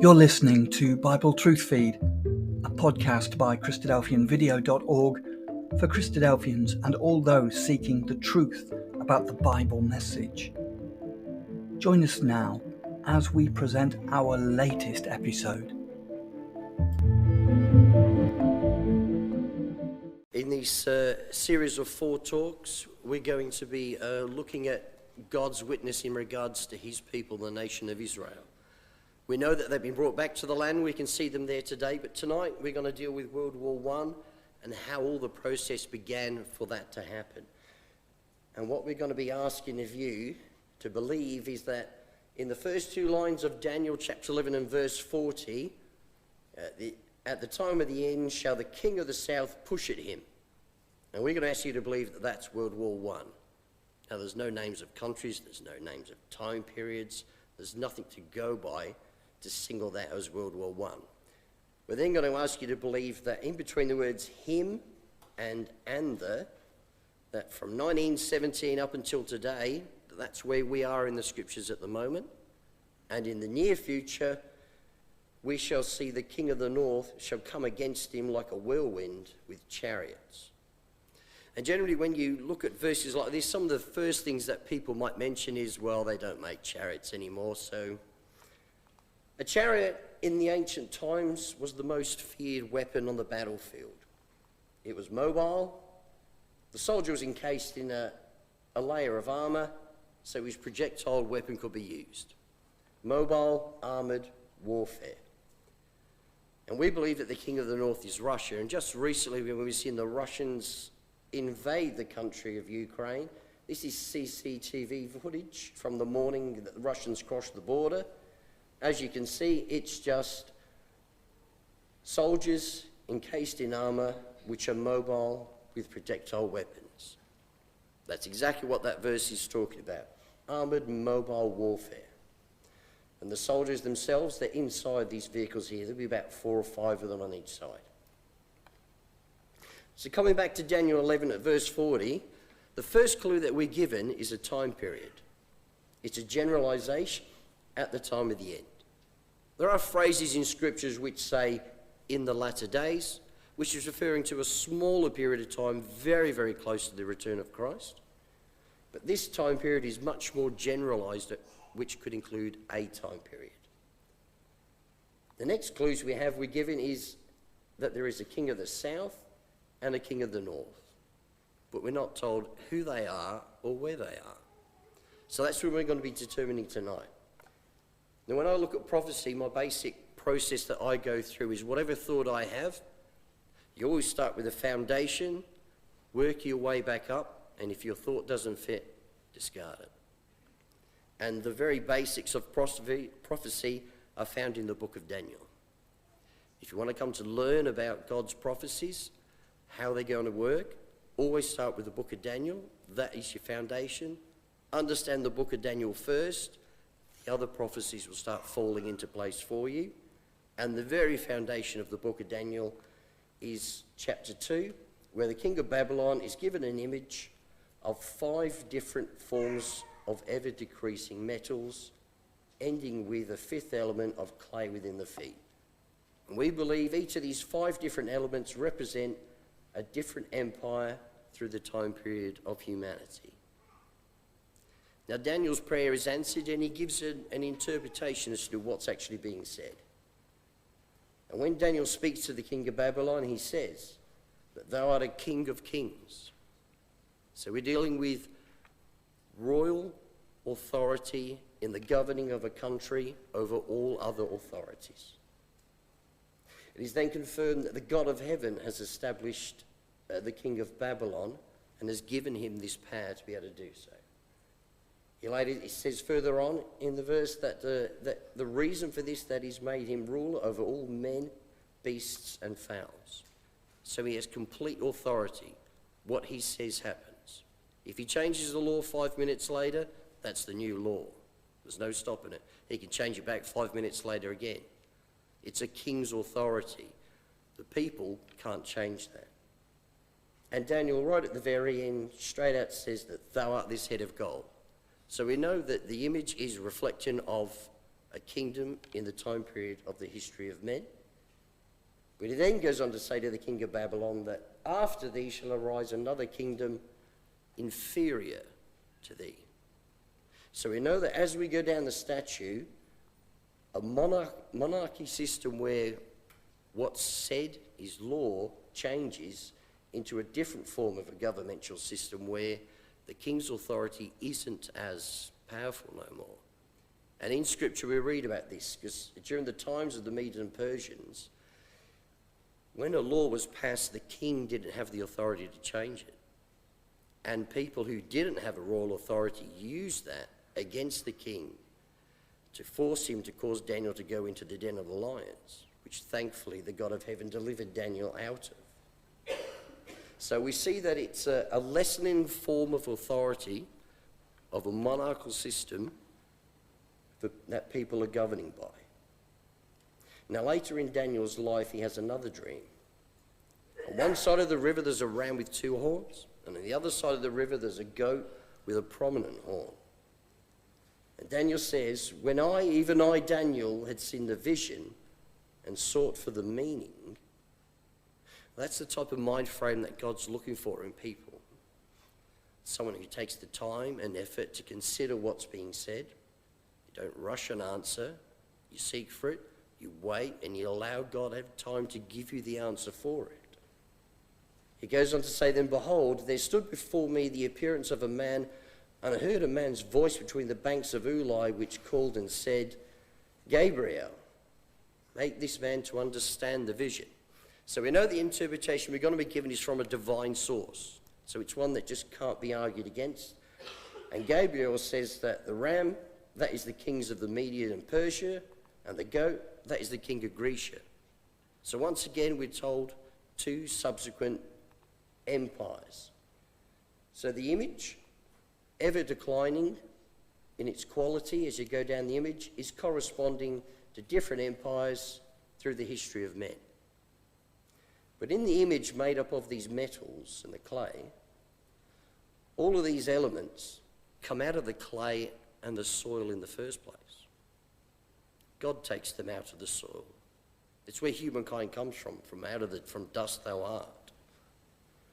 You're listening to Bible Truth Feed, a podcast by Christadelphianvideo.org for Christadelphians and all those seeking the truth about the Bible message. Join us now as we present our latest episode. In this series of 4 talks, we're going to be looking at God's witness in regards to his people, the nation of Israel. We know that they've been brought back to the land. We can see them there today. But tonight we're going to deal with World War I and how all the process began for that to happen. And what we're going to be asking of you to believe is that in the first 2 lines of Daniel chapter 11 and verse 40, at the time of the end shall the king of the south push at him. And we're going to ask you to believe that that's World War I. Now there's no names of countries, there's no names of time periods, there's nothing to go by to single that as World War I. We're then going to ask you to believe that in between the words him and the, that from 1917 up until today, that's where we are in the scriptures at the moment. And in the near future, we shall see the king of the north shall come against him like a whirlwind with chariots. And generally when you look at verses like this, some of the first things that people might mention is, well, they don't make chariots anymore, so... A chariot in the ancient times was the most feared weapon on the battlefield. It was mobile. The soldier was encased in a layer of armour, so his projectile weapon could be used. Mobile, armoured warfare. And we believe that the king of the north is Russia. And just recently when we've seen the Russians invade the country of Ukraine, this is CCTV footage from the morning that the Russians crossed the border. As you can see, it's just soldiers encased in armour which are mobile with projectile weapons. That's exactly what that verse is talking about. Armoured mobile warfare. And the soldiers themselves, they're inside these vehicles here. There'll be about 4 or 5 of them on each side. So coming back to Daniel 11 at verse 40, the first clue that we're given is a time period. It's a generalisation at the time of the end. There are phrases in scriptures which say in the latter days, which is referring to a smaller period of time very, very close to the return of Christ. But this time period is much more generalised, which could include a time period. The next clues we're given is that there is a king of the south and a king of the north. But we're not told who they are or where they are. So that's what we're going to be determining tonight. Now, when I look at prophecy, my basic process that I go through is whatever thought I have, you always start with a foundation, work your way back up, and if your thought doesn't fit, discard it. And the very basics of prophecy are found in the book of Daniel. If you want to come to learn about God's prophecies, how they're going to work, always start with the book of Daniel. That is your foundation. Understand the book of Daniel first. The other prophecies will start falling into place for you. And the very foundation of the book of Daniel is chapter 2, where the king of Babylon is given an image of 5 different forms of ever-decreasing metals, ending with a 5th element of clay within the feet. And we believe each of these 5 different elements represent a different empire through the time period of humanity. Now Daniel's prayer is answered and he gives an interpretation as to what's actually being said. And when Daniel speaks to the king of Babylon, he says that thou art a king of kings. So we're dealing with royal authority in the governing of a country over all other authorities. It is then confirmed that the God of heaven has established the king of Babylon and has given him this power to be able to do so. He says further on in the verse that the reason for this, that he's made him ruler over all men, beasts and fowls. So he has complete authority. What he says happens. If he changes the law 5 minutes later, that's the new law. There's no stopping it. He can change it back 5 minutes later again. It's a king's authority. The people can't change that. And Daniel, right at the very end, straight out says that thou art this head of gold. So we know that the image is a reflection of a kingdom in the time period of the history of men. But he then goes on to say to the king of Babylon that after thee shall arise another kingdom inferior to thee. So we know that as we go down the statue, a monarchy system where what's said is law changes into a different form of a governmental system where the king's authority isn't as powerful no more. And in Scripture we read about this, because during the times of the Medes and Persians, when a law was passed, the king didn't have the authority to change it. And people who didn't have a royal authority used that against the king to force him to cause Daniel to go into the den of the lions, which thankfully the God of heaven delivered Daniel out of. So we see that it's a lessening form of authority of a monarchical system that people are governing by. Now later in Daniel's life he has another dream. On one side of the river there's a ram with two horns, and on the other side of the river there's a goat with a prominent horn. And Daniel says, when even I, Daniel, had seen the vision and sought for the meaning, that's the type of mind frame that God's looking for in people. Someone who takes the time and effort to consider what's being said. You don't rush an answer. You seek for it. You wait and you allow God to have time to give you the answer for it. He goes on to say, then behold, there stood before me the appearance of a man, and I heard a man's voice between the banks of Ulai, which called and said, Gabriel, make this man to understand the vision. So we know the interpretation we're going to be given is from a divine source. So it's one that just can't be argued against. And Gabriel says that the ram, that is the kings of the Media and Persia, and the goat, that is the king of Grecia. So once again, we're told two subsequent empires. So the image, ever declining in its quality as you go down the image, is corresponding to different empires through the history of men. But in the image made up of these metals and the clay, all of these elements come out of the clay and the soil in the first place. God takes them out of the soil. It's where humankind comes from dust thou art.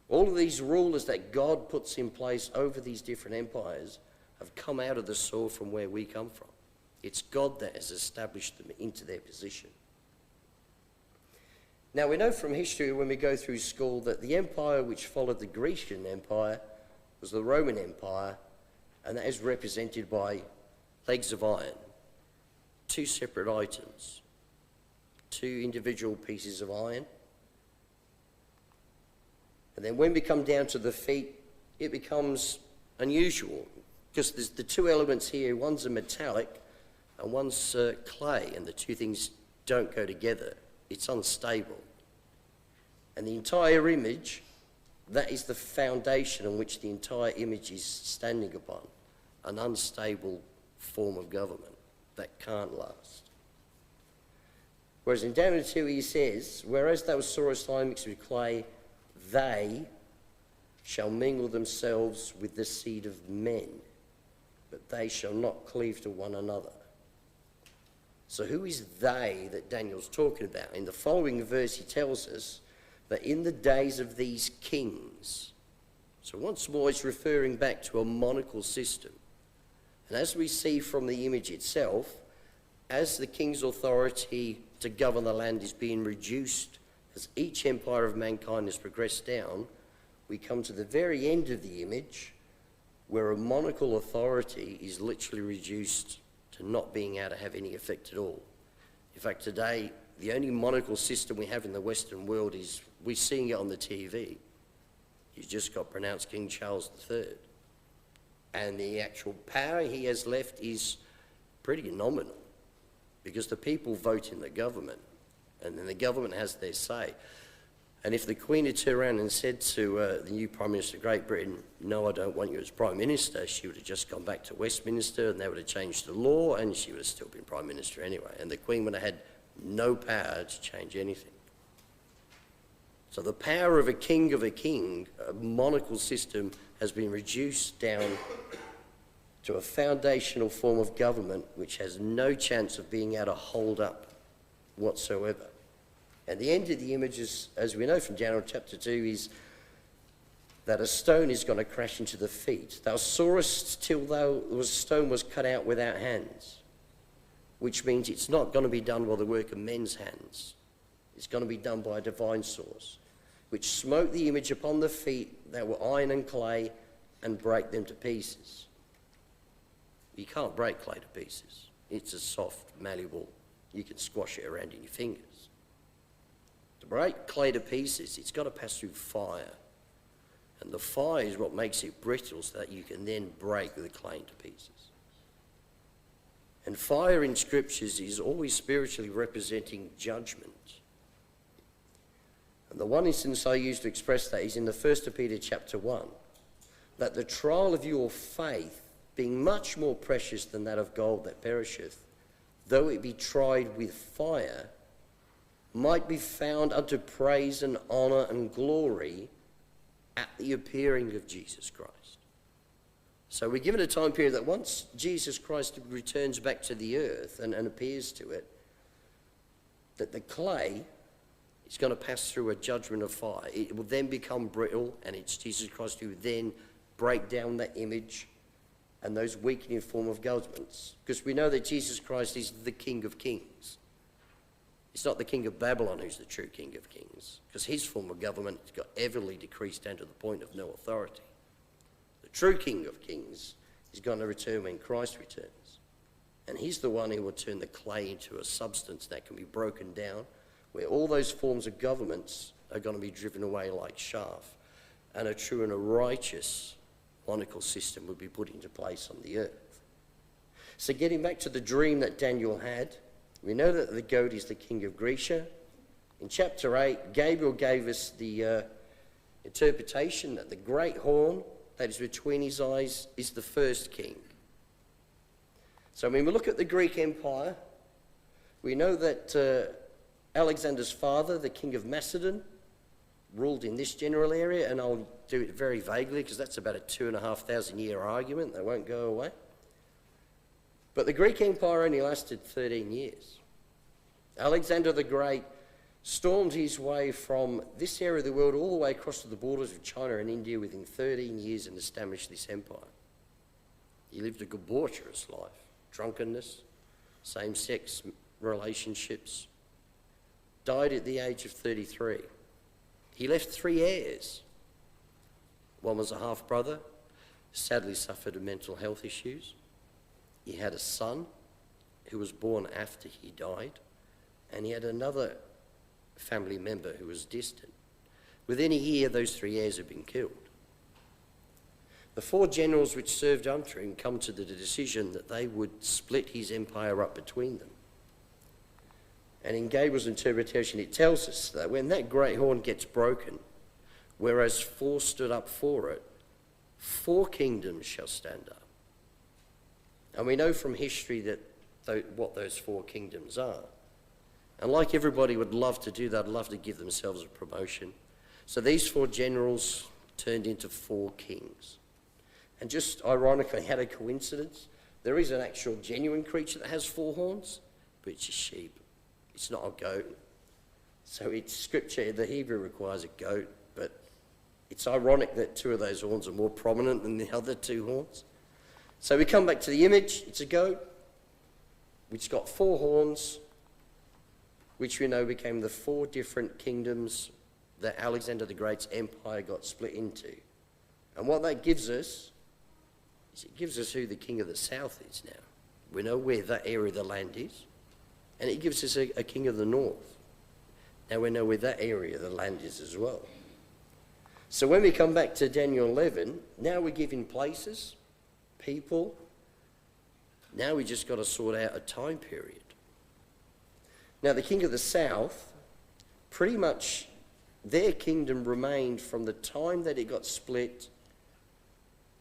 All of these rulers that God puts in place over these different empires have come out of the soil from where we come from. It's God that has established them into their position. Now we know from history when we go through school that the empire which followed the Grecian Empire was the Roman Empire, and that is represented by legs of iron, two separate items, two individual pieces of iron. And then when we come down to the feet, it becomes unusual because there's the two elements here. One's a metallic and one's clay, and the two things don't go together. It's unstable. And the entire image, that is the foundation on which the entire image is standing upon, an unstable form of government that can't last. Whereas in Daniel 2 he says, whereas thou sawest iron mixed with clay, they shall mingle themselves with the seed of men, but they shall not cleave to one another. So who is they that Daniel's talking about? In the following verse he tells us that in the days of these kings, so once more it's referring back to a monarchical system. And as we see from the image itself, as the king's authority to govern the land is being reduced, as each empire of mankind has progressed down, we come to the very end of the image where a monarchical authority is literally reduced to not being able to have any effect at all. In fact, today, the only monarchical system we have in the Western world is, we're seeing it on the TV. He's just got pronounced King Charles III. And the actual power he has left is pretty nominal because the people vote in the government and then the government has their say. And if the Queen had turned around and said to the new Prime Minister of Great Britain, no, I don't want you as Prime Minister, she would have just gone back to Westminster and they would have changed the law and she would have still been Prime Minister anyway. And the Queen would have had no power to change anything. So the power of a king, a monarchical system, has been reduced down to a foundational form of government which has no chance of being able to hold up whatsoever. And the end of the image, as we know from Daniel chapter 2, is that a stone is going to crash into the feet. Thou sawest till the stone was cut out without hands, which means it's not going to be done by the work of men's hands. It's going to be done by a divine source, which smote the image upon the feet that were iron and clay and break them to pieces. You can't break clay to pieces. It's a soft, malleable, you can squash it around in your fingers. To break clay to pieces, it's got to pass through fire. And the fire is what makes it brittle so that you can then break the clay into pieces. And fire in scriptures is always spiritually representing judgment. And the one instance I use to express that is in the 1 Peter chapter 1, that the trial of your faith, being much more precious than that of gold that perisheth, though it be tried with fire, might be found unto praise and honour and glory at the appearing of Jesus Christ. So we're given a time period that once Jesus Christ returns back to the earth and appears to it, that the clay is going to pass through a judgment of fire. It will then become brittle, and it's Jesus Christ who will then break down that image and those weakening form of governments. Because we know that Jesus Christ is the King of Kings. It's not the king of Babylon who's the true king of kings, because his form of government has got everly decreased down to the point of no authority. The true king of kings is going to return when Christ returns. And he's the one who will turn the clay into a substance that can be broken down, where all those forms of governments are going to be driven away like chaff, and a true and a righteous monarchical system will be put into place on the earth. So getting back to the dream that Daniel had, we know that the goat is the king of Grecia. In chapter 8, Gabriel gave us the interpretation that the great horn that is between his eyes is the first king. So when we look at the Greek Empire, we know that Alexander's father, the king of Macedon, ruled in this general area, and I'll do it very vaguely because that's about a 2,500 year argument that won't go away. But the Greek Empire only lasted 13 years. Alexander the Great stormed his way from this area of the world all the way across to the borders of China and India within 13 years and established this empire. He lived a debaucherous life, drunkenness, same-sex relationships, died at the age of 33. He left 3 heirs. One was a half-brother, sadly suffered of mental health issues. He had a son who was born after he died, and he had another family member who was distant. Within a year, those 3 heirs had been killed. The 4 generals which served under him come to the decision that they would split his empire up between them. And in Gabriel's interpretation, it tells us that when that great horn gets broken, whereas 4 stood up for it, 4 kingdoms shall stand up. And we know from history that what those 4 kingdoms are. And like everybody would love to do, they'd love to give themselves a promotion. So these 4 generals turned into 4 kings. And just ironically, had a coincidence, there is an actual genuine creature that has 4 horns, but it's a sheep. It's not a goat. So it's scripture, the Hebrew requires a goat, but it's ironic that 2 of those horns are more prominent than the other 2 horns. So we come back to the image. It's a goat, which got 4 horns, which we know became the 4 different kingdoms that Alexander the Great's empire got split into. And what that gives us is it gives us who the king of the south is now. We know where that area of the land is. And it gives us a king of the north. Now we know where that area of the land is as well. So when we come back to Daniel 11, now we're given places, people. Now we just got to sort out a time period. Now the king of the south, pretty much their kingdom remained from the time that it got split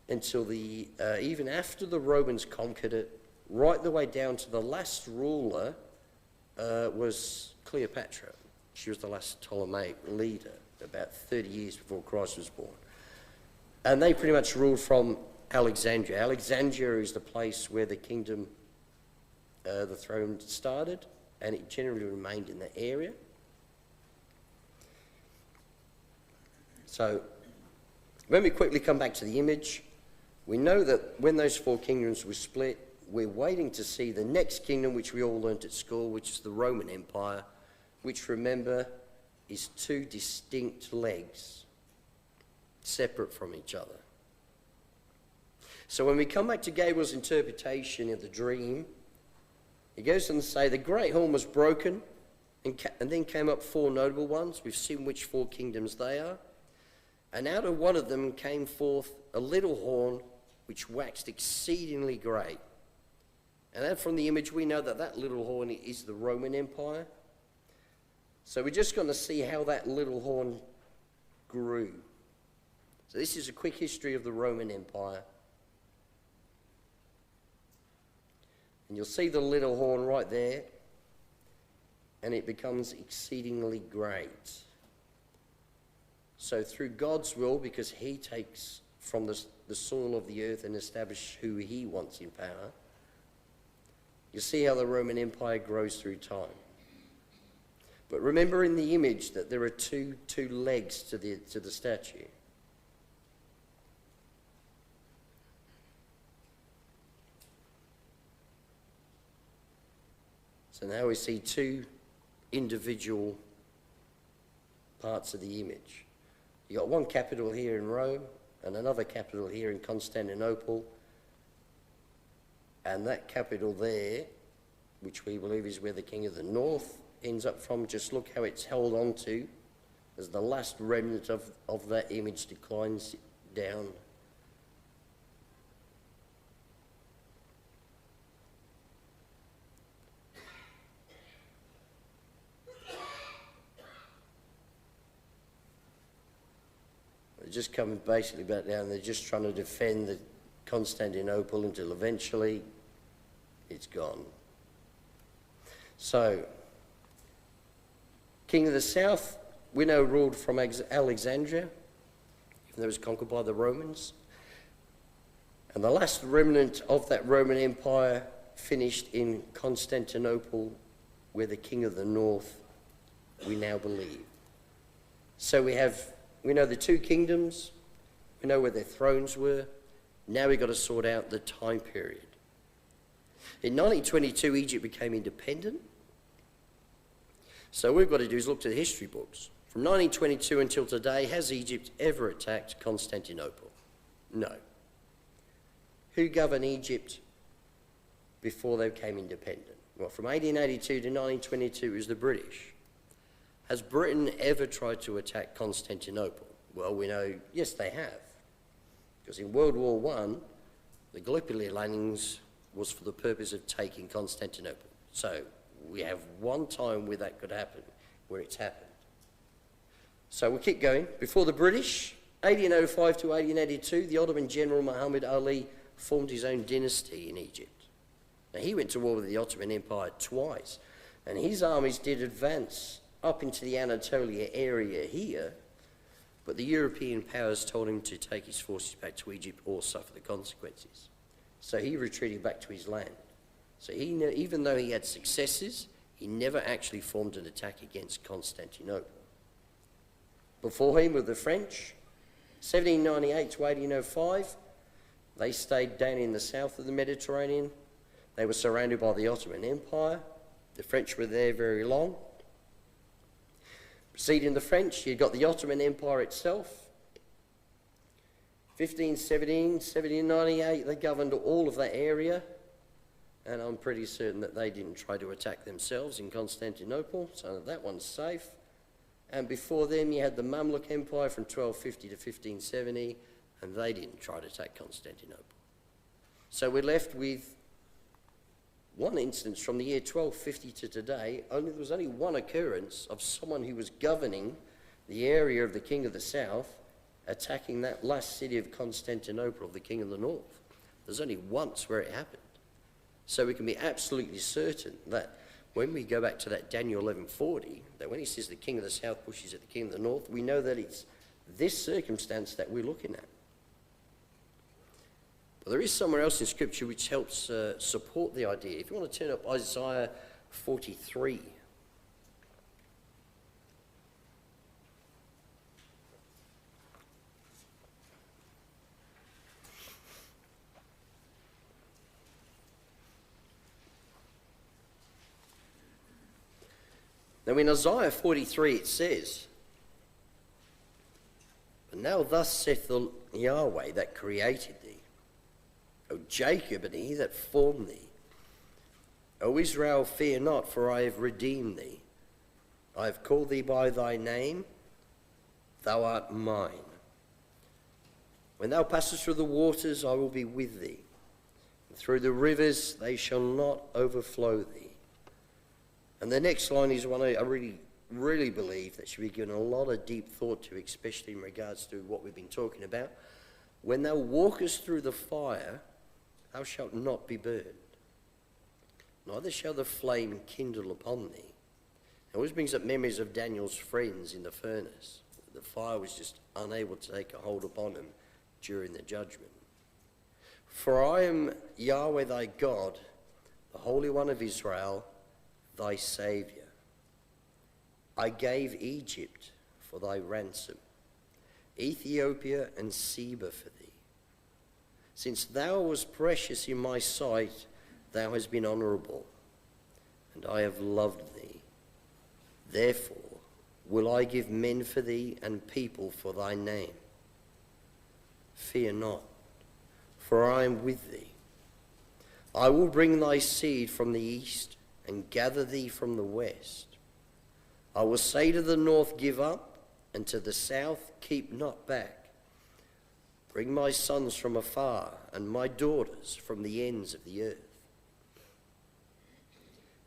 until even after the Romans conquered it, right the way down to the last ruler was Cleopatra. She was the last Ptolemaic leader, about 30 years before Christ was born. And they pretty much ruled from Alexandria. Alexandria is the place where the kingdom, the throne started, and it generally remained in that area. So when we quickly come back to the image, we know that when those four kingdoms were split, we're waiting to see the next kingdom, which we all learnt at school, which is the Roman Empire, which, remember, is two distinct legs, separate from each other. So when we come back to Gabriel's interpretation of the dream, he goes on to say, the great horn was broken, and then came up four notable ones. We've seen which four kingdoms they are. And out of one of them came forth a little horn, which waxed exceedingly great. And then from the image, we know that that little horn is the Roman Empire. So we're just going to see how that little horn grew. So this is a quick history of the Roman Empire. And you'll see the little horn right there. And it becomes exceedingly great. So through God's will, because he takes from the soil of the earth and establishes who he wants in power, you see how the Roman Empire grows through time. But remember in the image that there are two legs to the statue. So now we see two individual parts of the image. You've got one capital here in Rome and another capital here in Constantinople. And that capital there, which we believe is where the king of the north ends up from, just look how it's held on to as the last remnant of that image declines down. They're just coming basically back down. They're just trying to defend the Constantinople until eventually it's gone. So, King of the South, we know ruled from Alexandria, even though it was conquered by the Romans. And the last remnant of that Roman Empire finished in Constantinople, where the King of the North, we now believe. So we know the two kingdoms, we know where their thrones were. Now we've got to sort out the time period. In 1922, Egypt became independent. So what we've got to do is look to the history books. From 1922 until today, has Egypt ever attacked Constantinople? No. Who governed Egypt before they became independent? Well, from 1882 to 1922, it was the British. Has Britain ever tried to attack Constantinople? Well, we know, yes, they have. Because in World War I, the Gallipoli landings was for the purpose of taking Constantinople. So we have one time where that could happen, where it's happened. So we'll keep going. Before the British, 1805 to 1882, the Ottoman general Muhammad Ali formed his own dynasty in Egypt. Now he went to war with the Ottoman Empire twice, and his armies did advance up into the Anatolia area here, but the European powers told him to take his forces back to Egypt or suffer the consequences. So he retreated back to his land. So even though he had successes, he never actually formed an attack against Constantinople. Before him were the French. 1798 to 1805, they stayed down in the south of the Mediterranean. They were surrounded by the Ottoman Empire. The French were there very long. Preceding the French, you've got the Ottoman Empire itself. 1517, 1798, they governed all of that area. And I'm pretty certain that they didn't try to attack themselves in Constantinople, so that one's safe. And before them, you had the Mamluk Empire from 1250 to 1570, and they didn't try to attack Constantinople. So we're left with one instance from the year 1250 to today. There was only one occurrence of someone who was governing the area of the King of the South attacking that last city of Constantinople of the King of the North. There's only once where it happened. So we can be absolutely certain that when we go back to that Daniel 11:40, that when he says the King of the South pushes at the King of the North, we know that it's this circumstance that we're looking at. But there is somewhere else in Scripture which helps support the idea. If you want to turn up Isaiah 43. Now in Isaiah 43 it says, "But now thus saith the Yahweh that created thee, O Jacob, and he that formed thee. O Israel, fear not, for I have redeemed thee. I have called thee by thy name, thou art mine. When thou passest through the waters, I will be with thee. And through the rivers, they shall not overflow thee." And the next line is one I really believe that should be given a lot of deep thought to, especially in regards to what we've been talking about. "When thou walkest through the fire, thou shalt not be burned, neither shall the flame kindle upon thee." It always brings up memories of Daniel's friends in the furnace. The fire was just unable to take a hold upon them during the judgment. "For I am Yahweh thy God, the Holy One of Israel, thy Saviour. I gave Egypt for thy ransom, Ethiopia and Seba for thee. Since thou wast precious in my sight, thou hast been honourable, and I have loved thee. Therefore will I give men for thee and people for thy name. Fear not, for I am with thee. I will bring thy seed from the east, and gather thee from the west. I will say to the north, give up, and to the south, keep not back. Bring my sons from afar, and my daughters from the ends of the earth."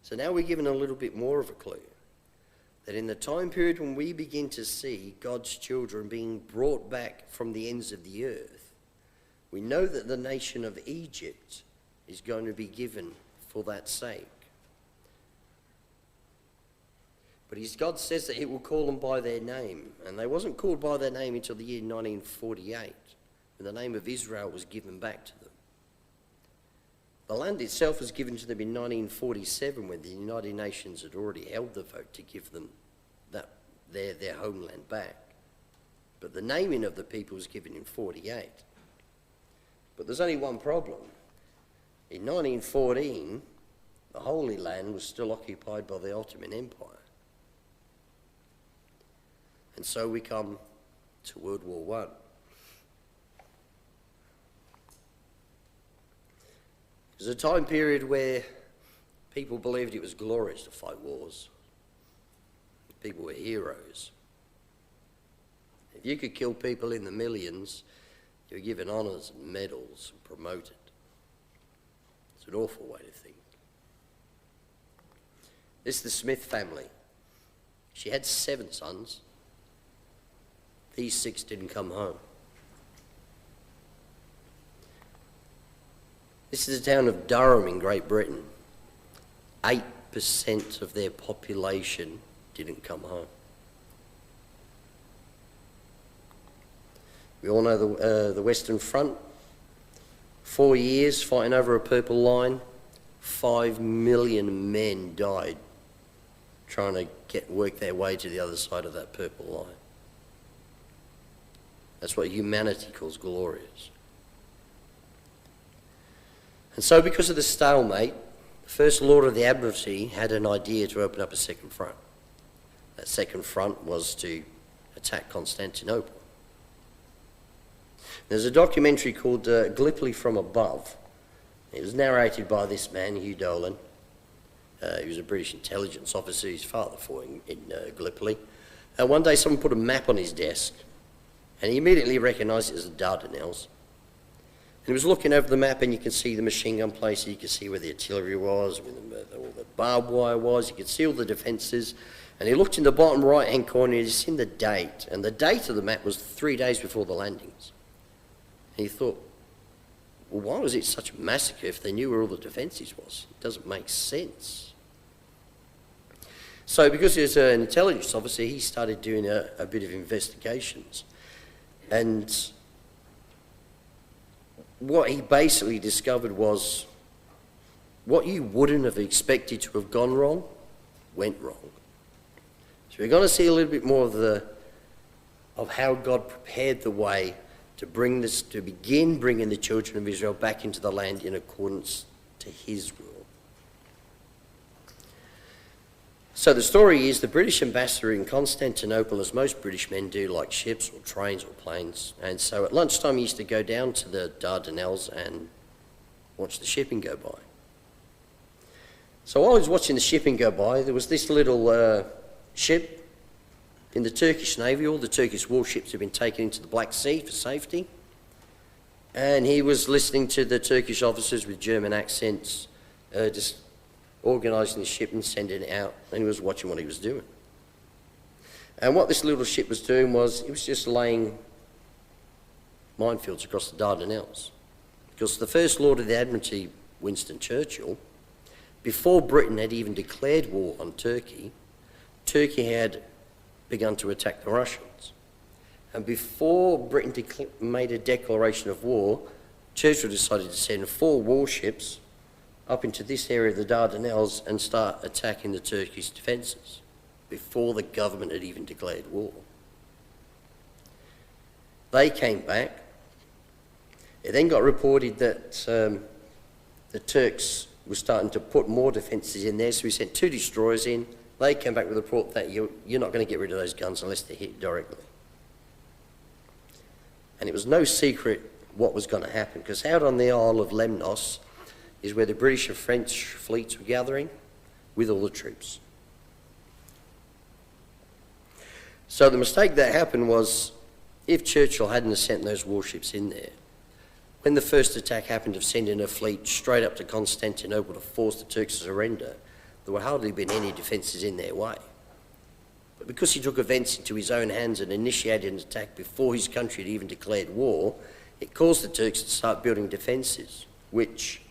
So now we're given a little bit more of a clue, that in the time period when we begin to see God's children being brought back from the ends of the earth, we know that the nation of Egypt is going to be given for that sake. But God says that he will call them by their name. And they wasn't called by their name until the year 1948, when the name of Israel was given back to them. The land itself was given to them in 1947, when the United Nations had already held the vote to give them their homeland back. But the naming of the people was given in 48. But there's only one problem. In 1914, the Holy Land was still occupied by the Ottoman Empire. And so we come to World War I. It was a time period where people believed it was glorious to fight wars. People were heroes. If you could kill people in the millions, you were given honours and medals and promoted. It's an awful way to think. This is the Smith family. She had 7 sons. These 6 didn't come home. This is the town of Durham in Great Britain. 8% of their population didn't come home. We all know the Western Front. 4 years fighting over a purple line. 5 million men died trying to work their way to the other side of that purple line. That's what humanity calls glorious. And so because of the stalemate, the First Lord of the Admiralty had an idea to open up a second front. That second front was to attack Constantinople. There's a documentary called Gallipoli from Above. It was narrated by this man, Hugh Dolan. He was a British intelligence officer. His father fought in Gallipoli. One day someone put a map on his desk, and he immediately recognised it as the Dardanelles. And he was looking over the map, and you can see the machine gun places, you can see where the artillery was, where all the barbed wire was, you could see all the defences. And he looked in the bottom right-hand corner, and he'd seen the date. And the date of the map was 3 days before the landings. And he thought, well, why was it such a massacre if they knew where all the defences was? It doesn't make sense. So because he was an intelligence officer, he started doing a bit of investigations. And what he basically discovered was what you wouldn't have expected to have gone wrong, went wrong. So we're going to see a little bit more of how God prepared the way to begin bringing the children of Israel back into the land in accordance to his will. So the story is the British ambassador in Constantinople, as most British men do, like ships or trains or planes. And so at lunchtime he used to go down to the Dardanelles and watch the shipping go by. So while he was watching the shipping go by, there was this little ship in the Turkish Navy. All the Turkish warships had been taken into the Black Sea for safety. And he was listening to the Turkish officers with German accents just organising the ship and sending it out, and he was watching what he was doing. And what this little ship was doing was it was just laying minefields across the Dardanelles. Because the First Lord of the Admiralty, Winston Churchill, before Britain had even declared war on Turkey, Turkey had begun to attack the Russians. And before Britain made a declaration of war, Churchill decided to send 4 warships up into this area of the Dardanelles and start attacking the Turkish defences before the government had even declared war. They came back. It then got reported that the Turks were starting to put more defences in there, so we sent 2 destroyers in. They came back with a report that you're not going to get rid of those guns unless they're hit directly. And it was no secret what was going to happen, because out on the Isle of Lemnos is where the British and French fleets were gathering with all the troops. So the mistake that happened was, if Churchill hadn't sent those warships in there, when the first attack happened of sending a fleet straight up to Constantinople to force the Turks to surrender, there would hardly been any defences in their way. But because he took events into his own hands and initiated an attack before his country had even declared war, it caused the Turks to start building defences, which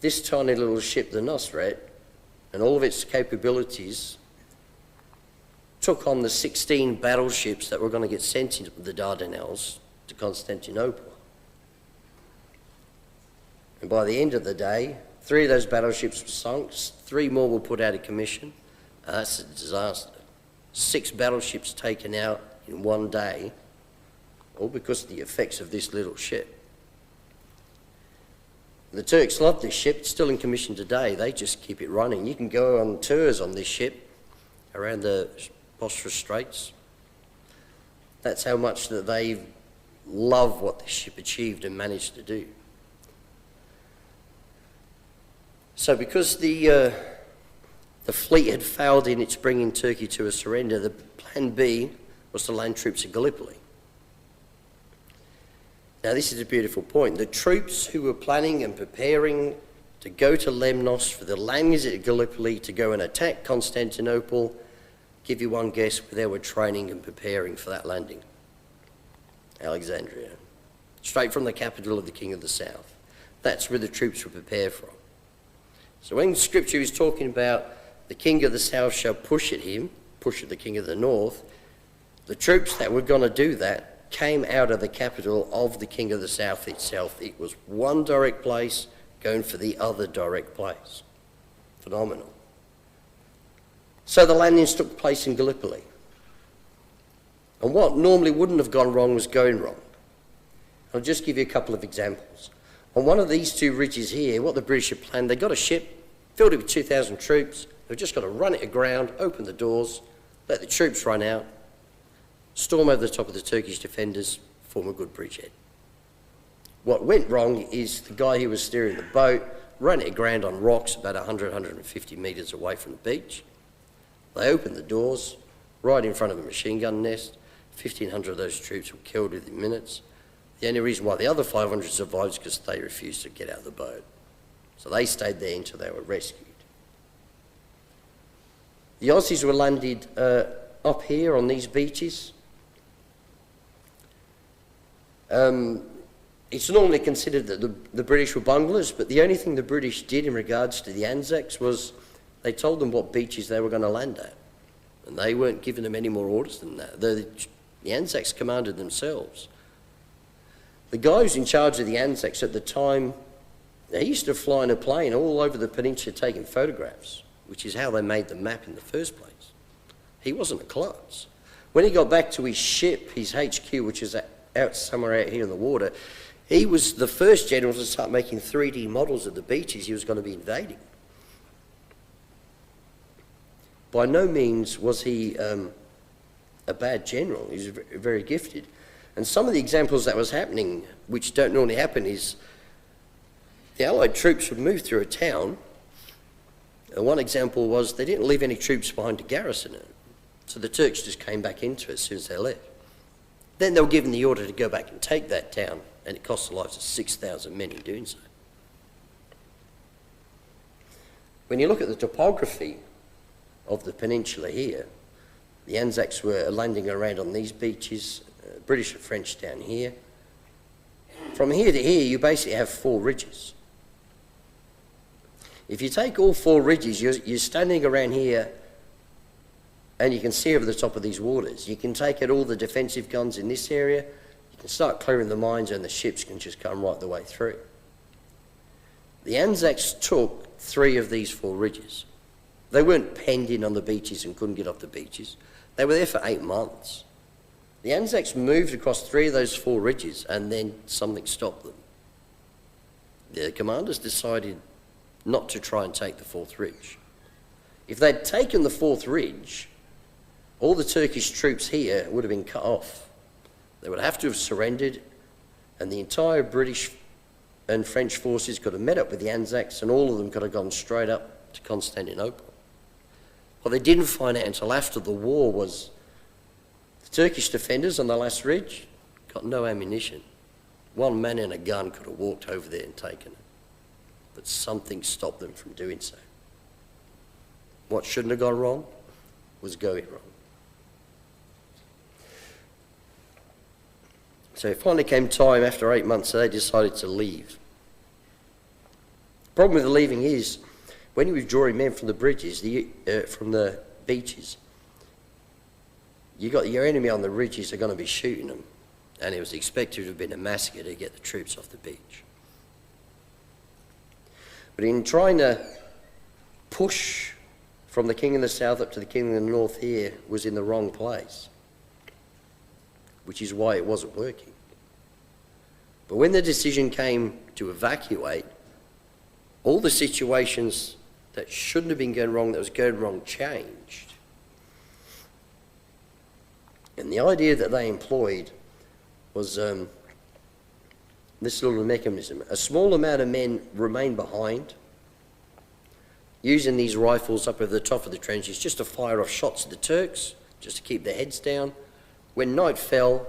this tiny little ship, the Nusret, and all of its capabilities took on the 16 battleships that were going to get sent into the Dardanelles to Constantinople. And by the end of the day, 3 of those battleships were sunk, 3 more were put out of commission. That's a disaster. 6 battleships taken out in one day, all because of the effects of this little ship. The Turks love this ship. It's still in commission today. They just keep it running. You can go on tours on this ship around the Bosphorus Straits. That's how much that they love what this ship achieved and managed to do. So because the fleet had failed in its bringing Turkey to a surrender, the plan B was to land troops in Gallipoli. Now this is a beautiful point. The troops who were planning and preparing to go to Lemnos for the landings at Gallipoli to go and attack Constantinople, give you one guess where they were training and preparing for that landing. Alexandria. Straight from the capital of the King of the South. That's where the troops were prepared from. So when Scripture is talking about the King of the South shall push at him, push at the King of the North, the troops that were going to do that came out of the capital of the King of the South itself. It was one direct place going for the other direct place. Phenomenal. So the landings took place in Gallipoli. And what normally wouldn't have gone wrong was going wrong. I'll just give you a couple of examples. On one of these 2 ridges here, what the British had planned, they got a ship, filled it with 2,000 troops. They've just got to run it aground, open the doors, let the troops run out, storm over the top of the Turkish defenders, form a good bridgehead. What went wrong is the guy who was steering the boat ran it aground on rocks about 100, 150 metres away from the beach. They opened the doors right in front of a machine gun nest. 1,500 of those troops were killed within minutes. The only reason why the other 500 survived is because they refused to get out of the boat. So they stayed there until they were rescued. The Aussies were landed up here on these beaches. It's normally considered that the British were bunglers, but the only thing the British did in regards to the Anzacs was they told them what beaches they were going to land at. And they weren't giving them any more orders than that. The Anzacs commanded themselves. The guy who's in charge of the Anzacs at the time, he used to fly in a plane all over the peninsula taking photographs, which is how they made the map in the first place. He wasn't a klutz. When he got back to his ship, his HQ, which is out somewhere out here in the water, he was the first general to start making 3D models of the beaches he was going to be invading. By no means was he a bad general. He was very gifted. And some of the examples that was happening, which don't normally happen, is the Allied troops would move through a town. And one example was they didn't leave any troops behind to garrison it. So the Turks just came back into it as soon as they left. Then they were given the order to go back and take that town, and it cost the lives of 6,000 men in doing so. When you look at the topography of the peninsula here, the Anzacs were landing around on these beaches, British and French down here. From here to here, you basically have 4 ridges. If you take all 4 ridges, you're standing around here and you can see over the top of these waters. You can take out all the defensive guns in this area, you can start clearing the mines, and the ships can just come right the way through. The Anzacs took 3 of these 4 ridges. They weren't penned in on the beaches and couldn't get off the beaches. They were there for 8 months. The Anzacs moved across 3 of those 4 ridges, and then something stopped them. The commanders decided not to try and take the 4th ridge. If they'd taken the 4th ridge, all the Turkish troops here would have been cut off. They would have to have surrendered, and the entire British and French forces could have met up with the Anzacs, and all of them could have gone straight up to Constantinople. What they didn't find out until after the war was the Turkish defenders on the last ridge got no ammunition. 1 man in a gun could have walked over there and taken it, but something stopped them from doing so. What shouldn't have gone wrong was going wrong. So it finally came time after 8 months, so they decided to leave. The problem with the leaving is, when you were drawing men from the bridges, from the beaches, you got your enemy on the ridges are going to be shooting them, and it was expected to have been a massacre to get the troops off the beach. But in trying to push from the king in the south up to the king in the north here was in the wrong place, which is why it wasn't working. But when the decision came to evacuate, all the situations that shouldn't have been going wrong, that was going wrong, changed. And the idea that they employed was this little mechanism. A small amount of men remained behind, using these rifles up over the top of the trenches just to fire off shots at the Turks, just to keep their heads down. When night fell,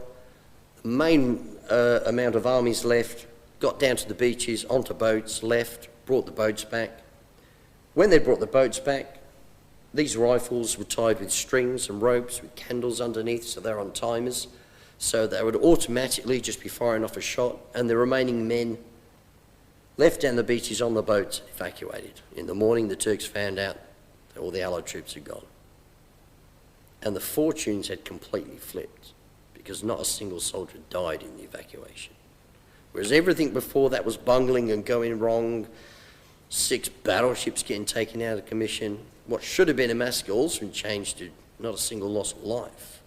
the main amount of armies left, got down to the beaches, onto boats, left, brought the boats back. When they brought the boats back, these rifles were tied with strings and ropes with candles underneath, so they're on timers, so they would automatically just be firing off a shot, and the remaining men left down the beaches on the boats, evacuated. In the morning, the Turks found out that all the Allied troops had gone. And the fortunes had completely flipped, because not a single soldier died in the evacuation. Whereas everything before that was bungling and going wrong, 6 battleships getting taken out of commission, what should have been a massacre also changed to not a single loss of life.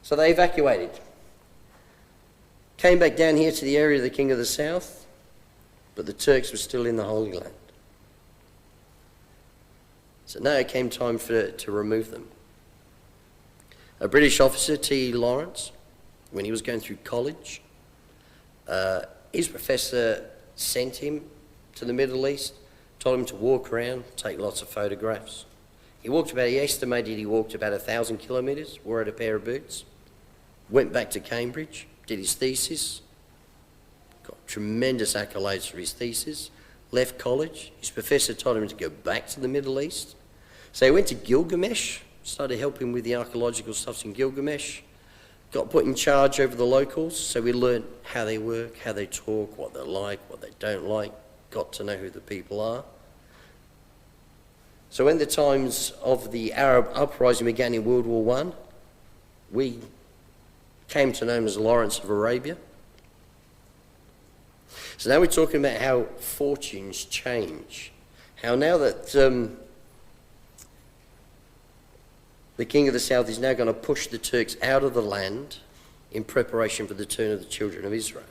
So they evacuated. Came back down here to the area of the King of the South, but the Turks were still in the Holy Land. So now it came time to remove them. A British officer, T. Lawrence, when he was going through college, his professor sent him to the Middle East, told him to walk around, take lots of photographs. He estimated he walked about 1,000 kilometres, wore out a pair of boots, went back to Cambridge, did his thesis, got tremendous accolades for his thesis, left college. His professor told him to go back to the Middle East. So he went to Gilgamesh, started helping with the archaeological stuff in Gilgamesh, got put in charge over the locals, so we learned how they work, how they talk, what they like, what they don't like, got to know who the people are. So when the times of the Arab uprising began in World War I, we came to know him as Lawrence of Arabia. So now we're talking about how fortunes change. How now that the king of the south is now going to push the Turks out of the land in preparation for the turn of the children of Israel.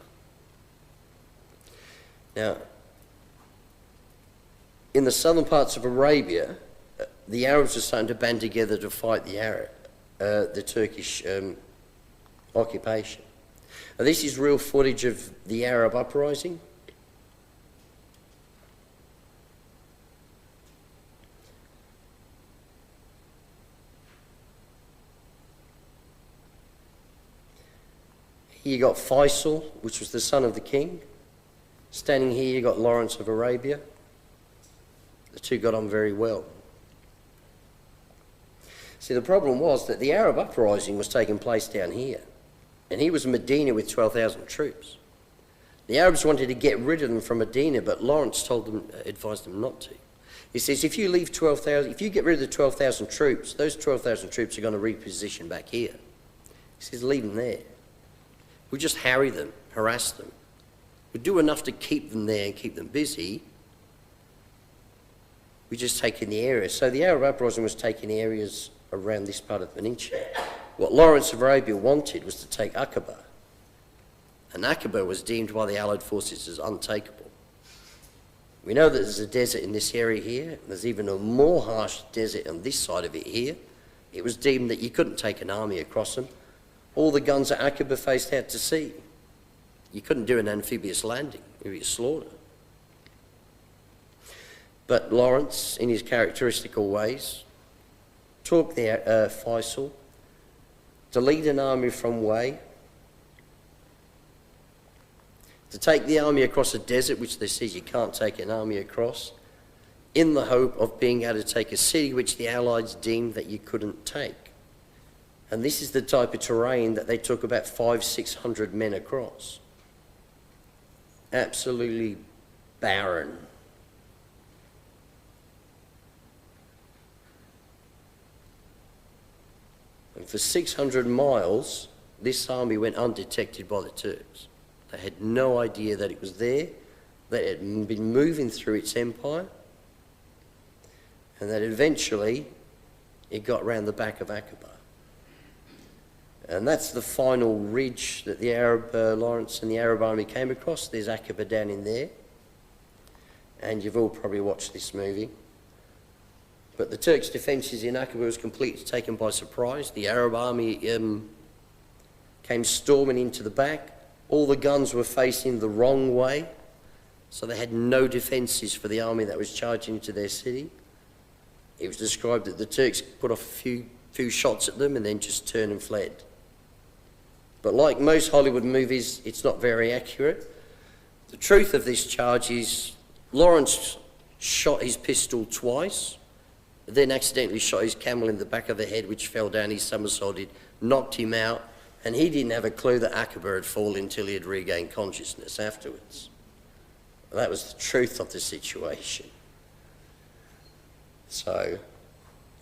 Now, in the southern parts of Arabia, the Arabs are starting to band together to fight the Turkish occupation. Now, this is real footage of the Arab uprising. Here you got Faisal, which was the son of the king. Standing here you got Lawrence of Arabia. The two got on very well. See, the problem was that the Arab uprising was taking place down here. And he was in Medina with 12,000 troops. The Arabs wanted to get rid of them from Medina, but Lawrence advised them not to. He says, if you leave 12,000, if you get rid of the 12,000 troops, those 12,000 troops are going to reposition back here. He says, leave them there. We'll just harry them, harass them. We'll do enough to keep them there and keep them busy. We just take in the area. So the Arab uprising was taking areas around this part of the peninsula. What Lawrence of Arabia wanted was to take Aqaba. And Aqaba was deemed by the Allied forces as untakeable. We know that there's a desert in this area here. There's even a more harsh desert on this side of it here. It was deemed that you couldn't take an army across them. All the guns at Aqaba faced out to sea. You couldn't do an amphibious landing. It would be a slaughter. But Lawrence, in his characteristical ways, took the Faisal to lead an army from Way, to take the army across a desert, which they said you can't take an army across, in the hope of being able to take a city which the Allies deemed that you couldn't take. And this is the type of terrain that they took about 500-600 men across. Absolutely barren. And for 600 miles, this army went undetected by the Turks. They had no idea that it was there, that it had been moving through its empire, and that eventually it got round the back of Aqaba. And that's the final ridge that the Arab, Lawrence and the Arab army came across. There's Aqaba down in there. And you've all probably watched this movie. But the Turks' defences in Aqaba was completely taken by surprise. The Arab army came storming into the back. All the guns were facing the wrong way. So they had no defences for the army that was charging into their city. It was described that the Turks put off a few shots at them and then just turned and fled. But like most Hollywood movies, it's not very accurate. The truth of this charge is Lawrence shot his pistol twice, then accidentally shot his camel in the back of the head, which fell down. He somersaulted, knocked him out, and he didn't have a clue that Aqaba had fallen until he had regained consciousness afterwards. That was the truth of the situation. So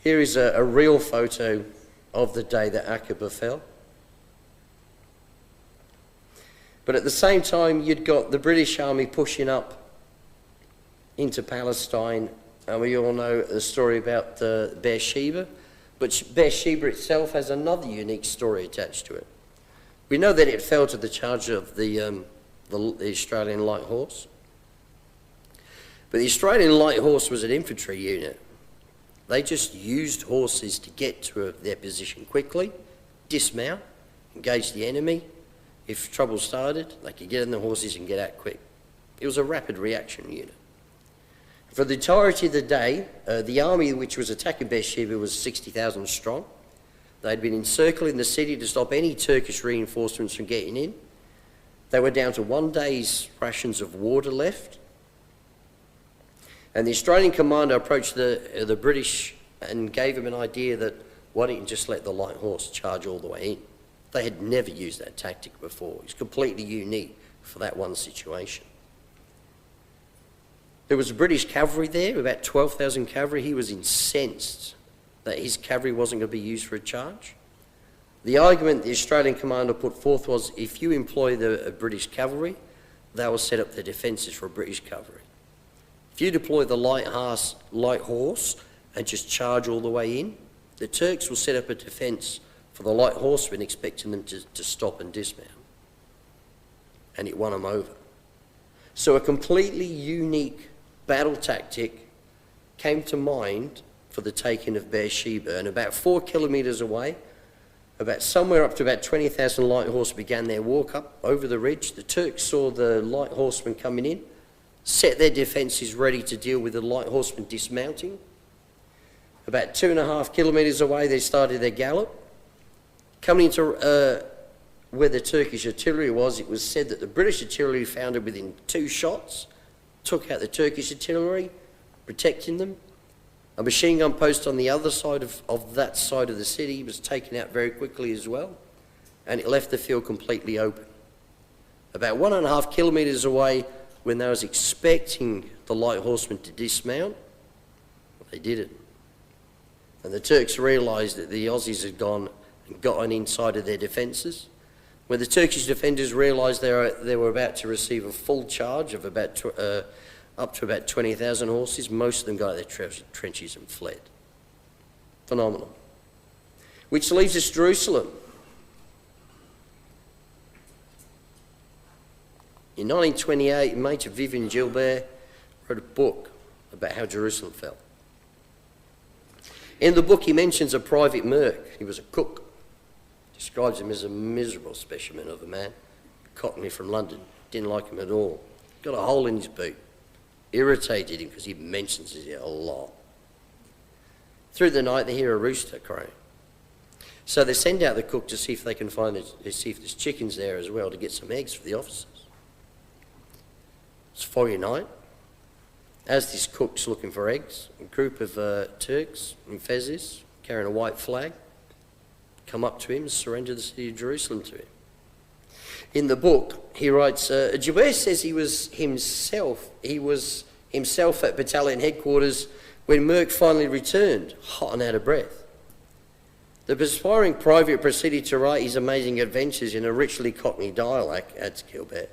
here is a real photo of the day that Aqaba fell. But at the same time, you'd got the British army pushing up into Palestine, and we all know the story about Beersheba, but Beersheba itself has another unique story attached to it. We know that it fell to the charge of the Australian Light Horse, but the Australian Light Horse was an infantry unit. They just used horses to get to their position quickly, dismount, engage the enemy. If trouble started, they could get on the horses and get out quick. It was a rapid reaction unit. For the entirety of the day, the army which was attacking Beersheba was 60,000 strong. They'd been encircling the city to stop any Turkish reinforcements from getting in. They were down to 1 day's rations of water left. And the Australian commander approached the British and gave him an idea that why don't you just let the light horse charge all the way in? They had never used that tactic before. It was completely unique for that one situation. There was British cavalry there, about 12,000 cavalry. He was incensed that his cavalry wasn't going to be used for a charge. The argument the Australian commander put forth was, if you employ the British cavalry, they will set up their defences for British cavalry. If you deploy the light horse and just charge all the way in, the Turks will set up a defence for the light horsemen, expecting them to stop and dismount. And it won them over. So a completely unique battle tactic came to mind for the taking of Beersheba, and about 4 kilometres away, somewhere up to about 20,000 light horse began their walk up over the ridge. The Turks saw the light horsemen coming in, set their defences ready to deal with the light horsemen dismounting. About 2.5 kilometres away, they started their gallop. Coming into where the Turkish artillery was, it was said that the British artillery found it within 2 shots, took out the Turkish artillery, protecting them. A machine gun post on the other side of that side of the city was taken out very quickly as well, and it left the field completely open. About 1.5 kilometres away, when they was expecting the light horsemen to dismount, they didn't. And the Turks realised that the Aussies had gone and gotten inside of their defences. When the Turkish defenders realised they were about to receive a full charge of up to about 20,000 horses, most of them got out of their trenches and fled. Phenomenal. Which leaves us Jerusalem. In 1928, Major Vivian Gilbert wrote a book about how Jerusalem fell. In the book, he mentions a Private Merc. He was a cook. Describes him as a miserable specimen of a man. Cockney from London. Didn't like him at all. Got a hole in his boot. Irritated him because he mentions it a lot. Through the night, they hear a rooster crowing. So they send out the cook to see if they can see if there's chickens there as well, to get some eggs for the officers. It's a foggy night. As this cook's looking for eggs, a group of Turks in fezzes carrying a white flag come up to him and surrender the city of Jerusalem to him. In the book, he writes, Joubert says he was himself at battalion headquarters when Merck finally returned, hot and out of breath. The perspiring private proceeded to write his amazing adventures in a richly Cockney dialect, adds Gilbert.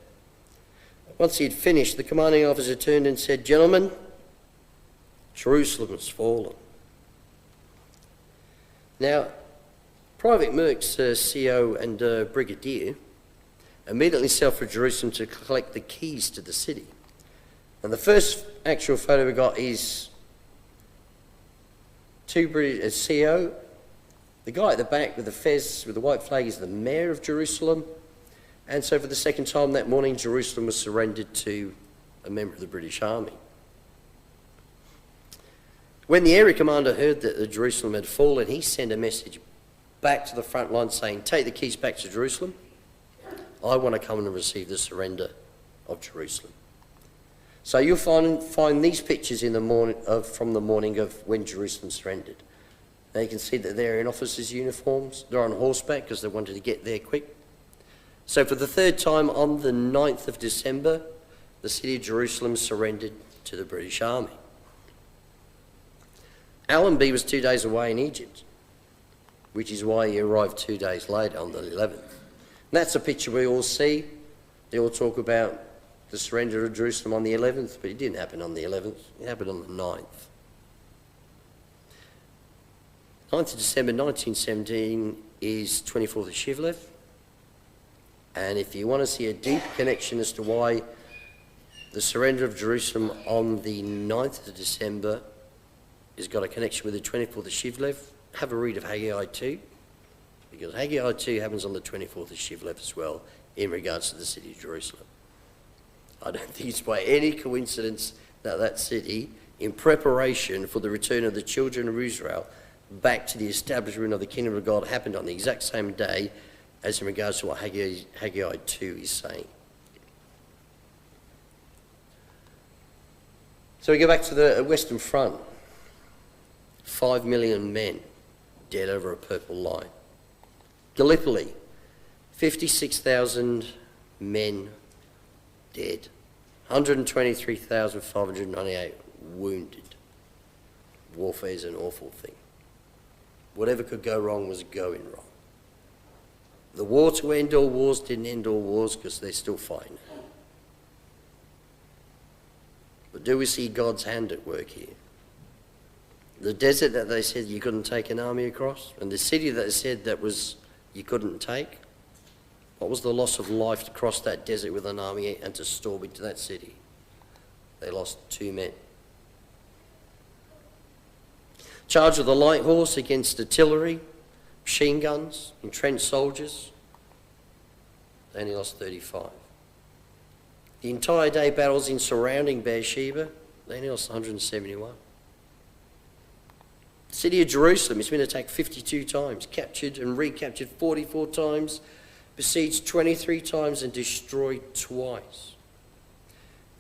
Once he had finished, the commanding officer turned and said, "Gentlemen, Jerusalem has fallen." Now, Private Merck's CO and Brigadier immediately set off for Jerusalem to collect the keys to the city. And the first actual photo we got is 2 British CO. The guy at the back with the fez, with the white flag, is the mayor of Jerusalem. And so for the second time that morning, Jerusalem was surrendered to a member of the British Army. When the area commander heard that the Jerusalem had fallen, he sent a message back to the front line saying, "Take the keys back to Jerusalem. I want to come and receive the surrender of Jerusalem." So you'll find these pictures in the morning from the morning of when Jerusalem surrendered. Now you can see that they're in officers' uniforms. They're on horseback because they wanted to get there quick. So for the third time on the 9th of December, the city of Jerusalem surrendered to the British Army. Allenby was 2 days away in Egypt, which is why he arrived 2 days later on the 11th. And that's a picture we all see. They all talk about the surrender of Jerusalem on the 11th, but it didn't happen on the 11th. It happened on the 9th. 9th of December 1917 is 24th of Shivlev. And if you want to see a deep connection as to why the surrender of Jerusalem on the 9th of December has got a connection with the 24th of Shivlev, have a read of Haggai 2, because Haggai 2 happens on the 24th of Shivlev as well in regards to the city of Jerusalem. I don't think it's by any coincidence that that city, in preparation for the return of the children of Israel back to the establishment of the kingdom of God, happened on the exact same day as in regards to what Haggai 2 is saying. So we go back to the Western Front. 5 million men dead over a purple line. Gallipoli, 56,000 men dead. 123,598 wounded. Warfare is an awful thing. Whatever could go wrong was going wrong. The war to end all wars didn't end all wars because they're still fighting. But do we see God's hand at work here? The desert that they said you couldn't take an army across, and the city that they said that was you couldn't take, what was the loss of life to cross that desert with an army and to storm into that city? They lost 2 men. Charge of the light horse against artillery, machine guns, entrenched soldiers, they only lost 35. The entire day battles in surrounding Beersheba, they only lost 171. The city of Jerusalem has been attacked 52 times, captured and recaptured 44 times, besieged 23 times and destroyed twice.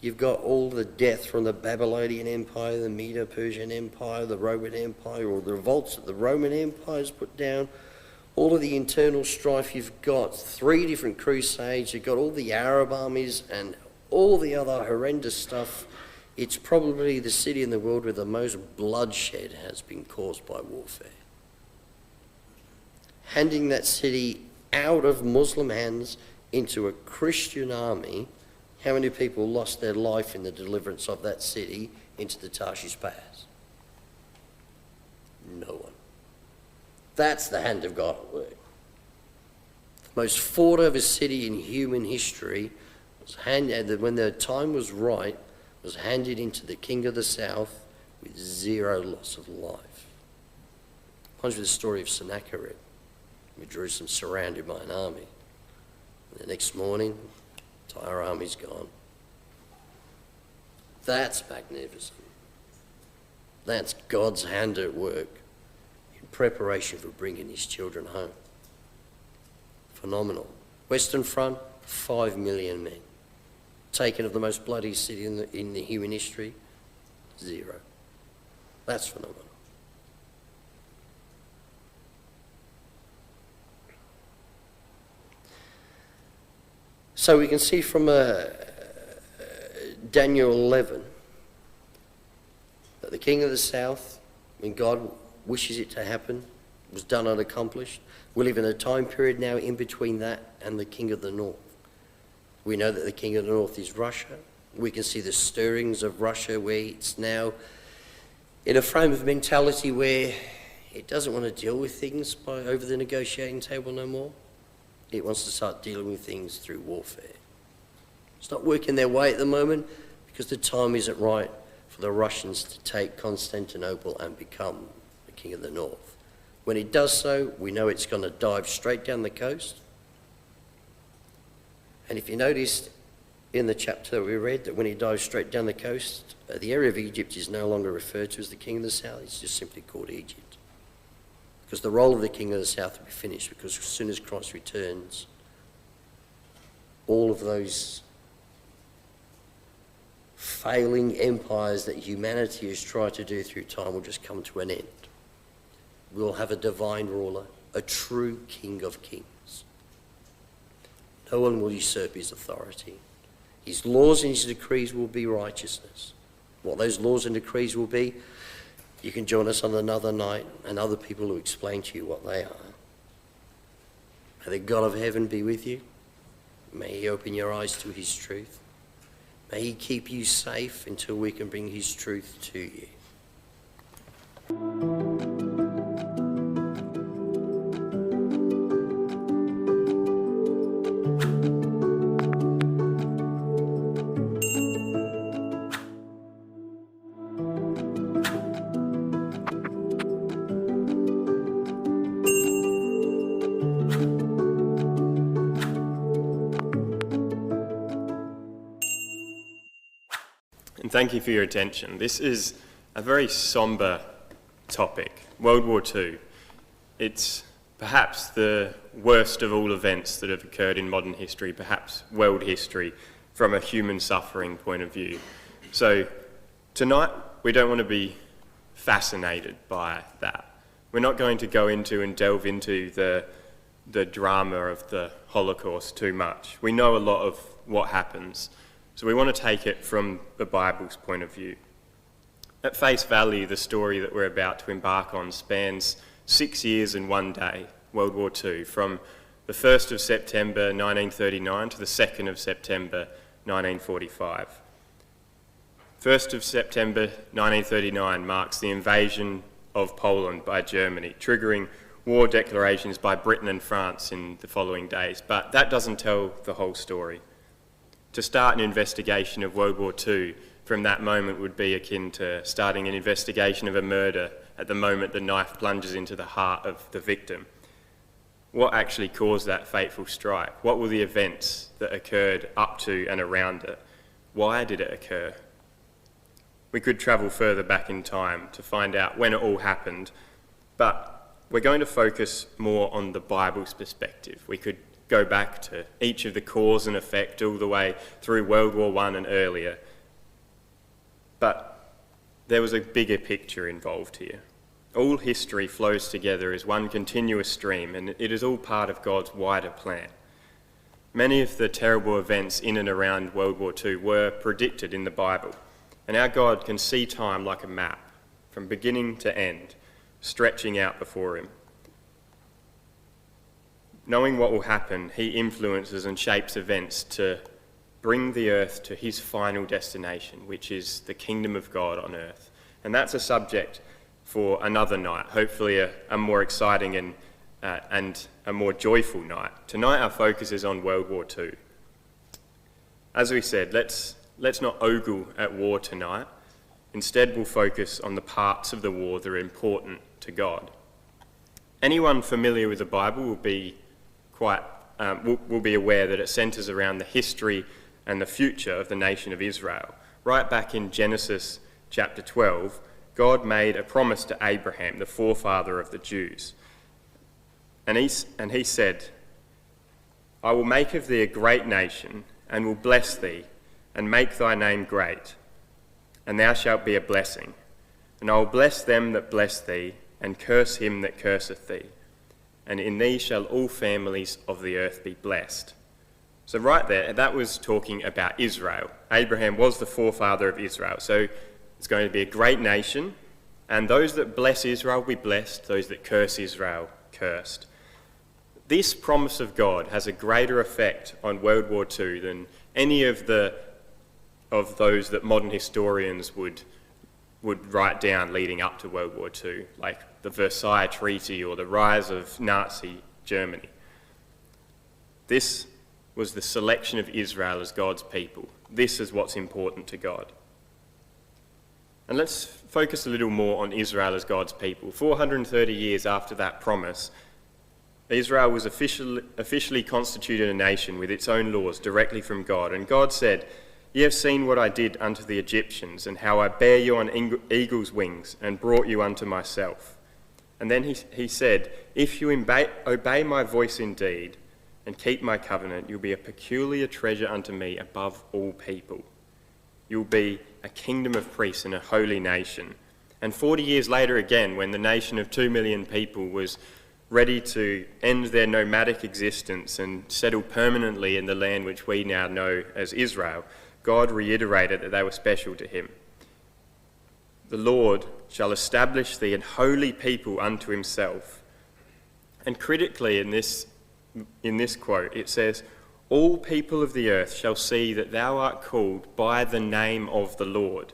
You've got all the death from the Babylonian Empire, the Medo-Persian Empire, the Roman Empire, or the revolts that the Roman Empire has put down, all of the internal strife. You've got 3 different crusades, you've got all the Arab armies and all the other horrendous stuff. It's probably the city in the world where the most bloodshed has been caused by warfare. Handing that city out of Muslim hands into a Christian army, how many people lost their life in the deliverance of that city into the Tarshish Pass? No one. That's the hand of God at work. The most fought over city in human history was handed, when the time was right, was handed into the king of the south with 0 loss of life. Reminds me of the story of Sennacherib, with Jerusalem surrounded by an army. And the next morning, the entire army's gone. That's magnificent. That's God's hand at work in preparation for bringing his children home. Phenomenal. Western Front, 5 million men. Taken of the most bloody city in the human history, 0. That's phenomenal. So we can see from Daniel 11 that the king of the south, when God wishes it to happen, was done and accomplished. We live in a time period now in between that and the king of the north. We know that the king of the north is Russia. We can see the stirrings of Russia where it's now in a frame of mentality where it doesn't want to deal with things over the negotiating table no more. It wants to start dealing with things through warfare. It's not working their way at the moment because the time isn't right for the Russians to take Constantinople and become the king of the north. When it does so, we know it's going to dive straight down the coast. And if you noticed in the chapter that we read that when he dives straight down the coast, the area of Egypt is no longer referred to as the king of the south, it's just simply called Egypt. Because the role of the king of the south will be finished, because as soon as Christ returns, all of those failing empires that humanity has tried to do through time will just come to an end. We'll have a divine ruler, a true king of kings. No one will usurp his authority. His laws and his decrees will be righteousness. What those laws and decrees will be, you can join us on another night and other people will explain to you what they are. May the God of heaven be with you. May he open your eyes to his truth. May he keep you safe until we can bring his truth to you. And thank you for your attention. This is a very sombre topic, World War II. It's perhaps the worst of all events that have occurred in modern history, perhaps world history, from a human suffering point of view. So tonight, we don't want to be fascinated by that. We're not going to go into and delve into the drama of the Holocaust too much. We know a lot of what happens. So we want to take it from the Bible's point of view. At face value, the story that we're about to embark on spans 6 years and 1 day, World War II, from the 1st of September 1939 to the 2nd of September 1945. 1st of September 1939 marks the invasion of Poland by Germany, triggering war declarations by Britain and France in the following days. But that doesn't tell the whole story. To start an investigation of World War II from that moment would be akin to starting an investigation of a murder at the moment the knife plunges into the heart of the victim. What actually caused that fateful strike? What were the events that occurred up to and around it? Why did it occur? We could travel further back in time to find out when it all happened, but we're going to focus more on the Bible's perspective. We could go back to each of the cause and effect all the way through World War I and earlier, but there was a bigger picture involved here. All history flows together as one continuous stream, and it is all part of God's wider plan. Many of the terrible events in and around World War II were predicted in the Bible, and our God can see time like a map, from beginning to end, stretching out before him. Knowing what will happen, he influences and shapes events to bring the earth to his final destination, which is the kingdom of God on earth. And that's a subject for another night, hopefully a more exciting and a more joyful night. Tonight our focus is on World War II. As we said, let's not ogle at war tonight. Instead, we'll focus on the parts of the war that are important to God. Anyone familiar with the Bible will be aware that it centres around the history and the future of the nation of Israel. Right back in Genesis chapter 12, God made a promise to Abraham, the forefather of the Jews. And he said, "I will make of thee a great nation, and will bless thee, and make thy name great, and thou shalt be a blessing. And I will bless them that bless thee, and curse him that curseth thee. And in thee shall all families of the earth be blessed." So right there, that was talking about Israel. Abraham was the forefather of Israel. So it's going to be a great nation, and those that bless Israel will be blessed, those that curse Israel, cursed. This promise of God has a greater effect on World War II than any of those that modern historians would write down leading up to World War II, like the Versailles Treaty or the rise of Nazi Germany. This was the selection of Israel as God's people. This is what's important to God. And let's focus a little more on Israel as God's people. 430 years after that promise, Israel was officially constituted a nation with its own laws directly from God. And God said, "Ye have seen what I did unto the Egyptians, and how I bare you on eagle's wings, and brought you unto myself." And then he said, "If you obey my voice indeed, and keep my covenant, you'll be a peculiar treasure unto me above all people. You'll be a kingdom of priests and a holy nation." And 40 years later again, when the nation of 2 million people was ready to end their nomadic existence and settle permanently in the land which we now know as Israel, God reiterated that they were special to him. "The Lord shall establish thee an holy people unto himself." And critically in this quote, it says, "All people of the earth shall see that thou art called by the name of the Lord."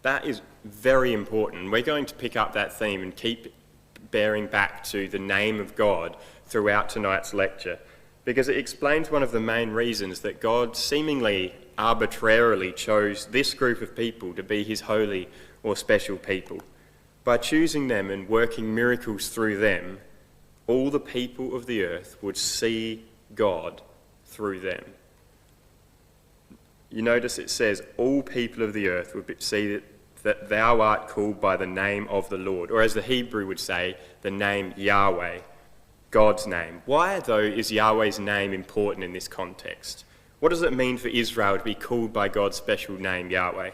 That is very important. We're going to pick up that theme and keep bearing back to the name of God throughout tonight's lecture, because it explains one of the main reasons that God seemingly arbitrarily chose this group of people to be his holy or special people. By choosing them and working miracles through them, all the people of the earth would see God through them. You notice it says, "All people of the earth would see that thou art called by the name of the Lord," or as the Hebrew would say, the name Yahweh, God's name. Why, though, is Yahweh's name important in this context? What does it mean for Israel to be called by God's special name, Yahweh?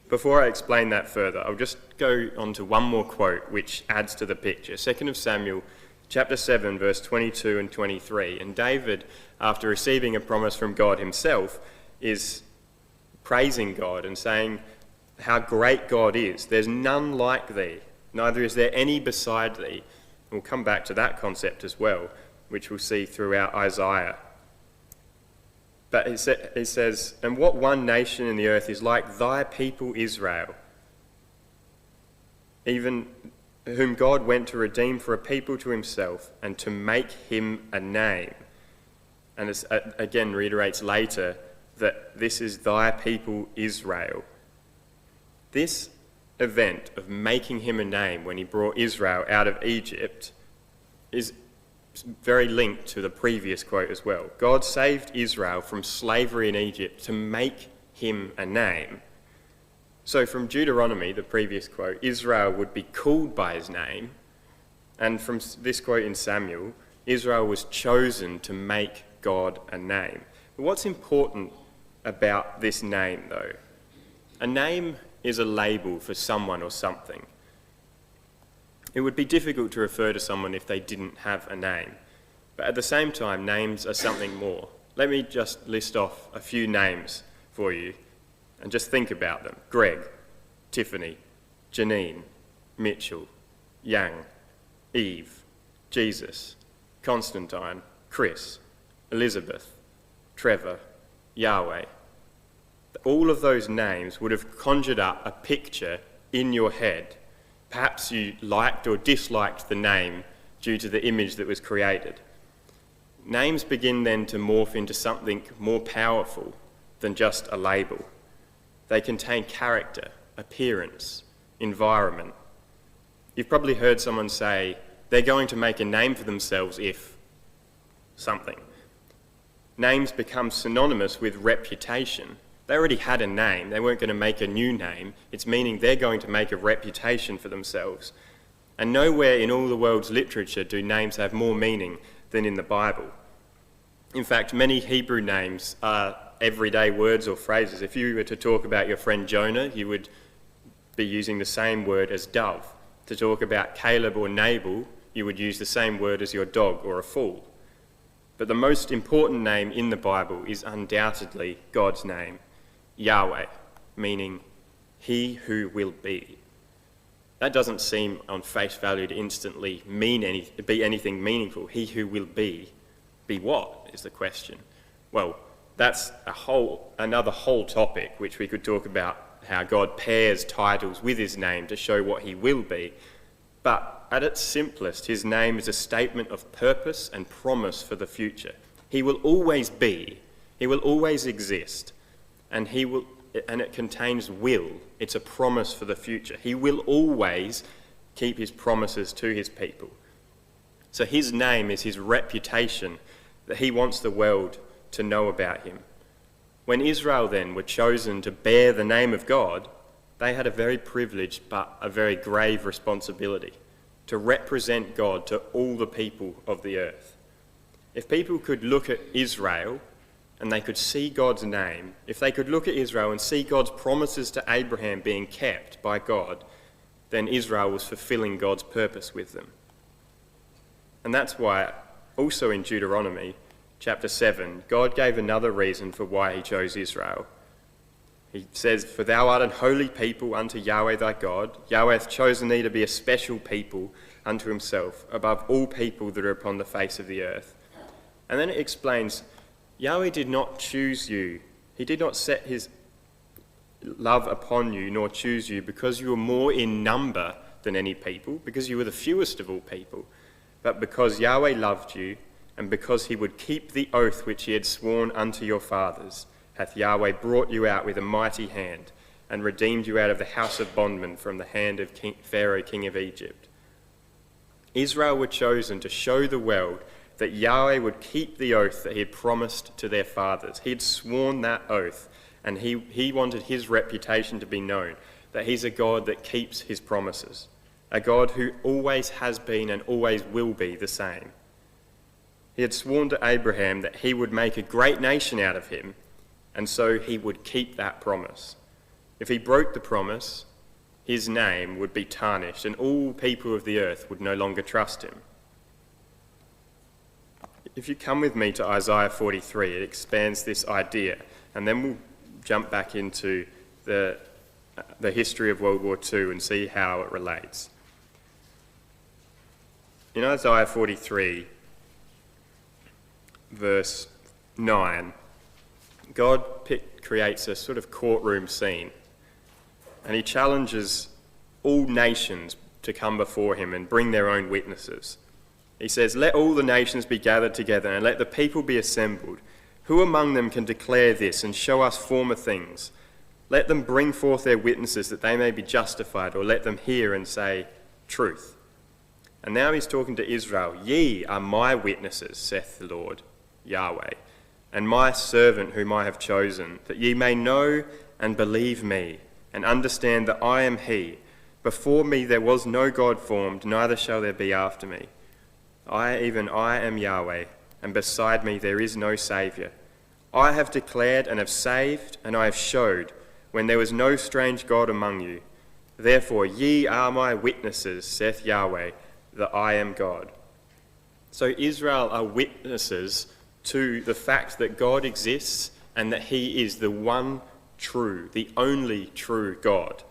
Before I explain that further, I'll just go on to one more quote which adds to the picture. 2 Samuel chapter 7, verse 22 and 23. And David, after receiving a promise from God himself, is praising God and saying how great God is. "There's none like thee, neither is there any beside thee." We'll come back to that concept as well. which we'll see throughout Isaiah. But it says, "And what one nation in the earth is like thy people Israel, even whom God went to redeem for a people to himself and to make him a name." And it again reiterates later that this is thy people Israel. This event of making him a name when he brought Israel out of Egypt is very linked to the previous quote as well. God saved Israel from slavery in Egypt to make him a name. So from Deuteronomy, the previous quote, Israel would be called by his name. And from this quote in Samuel, Israel was chosen to make God a name. But what's important about this name, though? A name is a label for someone or something. It would be difficult to refer to someone if they didn't have a name. But at the same time, names are something more. Let me just list off a few names for you and just think about them. Greg, Tiffany, Janine, Mitchell, Yang, Eve, Jesus, Constantine, Chris, Elizabeth, Trevor, Yahweh. All of those names would have conjured up a picture in your head. Perhaps you liked or disliked the name due to the image that was created. Names begin then to morph into something more powerful than just a label. They contain character, appearance, environment. You've probably heard someone say they're going to make a name for themselves if something. Names become synonymous with reputation. They already had a name. They weren't going to make a new name. It's meaning they're going to make a reputation for themselves. And nowhere in all the world's literature do names have more meaning than in the Bible. In fact, many Hebrew names are everyday words or phrases. If you were to talk about your friend Jonah, you would be using the same word as dove. To talk about Caleb or Nabal, you would use the same word as your dog or a fool. But the most important name in the Bible is undoubtedly God's name, Yahweh, meaning he who will be. That doesn't seem on face value to instantly be anything meaningful. He who will be what is the question? Well, that's another whole topic which we could talk about, how God pairs titles with his name to show what he will be. But at its simplest, his name is a statement of purpose and promise for the future. He will always be, he will always exist, and it contains will. It's a promise for the future. He will always keep his promises to his people. So his name is his reputation that he wants the world to know about him. When Israel then were chosen to bear the name of God, they had a very privileged but a very grave responsibility to represent God to all the people of the earth. If people could look at Israel and they could see God's name, if they could look at Israel and see God's promises to Abraham being kept by God, then Israel was fulfilling God's purpose with them. And that's why, also in Deuteronomy chapter 7, God gave another reason for why he chose Israel. He says, "For thou art an holy people unto Yahweh thy God. Yahweh hath chosen thee to be a special people unto himself, above all people that are upon the face of the earth." And then it explains, Yahweh did not choose you. He did not set his love upon you, nor choose you because you were more in number than any people, because you were the fewest of all people, but because Yahweh loved you, and because he would keep the oath which he had sworn unto your fathers, hath Yahweh brought you out with a mighty hand, and redeemed you out of the house of bondmen from the hand of Pharaoh, king of Egypt. Israel were chosen to show the world that Yahweh would keep the oath that he had promised to their fathers. He had sworn that oath, and he wanted his reputation to be known, that he's a God that keeps his promises, a God who always has been and always will be the same. He had sworn to Abraham that he would make a great nation out of him, and so he would keep that promise. If he broke the promise, his name would be tarnished, and all people of the earth would no longer trust him. If you come with me to Isaiah 43, it expands this idea, and then we'll jump back into the history of World War II and see how it relates. In Isaiah 43, verse 9, God creates a sort of courtroom scene, and he challenges all nations to come before him and bring their own witnesses. He says, "Let all the nations be gathered together, and let the people be assembled. Who among them can declare this and show us former things? Let them bring forth their witnesses that they may be justified, or let them hear and say, truth." And now he's talking to Israel. "Ye are my witnesses, saith the Lord, Yahweh, and my servant whom I have chosen, that ye may know and believe me, and understand that I am he. Before me there was no God formed, neither shall there be after me. I am Yahweh, and beside me there is no Saviour. I have declared and have saved, and I have showed, when there was no strange God among you. Therefore ye are my witnesses, saith Yahweh, that I am God." So Israel are witnesses to the fact that God exists and that he is the one true, the only true God.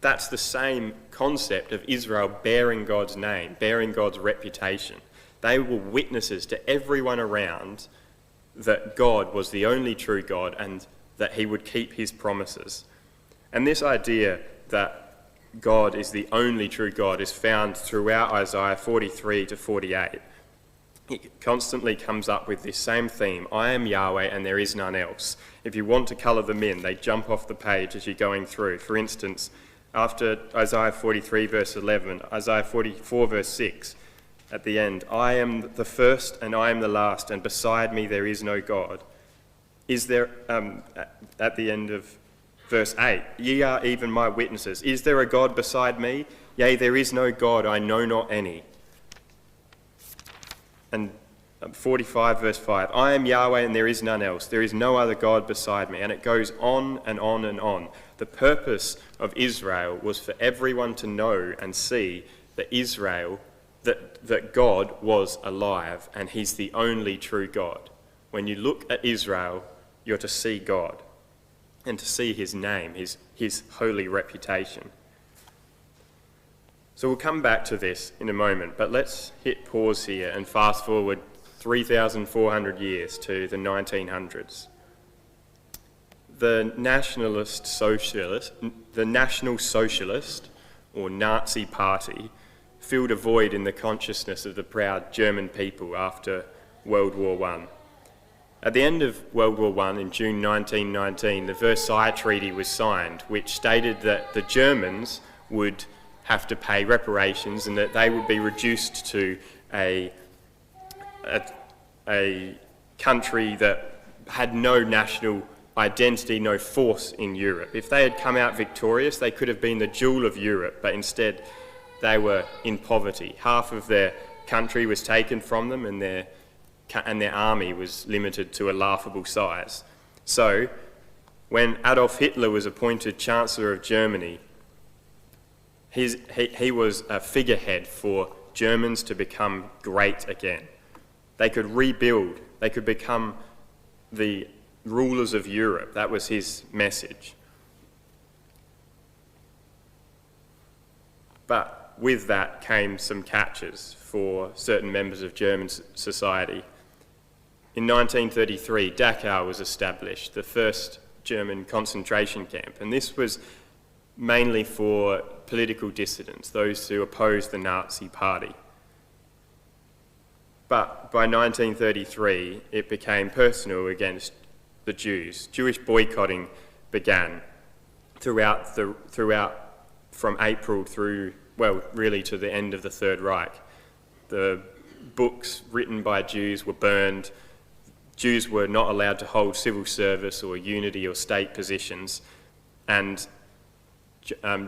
That's the same concept of Israel bearing God's name, bearing God's reputation. They were witnesses to everyone around that God was the only true God and that he would keep his promises. And this idea that God is the only true God is found throughout Isaiah 43 to 48. It constantly comes up with this same theme: I am Yahweh and there is none else. If you want to colour them in, they jump off the page as you're going through. For instance, after Isaiah 43 verse 11, Isaiah 44 verse 6, at the end, "I am the first and I am the last, and beside me there is no God." Is there, at the end of verse 8, "Ye are even my witnesses. Is there a God beside me? Yea, there is no God, I know not any." And 45 verse 5, "I am Yahweh and there is none else. There is no other God beside me." And it goes on and on and on. The purpose of Israel was for everyone to know and see that that God was alive and he's the only true God. When you look at Israel, you're to see God and to see his name, his holy reputation. So we'll come back to this in a moment, but let's hit pause here and fast forward 3,400 years to the 1900s. The National Socialist, or Nazi Party, filled a void in the consciousness of the proud German people after World War I. At the end of World War I, in June 1919, the Versailles Treaty was signed, which stated that the Germans would have to pay reparations and that they would be reduced to a country that had no national identity, no force in Europe. If they had come out victorious, they could have been the jewel of Europe, but instead they were in poverty. Half of their country was taken from them and their army was limited to a laughable size. So, when Adolf Hitler was appointed Chancellor of Germany, he was a figurehead for Germans to become great again. They could rebuild, they could become the rulers of Europe. That was his message. But with that came some catches for certain members of German society. In 1933, Dachau was established, the first German concentration camp, and this was mainly for political dissidents, those who opposed the Nazi Party. But by 1933, it became personal against the Jews. Jewish boycotting began throughout from April through, well, really to the end of the Third Reich. The books written by Jews were burned. Jews were not allowed to hold civil service or unity or state positions, and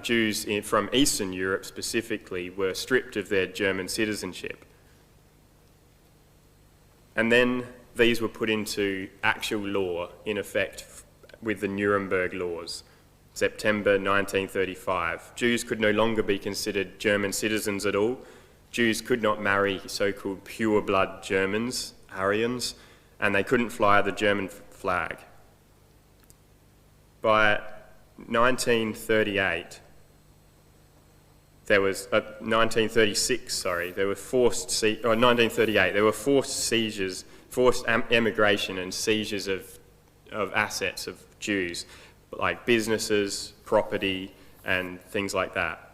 Jews from Eastern Europe specifically were stripped of their German citizenship. And then these were put into actual law in effect with the Nuremberg laws, September 1935. Jews could no longer be considered German citizens at all. Jews could not marry so-called pure-blood Germans, Aryans, and they couldn't fly the German flag. By 1938, there was 1938, there were forced seizures forced emigration and seizures of assets of Jews, like businesses, property, and things like that.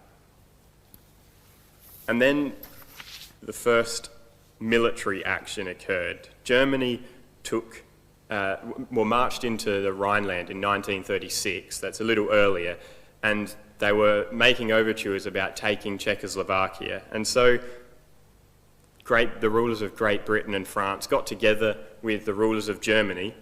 And then the first military action occurred. Germany marched into the Rhineland in 1936, that's a little earlier, and they were making overtures about taking Czechoslovakia. And so the rulers of Great Britain and France got together with the rulers of Germany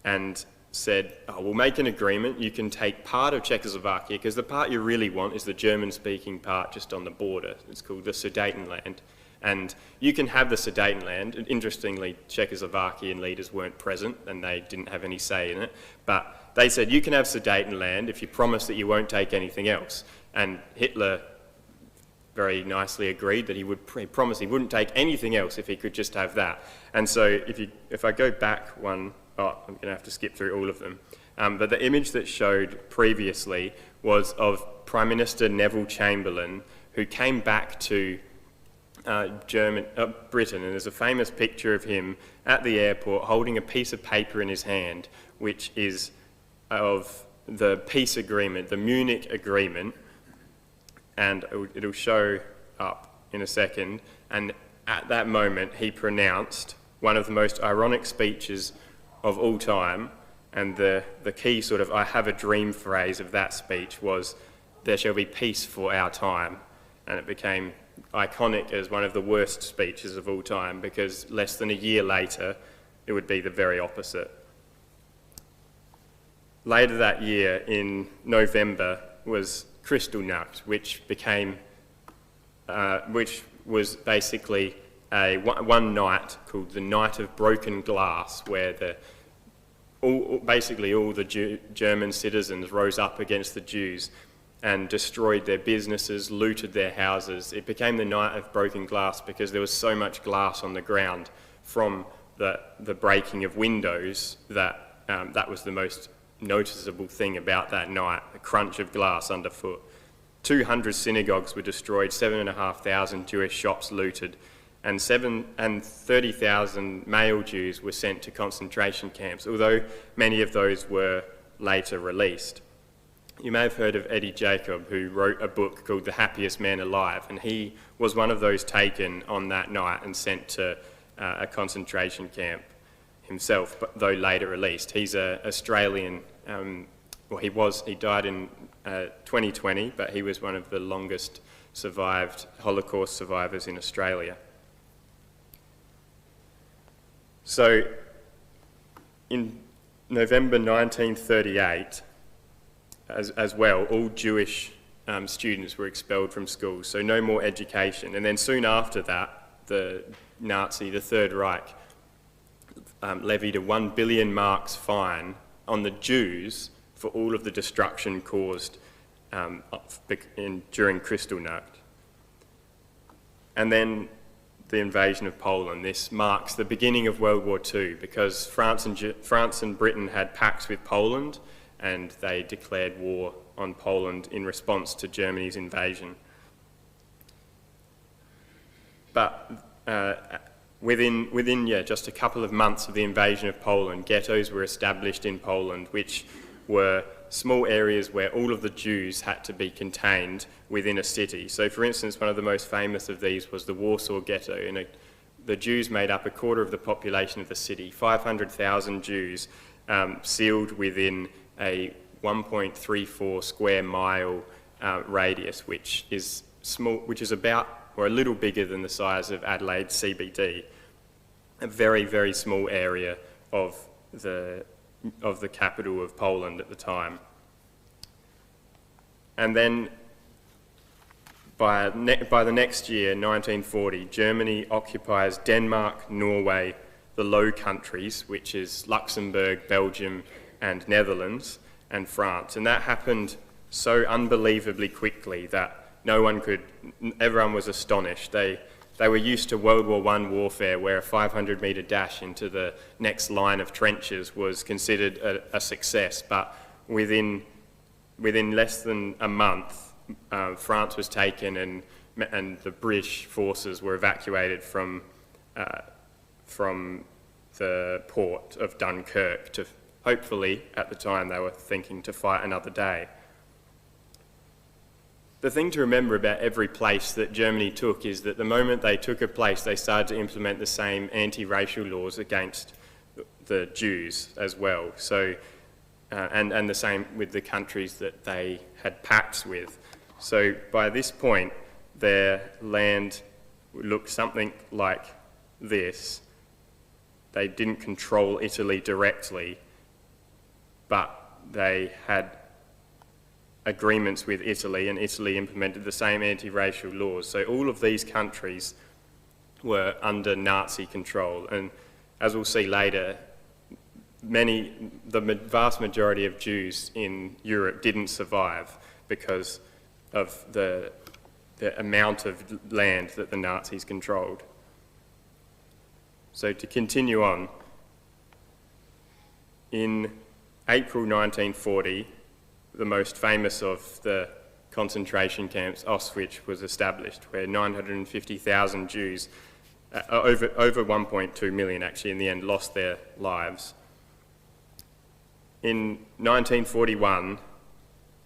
and said, we'll make an agreement, you can take part of Czechoslovakia, because the part you really want is the German-speaking part just on the border. It's called the Sudetenland. And you can have the Sudetenland. Interestingly, Czechoslovakian leaders weren't present and they didn't have any say in it. But they said, you can have Sudetenland if you promise that you won't take anything else. And Hitler very nicely agreed that he promised he wouldn't take anything else if he could just have that. And so if I go back one, I'm going to have to skip through all of them. But the image that showed previously was of Prime Minister Neville Chamberlain, who came back to Britain, and there's a famous picture of him at the airport holding a piece of paper in his hand, which is of the peace agreement, the Munich Agreement, and it'll show up in a second. And at that moment, he pronounced one of the most ironic speeches of all time, and the key sort of "I have a dream" phrase of that speech was, "There shall be peace for our time," and it became iconic as one of the worst speeches of all time, because less than a year later it would be the very opposite. Later that year, in November, was Kristallnacht, which was basically one night called the Night of Broken Glass, where all the German citizens rose up against the Jews and destroyed their businesses, looted their houses. It became the Night of Broken Glass because there was so much glass on the ground from the breaking of windows that that was the most noticeable thing about that night, the crunch of glass underfoot. 200 synagogues were destroyed, 7,500 Jewish shops looted, and 30,000 male Jews were sent to concentration camps, although many of those were later released. You may have heard of Eddie Jacob, who wrote a book called The Happiest Man Alive, and he was one of those taken on that night and sent to a concentration camp himself, but though later released. He's an Australian, he died in 2020, but he was one of the longest survived Holocaust survivors in Australia. So in November 1938, as well, all Jewish students were expelled from schools, so no more education. And then soon after that, the Third Reich, levied a 1 billion marks fine on the Jews for all of the destruction caused during Kristallnacht. And then the invasion of Poland. This marks the beginning of World War II, because France and Britain had pacts with Poland, and they declared war on Poland in response to Germany's invasion. But within just a couple of months of the invasion of Poland, ghettos were established in Poland, which were small areas where all of the Jews had to be contained within a city. So, for instance, one of the most famous of these was the Warsaw Ghetto, and the Jews made up a quarter of the population of the city, 500,000 Jews sealed within a 1.34 square mile radius, which is small, which is about or a little bigger than the size of Adelaide CBD, a very, very small area of the capital of Poland at the time. And then by the next year, 1940, Germany occupies Denmark, Norway, the Low Countries, which is Luxembourg, Belgium, and Netherlands, and France. And that happened so unbelievably quickly that everyone was astonished. They were used to World War I warfare, where a 500-metre dash into the next line of trenches was considered a success. But within less than a month, France was taken, and the British forces were evacuated from the port of Dunkirk to hopefully, at the time they were thinking, to fight another day. The thing to remember about every place that Germany took is that the moment they took a place, they started to implement the same anti-racial laws against the Jews as well. So, and the same with the countries that they had pacts with. So by this point, their land looked something like this. They didn't control Italy directly, but they had agreements with Italy, and Italy implemented the same anti-racial laws. So all of these countries were under Nazi control, and as we'll see later, the vast majority of Jews in Europe didn't survive because of the amount of land that the Nazis controlled. So to continue on, in April 1940, the most famous of the concentration camps, Auschwitz, was established, where 950,000 Jews, over 1.2 million actually in the end, lost their lives. In 1941,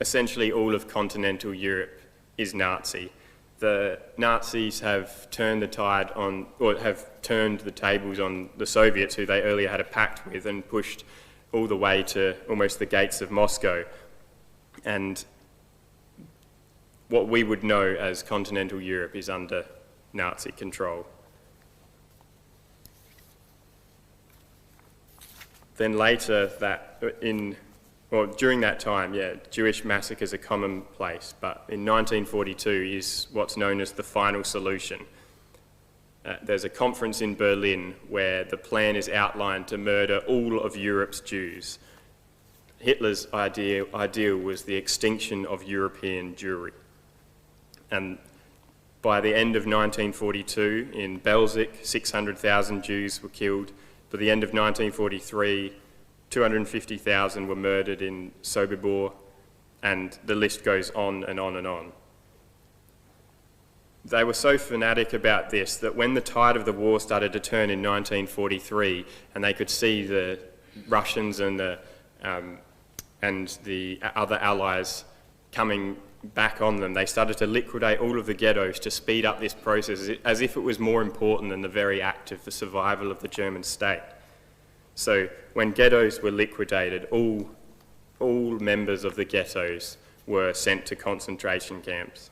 essentially all of continental Europe is Nazi. The Nazis have turned the tide on, or have turned the tables on the Soviets, who they earlier had a pact with, and pushed all the way to almost the gates of Moscow. And what we would know as continental Europe is under Nazi control. Then later, during that time, Jewish massacres are commonplace, but in 1942 is what's known as the final solution. There's a conference in Berlin where the plan is outlined to murder all of Europe's Jews. Hitler's ideal was the extinction of European Jewry. And by the end of 1942, in Belzec, 600,000 Jews were killed. By the end of 1943, 250,000 were murdered in Sobibor, and the list goes on and on and on. They were so fanatic about this that when the tide of the war started to turn in 1943, and they could see the Russians and the other allies coming back on them, they started to liquidate all of the ghettos to speed up this process, as if it was more important than the very act of the survival of the German state. So when ghettos were liquidated, all members of the ghettos were sent to concentration camps.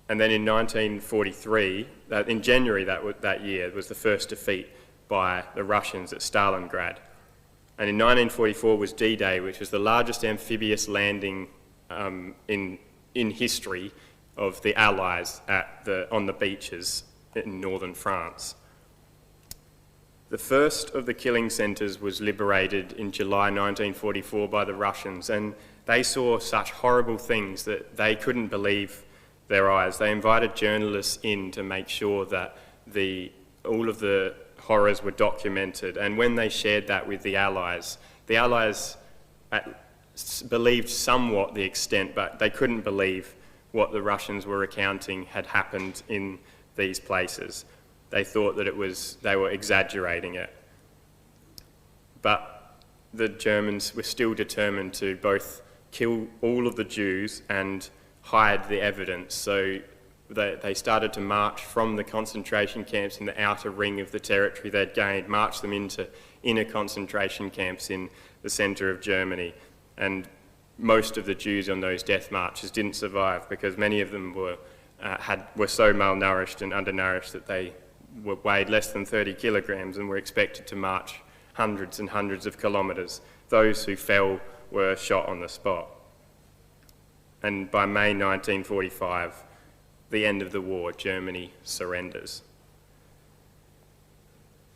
And then in 1943, in January that year, was the first defeat by the Russians at Stalingrad. And in 1944 was D-Day, which was the largest amphibious landing in history of the Allies on the beaches in northern France. The first of the killing centres was liberated in July 1944 by the Russians, and they saw such horrible things that they couldn't believe their eyes. They invited journalists in to make sure that all of the horrors were documented, and when they shared that with the Allies believed somewhat the extent, but they couldn't believe what the Russians were recounting had happened in these places. They thought that they were exaggerating it. But the Germans were still determined to both kill all of the Jews and hide the evidence. So they started to march from the concentration camps in the outer ring of the territory they'd gained, march them into inner concentration camps in the centre of Germany. And most of the Jews on those death marches didn't survive because many of them were so malnourished and undernourished that they weighed less than 30 kilograms and were expected to march hundreds and hundreds of kilometres. Those who fell were shot on the spot. And by May 1945, the end of the war, Germany surrenders.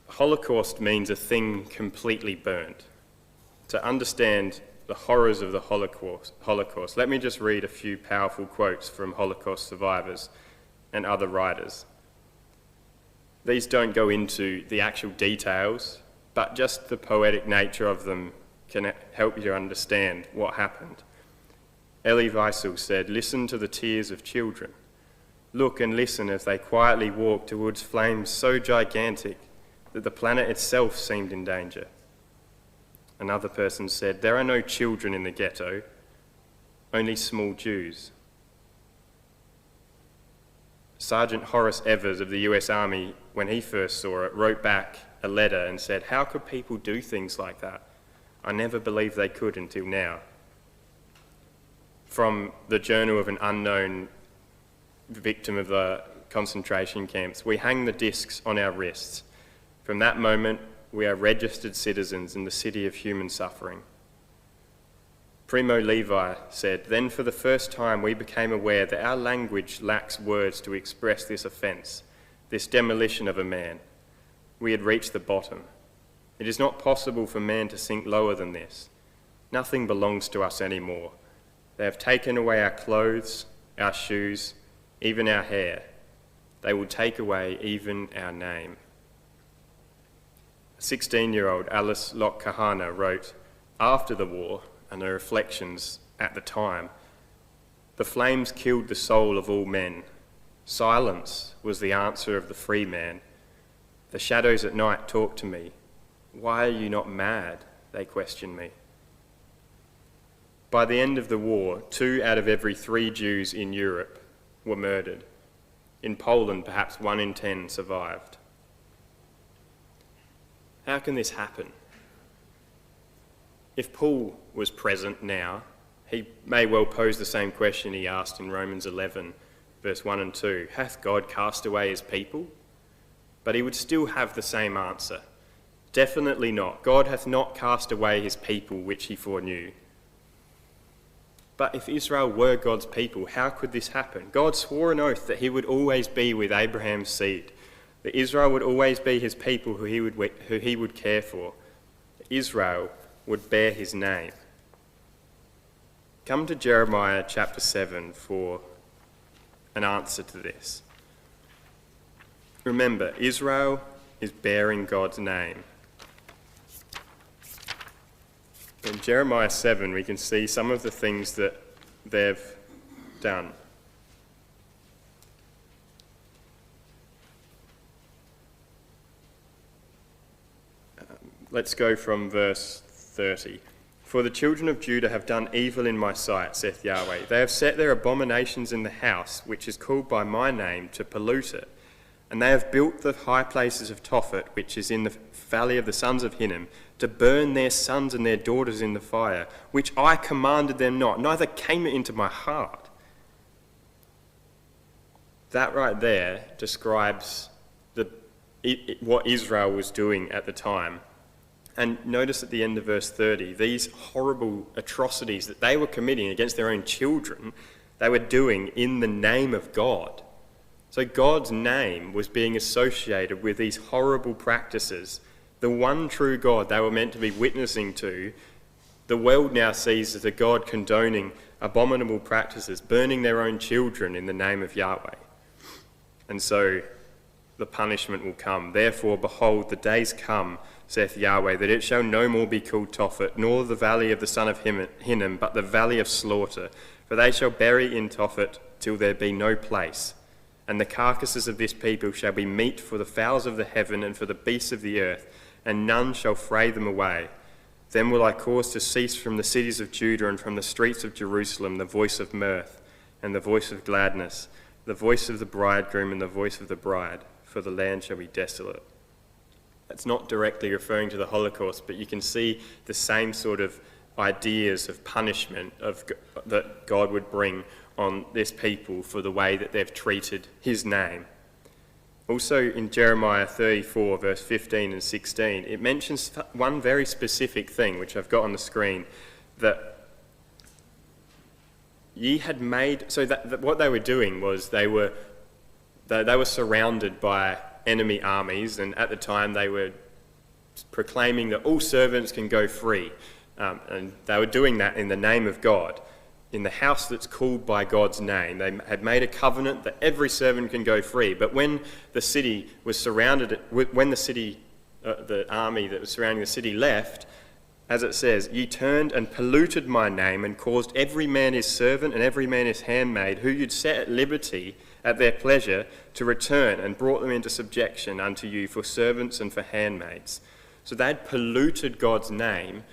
Holocaust means a thing completely burnt. To understand the horrors of the Holocaust, let me just read a few powerful quotes from Holocaust survivors and other writers. These don't go into the actual details, but just the poetic nature of them can help you to understand what happened. Elie Wiesel said, "Listen to the tears of children. Look and listen as they quietly walk towards flames so gigantic that the planet itself seemed in danger. Another person said, "There are no children in the ghetto, only small Jews." Sergeant Horace Evers of the US Army, when he first saw it, wrote back a letter and said, "How could people do things like that? I never believed they could until now." From the journal of an unknown victim of the concentration camps, "We hang the discs on our wrists. From that moment, we are registered citizens in the city of human suffering." Primo Levi said, "Then for the first time we became aware that our language lacks words to express this offence, this demolition of a man. We had reached the bottom. It is not possible for man to sink lower than this. Nothing belongs to us anymore. They have taken away our clothes, our shoes, even our hair. They will take away even our name." 16-year-old Alice Locke Kahana wrote, after the war and her reflections at the time, "The flames killed the soul of all men. Silence was the answer of the free man. The shadows at night talked to me. Why are you not mad? They questioned me." By the end of the war, 2 out of every 3 Jews in Europe were murdered. In Poland, perhaps 1 in 10 survived. How can this happen? If Paul was present now, he may well pose the same question he asked in Romans 11, verse 1 and 2. "Hath God cast away his people?" But he would still have the same answer. Definitely not. God hath not cast away his people which he foreknew. But if Israel were God's people, how could this happen? God swore an oath that he would always be with Abraham's seed, that Israel would always be his people who he would care for. Israel would bear his name. Come to Jeremiah chapter 7 for an answer to this. Remember, Israel is bearing God's name. In Jeremiah 7, we can see some of the things that they've done. Let's go from verse 30. "For the children of Judah have done evil in my sight, saith Yahweh. They have set their abominations in the house, which is called by my name, to pollute it. And they have built the high places of Tophet, which is in the valley of the sons of Hinnom, to burn their sons and their daughters in the fire, which I commanded them not, neither came it into my heart." That right there describes what Israel was doing at the time. And notice at the end of verse 30, these horrible atrocities that they were committing against their own children, they were doing in the name of God. So God's name was being associated with these horrible practices. The one true God they were meant to be witnessing to, the world now sees as a God condoning abominable practices, burning their own children in the name of Yahweh. And so the punishment will come. "Therefore, behold, the days come, saith Yahweh, that it shall no more be called Tophet, nor the valley of the son of Hinnom, but the valley of slaughter. For they shall bury in Tophet till there be no place. And the carcasses of this people shall be meat for the fowls of the heaven and for the beasts of the earth, and none shall fray them away. Then will I cause to cease from the cities of Judah and from the streets of Jerusalem the voice of mirth and the voice of gladness, the voice of the bridegroom and the voice of the bride, for the land shall be desolate." That's not directly referring to the Holocaust, but you can see the same sort of ideas of punishment that God would bring on this people for the way that they've treated his name. Also in Jeremiah 34, verse 15 and 16, it mentions one very specific thing, which I've got on the screen, that ye had made, so that what they were doing was they were surrounded by enemy armies, and at the time they were proclaiming that all servants can go free, and they were doing that in the name of God. In the house that's called by God's name, they had made a covenant that every servant can go free. But when the city was surrounded, the army that was surrounding the city left, as it says, ye turned and polluted my name and caused every man his servant and every man his handmaid, who you'd set at liberty at their pleasure, to return, and brought them into subjection unto you for servants and for handmaids. So they'd polluted God's name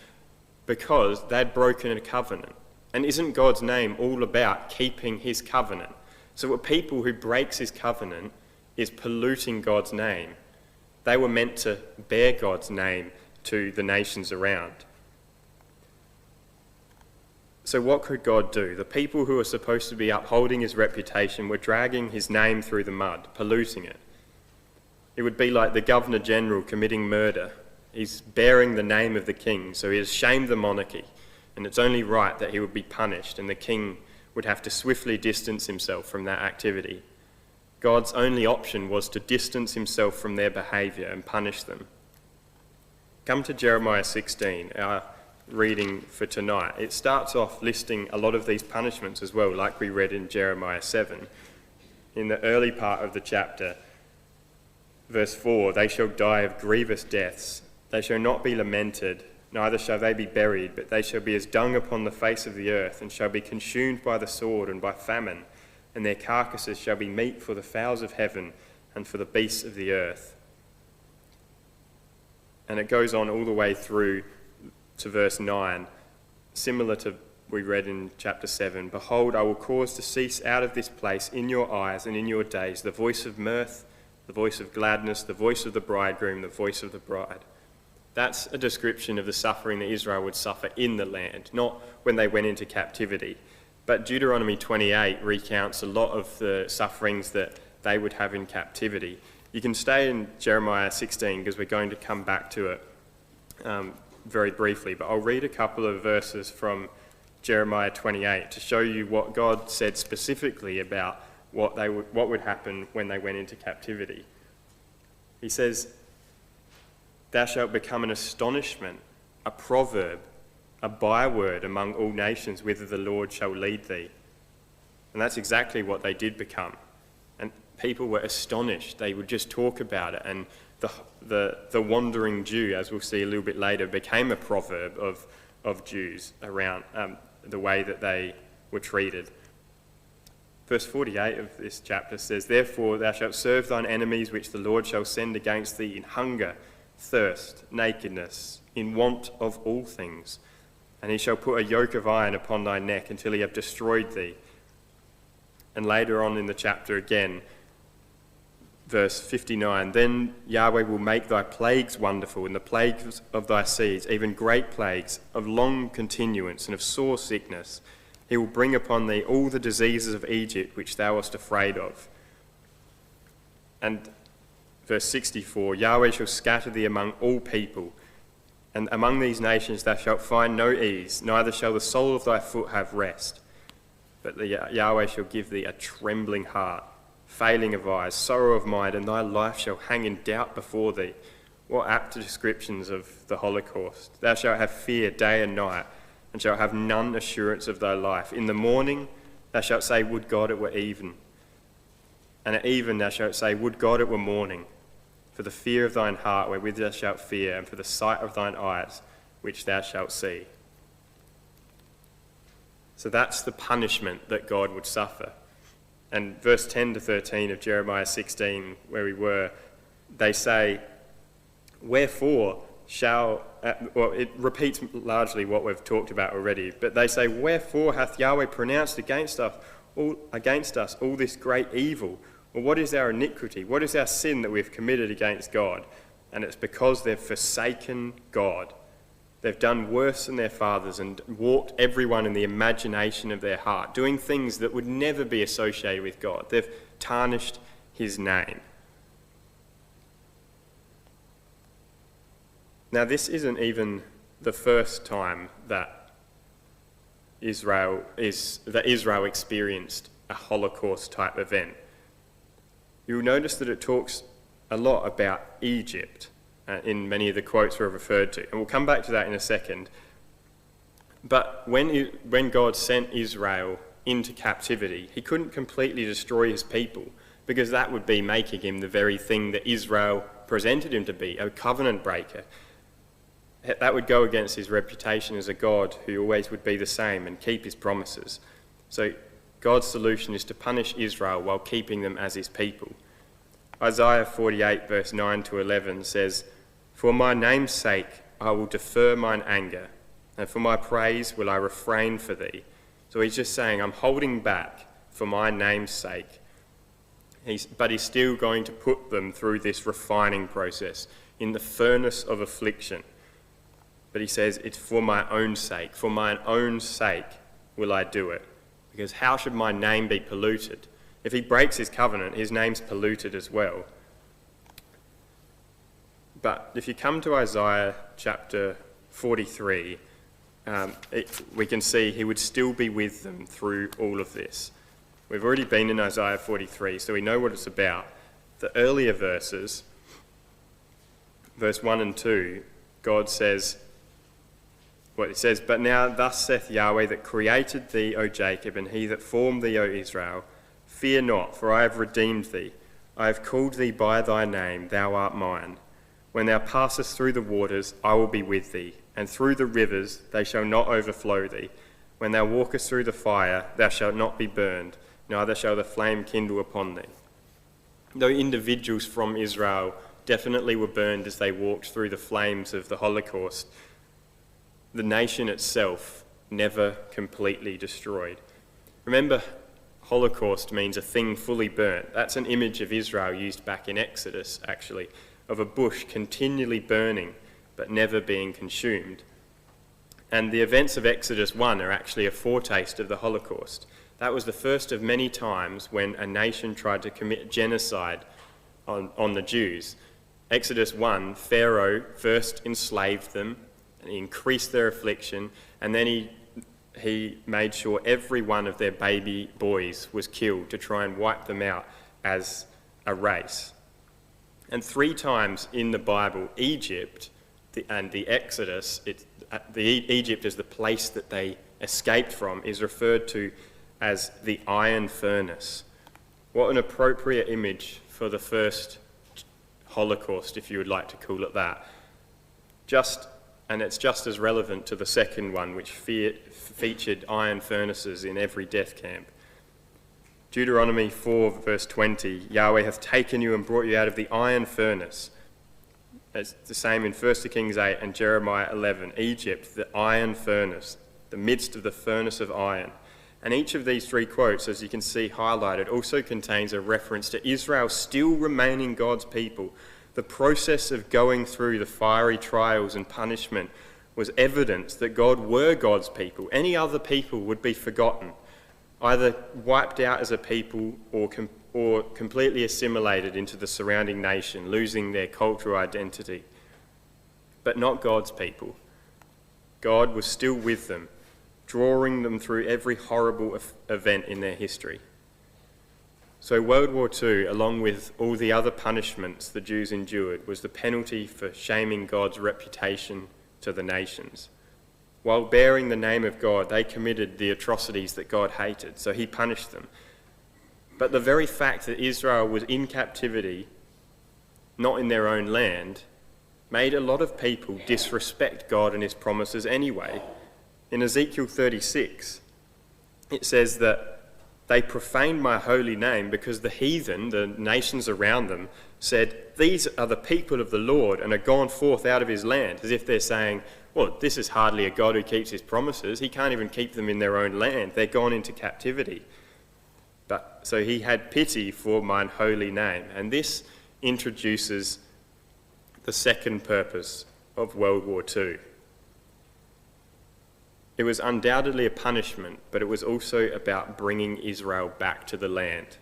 because they'd broken a covenant. And isn't God's name all about keeping his covenant? So a people who breaks his covenant is polluting God's name. They were meant to bear God's name to the nations around. So what could God do? The people who were supposed to be upholding his reputation were dragging his name through the mud, polluting it. It would be like the Governor General committing murder. He's bearing the name of the king, so he has shamed the monarchy, and it's only right that he would be punished, and the king would have to swiftly distance himself from that activity. God's only option was to distance himself from their behaviour and punish them. Come to Jeremiah 16, our reading for tonight. It starts off listing a lot of these punishments as well, like we read in Jeremiah 7. In the early part of the chapter, verse 4, they shall die of grievous deaths. They shall not be lamented, neither shall they be buried, but they shall be as dung upon the face of the earth, and shall be consumed by the sword and by famine, and their carcasses shall be meat for the fowls of heaven and for the beasts of the earth. And it goes on all the way through to verse 9, similar to we read in chapter 7. Behold, I will cause to cease out of this place in your eyes and in your days the voice of mirth, the voice of gladness, the voice of the bridegroom, the voice of the bride. That's a description of the suffering that Israel would suffer in the land, not when they went into captivity. But Deuteronomy 28 recounts a lot of the sufferings that they would have in captivity. You can stay in Jeremiah 16 because we're going to come back to it very briefly, but I'll read a couple of verses from Jeremiah 28 to show you what God said specifically about what would happen when they went into captivity. He says, thou shalt become an astonishment, a proverb, a byword among all nations, whither the Lord shall lead thee. And that's exactly what they did become. And people were astonished. They would just talk about it. And the wandering Jew, as we'll see a little bit later, became a proverb of Jews around the way that they were treated. Verse 48 of this chapter says, therefore thou shalt serve thine enemies, which the Lord shall send against thee in hunger, thirst, nakedness, in want of all things. And he shall put a yoke of iron upon thy neck until he have destroyed thee. And later on in the chapter again, verse 59, then Yahweh will make thy plagues wonderful, and the plagues of thy seeds, even great plagues of long continuance and of sore sickness. He will bring upon thee all the diseases of Egypt which thou wast afraid of. And verse 64, Yahweh shall scatter thee among all people, and among these nations thou shalt find no ease, neither shall the sole of thy foot have rest. But Yahweh shall give thee a trembling heart, failing of eyes, sorrow of mind, and thy life shall hang in doubt before thee. What apt descriptions of the Holocaust. Thou shalt have fear day and night, and shalt have none assurance of thy life. In the morning thou shalt say, would God it were even. And at even thou shalt say, would God it were morning. For the fear of thine heart wherewith thou shalt fear, and for the sight of thine eyes which thou shalt see. So that's the punishment that God would suffer. And verse 10 to 13 of Jeremiah 16, where we were, they say, wherefore shall, well, it repeats largely what we've talked about already, but they say, wherefore hath Yahweh pronounced against us all this great evil? Well, what is our iniquity? What is our sin that we've committed against God? And it's because they've forsaken God. They've done worse than their fathers and walked everyone in the imagination of their heart, doing things that would never be associated with God. They've tarnished his name. Now, this isn't even the first time that Israel experienced a Holocaust-type event. You'll notice that it talks a lot about Egypt in many of the quotes we're referred to. And we'll come back to that in a second. But when God sent Israel into captivity, he couldn't completely destroy his people, because that would be making him the very thing that Israel presented him to be, a covenant breaker. That would go against his reputation as a God who always would be the same and keep his promises. So God's solution is to punish Israel while keeping them as his people. Isaiah 48 verse 9 to 11 says, "For my name's sake I will defer mine anger, and for my praise will I refrain for thee." So he's just saying, I'm holding back for my name's sake. But he's still going to put them through this refining process in the furnace of affliction. But he says, it's for my own sake. For mine own sake will I do it. Because how should my name be polluted? If he breaks his covenant, his name's polluted as well. But if you come to Isaiah chapter 43, we can see he would still be with them through all of this. We've already been in Isaiah 43, so we know what it's about. The earlier verses, verse 1 and 2, God says, what it says, "But now thus saith Yahweh that created thee, O Jacob, and he that formed thee, O Israel, fear not, for I have redeemed thee. I have called thee by thy name, thou art mine. When thou passest through the waters, I will be with thee, and through the rivers they shall not overflow thee. When thou walkest through the fire, thou shalt not be burned, neither shall the flame kindle upon thee." Though individuals from Israel definitely were burned as they walked through the flames of the Holocaust, the nation itself never completely destroyed. Remember, Holocaust means a thing fully burnt. That's an image of Israel used back in Exodus, actually, of a bush continually burning but never being consumed. And the events of Exodus 1 are actually a foretaste of the Holocaust. That was the first of many times when a nation tried to commit genocide on the Jews. Exodus 1, Pharaoh first enslaved them, and he increased their affliction, and then he made sure every one of their baby boys was killed to try and wipe them out as a race. And 3 times in the Bible, Egypt and the Exodus, Egypt as the place that they escaped from, is referred to as the iron furnace. What an appropriate image for the first Holocaust, if you would like to call it that. And it's just as relevant to the second one, which featured iron furnaces in every death camp. Deuteronomy 4 verse 20, "Yahweh hath taken you and brought you out of the iron furnace." It's the same in 1 Kings 8 and Jeremiah 11. Egypt, the iron furnace, the midst of the furnace of iron. And each of these 3 quotes, as you can see highlighted, also contains a reference to Israel still remaining God's people. The process of going through the fiery trials and punishment was evidence that God were God's people. Any other people would be forgotten, either wiped out as a people or completely assimilated into the surrounding nation, losing their cultural identity. But not God's people. God was still with them, drawing them through every horrible event in their history. So World War II, along with all the other punishments the Jews endured, was the penalty for shaming God's reputation to the nations. While bearing the name of God, they committed the atrocities that God hated, so he punished them. But the very fact that Israel was in captivity, not in their own land, made a lot of people disrespect God and his promises anyway. In Ezekiel 36, it says that they profaned my holy name because the heathen, the nations around them, said, "These are the people of the Lord and are gone forth out of his land," as if they're saying, well, this is hardly a God who keeps his promises. He can't even keep them in their own land. They're gone into captivity. So he had pity for mine holy name. And this introduces the second purpose of World War II. It was undoubtedly a punishment, but it was also about bringing Israel back to the land.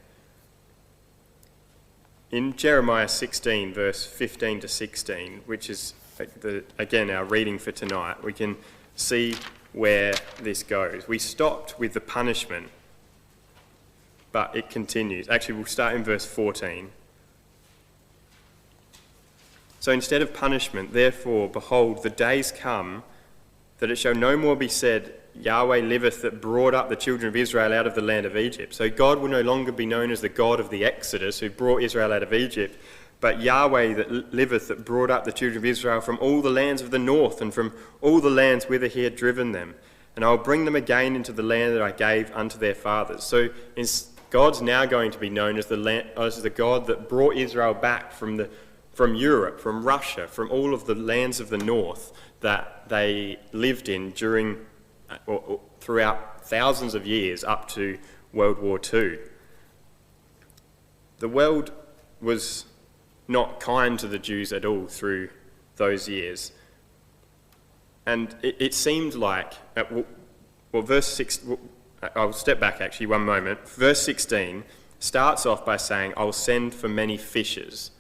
In Jeremiah 16, verse 15 to 16, which is, again, our reading for tonight, we can see where this goes. We stopped with the punishment, but it continues. Actually, we'll start in verse 14. "So instead of punishment, therefore, behold, the days come that it shall no more be said, Yahweh liveth that brought up the children of Israel out of the land of Egypt." So God will no longer be known as the God of the Exodus who brought Israel out of Egypt, but Yahweh that liveth, that brought up the children of Israel from all the lands of the north and from all the lands whither he had driven them. And I will bring them again into the land that I gave unto their fathers. So God's now going to be known as the God that brought Israel back from Europe, from Russia, from all of the lands of the north that they lived in throughout thousands of years up to World War II. The world was not kind to the Jews at all through those years. And it seemed like, verse 6, I'll step back actually one moment. Verse 16 starts off by saying, I'll send for many fishers.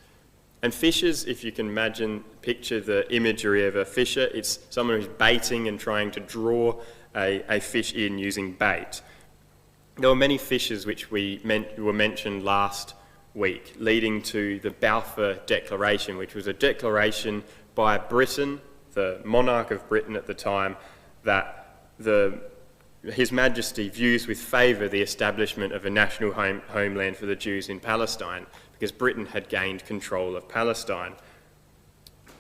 And fishers, if you can picture the imagery of a fisher, it's someone who's baiting and trying to draw a fish in using bait. There were many fishers which were mentioned last week, leading to the Balfour Declaration, which was a declaration by Britain, the monarch of Britain at the time, that His Majesty views with favour the establishment of a national homeland for the Jews in Palestine, because Britain had gained control of Palestine.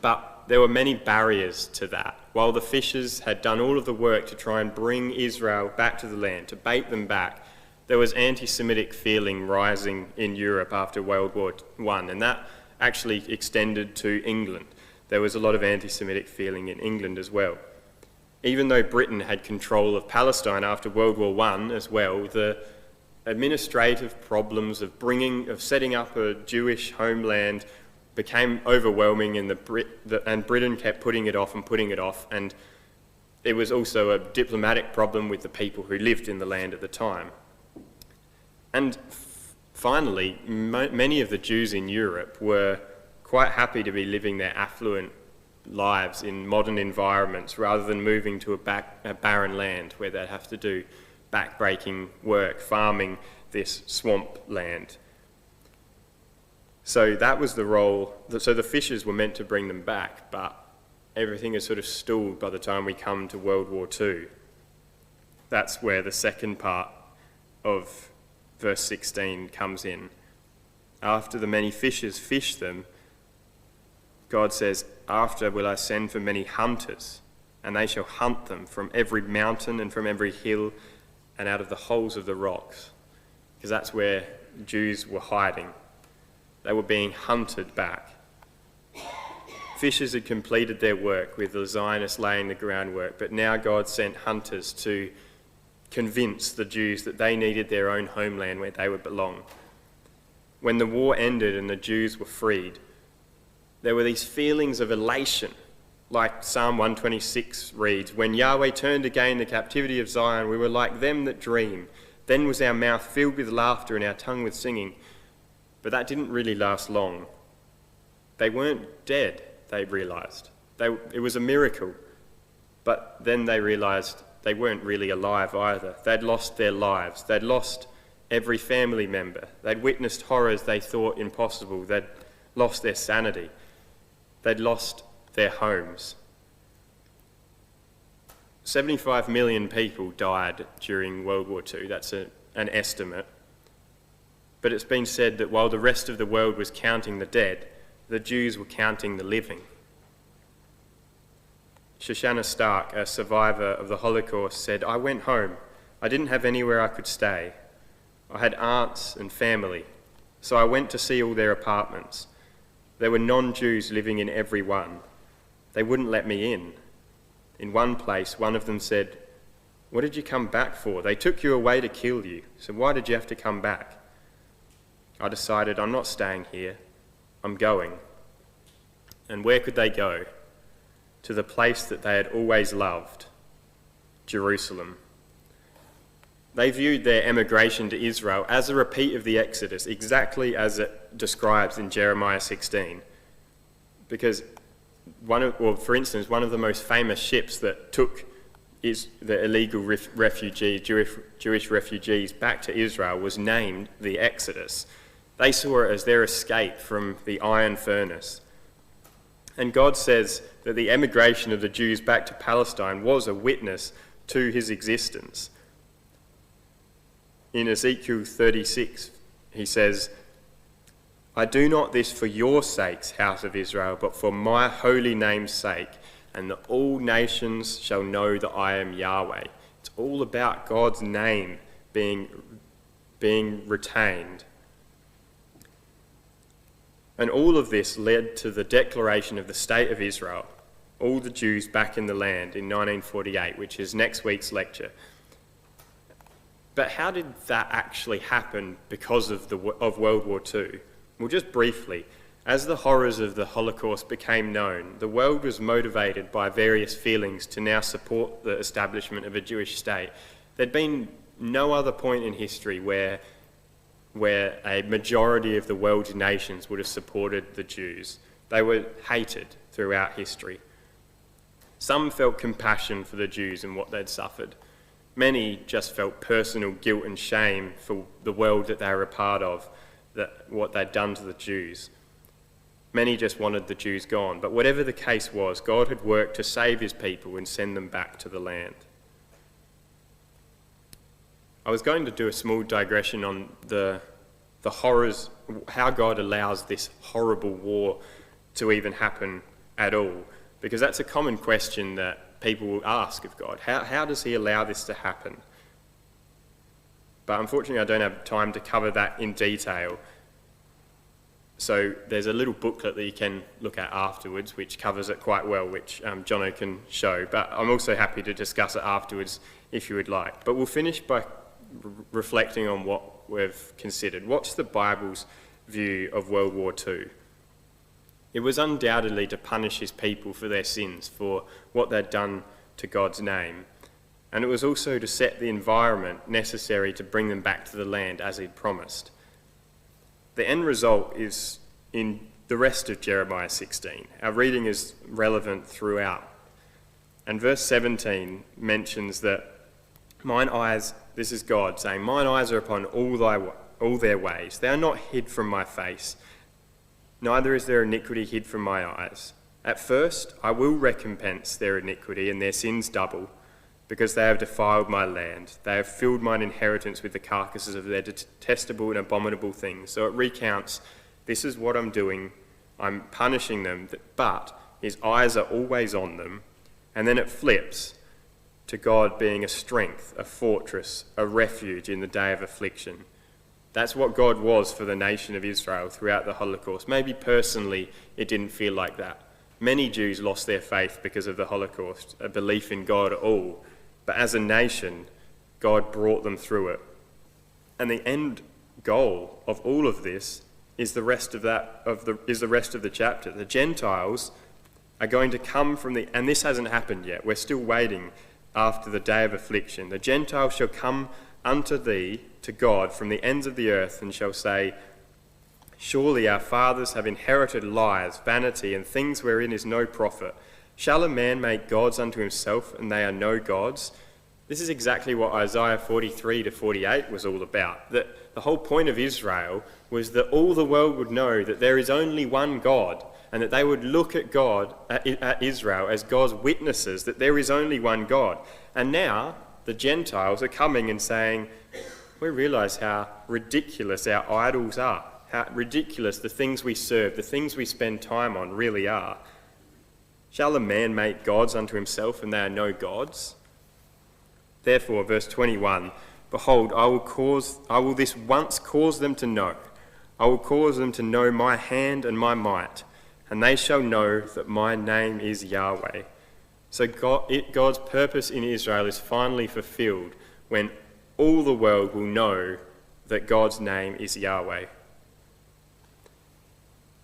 But there were many barriers to that. While the fishers had done all of the work to try and bring Israel back to the land, to bait them back, there was anti-Semitic feeling rising in Europe after World War I, and that actually extended to England. There was a lot of anti-Semitic feeling in England as well. Even though Britain had control of Palestine after World War I as well, the administrative problems of setting up a Jewish homeland became overwhelming, and Britain kept putting it off, and it was also a diplomatic problem with the people who lived in the land at the time. And finally, many of the Jews in Europe were quite happy to be living their affluent lives in modern environments rather than moving to a barren land where they'd have to do back-breaking work, farming this swamp land. So that was the role. So the fishers were meant to bring them back, but everything is sort of stalled by the time we come to World War II. That's where the second part of verse 16 comes in. After the many fishers fish them, God says, after will I send for many hunters, and they shall hunt them from every mountain and from every hill and out of the holes of the rocks. Because that's where Jews were hiding. They were being hunted back. Fishers had completed their work with the Zionists laying the groundwork, but now God sent hunters to convince the Jews that they needed their own homeland where they would belong. When the war ended and the Jews were freed, there were these feelings of elation, like Psalm 126 reads, when Yahweh turned again the captivity of Zion, we were like them that dream. Then was our mouth filled with laughter and our tongue with singing. But that didn't really last long. They weren't dead, they realised. It was a miracle. But then they realised they weren't really alive either. They'd lost their lives. They'd lost every family member. They'd witnessed horrors they thought impossible. They'd lost their sanity. They'd lost their homes. 75 million people died during World War II. That's an estimate. But it's been said that while the rest of the world was counting the dead, the Jews were counting the living. Shoshana Stark, a survivor of the Holocaust, said, I went home. I didn't have anywhere I could stay. I had aunts and family, so I went to see all their apartments. There were non-Jews living in every one. They wouldn't let me in. In one place, one of them said, what did you come back for? They took you away to kill you, so why did you have to come back? I decided, I'm not staying here. I'm going. And where could they go? To the place that they had always loved, Jerusalem. They viewed their emigration to Israel as a repeat of the Exodus, exactly as it describes in Jeremiah 16. Because, for instance, one of the most famous ships that took the illegal Jewish refugees back to Israel was named the Exodus. They saw it as their escape from the iron furnace. And God says that the emigration of the Jews back to Palestine was a witness to his existence. In Ezekiel 36, he says, I do not this for your sakes, house of Israel, but for my holy name's sake, and that all nations shall know that I am Yahweh. It's all about God's name being retained. And all of this led to the declaration of the state of Israel, all the Jews back in the land in 1948, which is next week's lecture. But how did that actually happen because of World War II? Well, just briefly, as the horrors of the Holocaust became known, the world was motivated by various feelings to now support the establishment of a Jewish state. There'd been no other point in history where a majority of the world's nations would have supported the Jews. They were hated throughout history. Some felt compassion for the Jews and what they'd suffered. Many just felt personal guilt and shame for the world that they were a part of, what they'd done to the Jews. Many just wanted the Jews gone. But whatever the case was, God had worked to save his people and send them back to the land. I was going to do a small digression on the horrors, how God allows this horrible war to even happen at all, because that's a common question that people will ask of God. How does he allow this to happen? But unfortunately I don't have time to cover that in detail. So there's a little booklet that you can look at afterwards which covers it quite well, which Jono can show. But I'm also happy to discuss it afterwards if you would like. But we'll finish by reflecting on what we've considered. What's the Bible's view of World War II? It was undoubtedly to punish his people for their sins, for what they'd done to God's name. And it was also to set the environment necessary to bring them back to the land as he'd promised. The end result is in the rest of Jeremiah 16. Our reading is relevant throughout. And verse 17 mentions that mine eyes, this is God saying, mine eyes are upon all their ways. They are not hid from my face, neither is their iniquity hid from my eyes. At first I will recompense their iniquity and their sins double, because they have defiled my land. They have filled mine inheritance with the carcasses of their detestable and abominable things. So it recounts, this is what I'm doing, I'm punishing them, but his eyes are always on them. And then it flips to God being a strength, a fortress, a refuge in the day of affliction. That's what God was for the nation of Israel throughout the Holocaust. Maybe personally it didn't feel like that. Many Jews lost their faith because of the Holocaust, a belief in God at all. But as a nation, God brought them through it. And the end goal of all of this is the rest of the chapter. The Gentiles are going to come from and this hasn't happened yet. We're still waiting after the day of affliction. The Gentiles shall come unto thee, to God, from the ends of the earth, and shall say, surely our fathers have inherited lies, vanity, and things wherein is no profit. Shall a man make gods unto himself, and they are no gods? This is exactly what Isaiah 43 to 48 was all about. That the whole point of Israel was that all the world would know that there is only one God, and that they would look at God, at Israel, as God's witnesses, that there is only one God. And now the Gentiles are coming and saying, we realise how ridiculous our idols are, how ridiculous the things we serve, the things we spend time on really are. Shall a man make gods unto himself, and they are no gods? Therefore, verse 21, behold, I will this once cause them to know. I will cause them to know my hand and my might, and they shall know that my name is Yahweh. So God's purpose in Israel is finally fulfilled when all the world will know that God's name is Yahweh.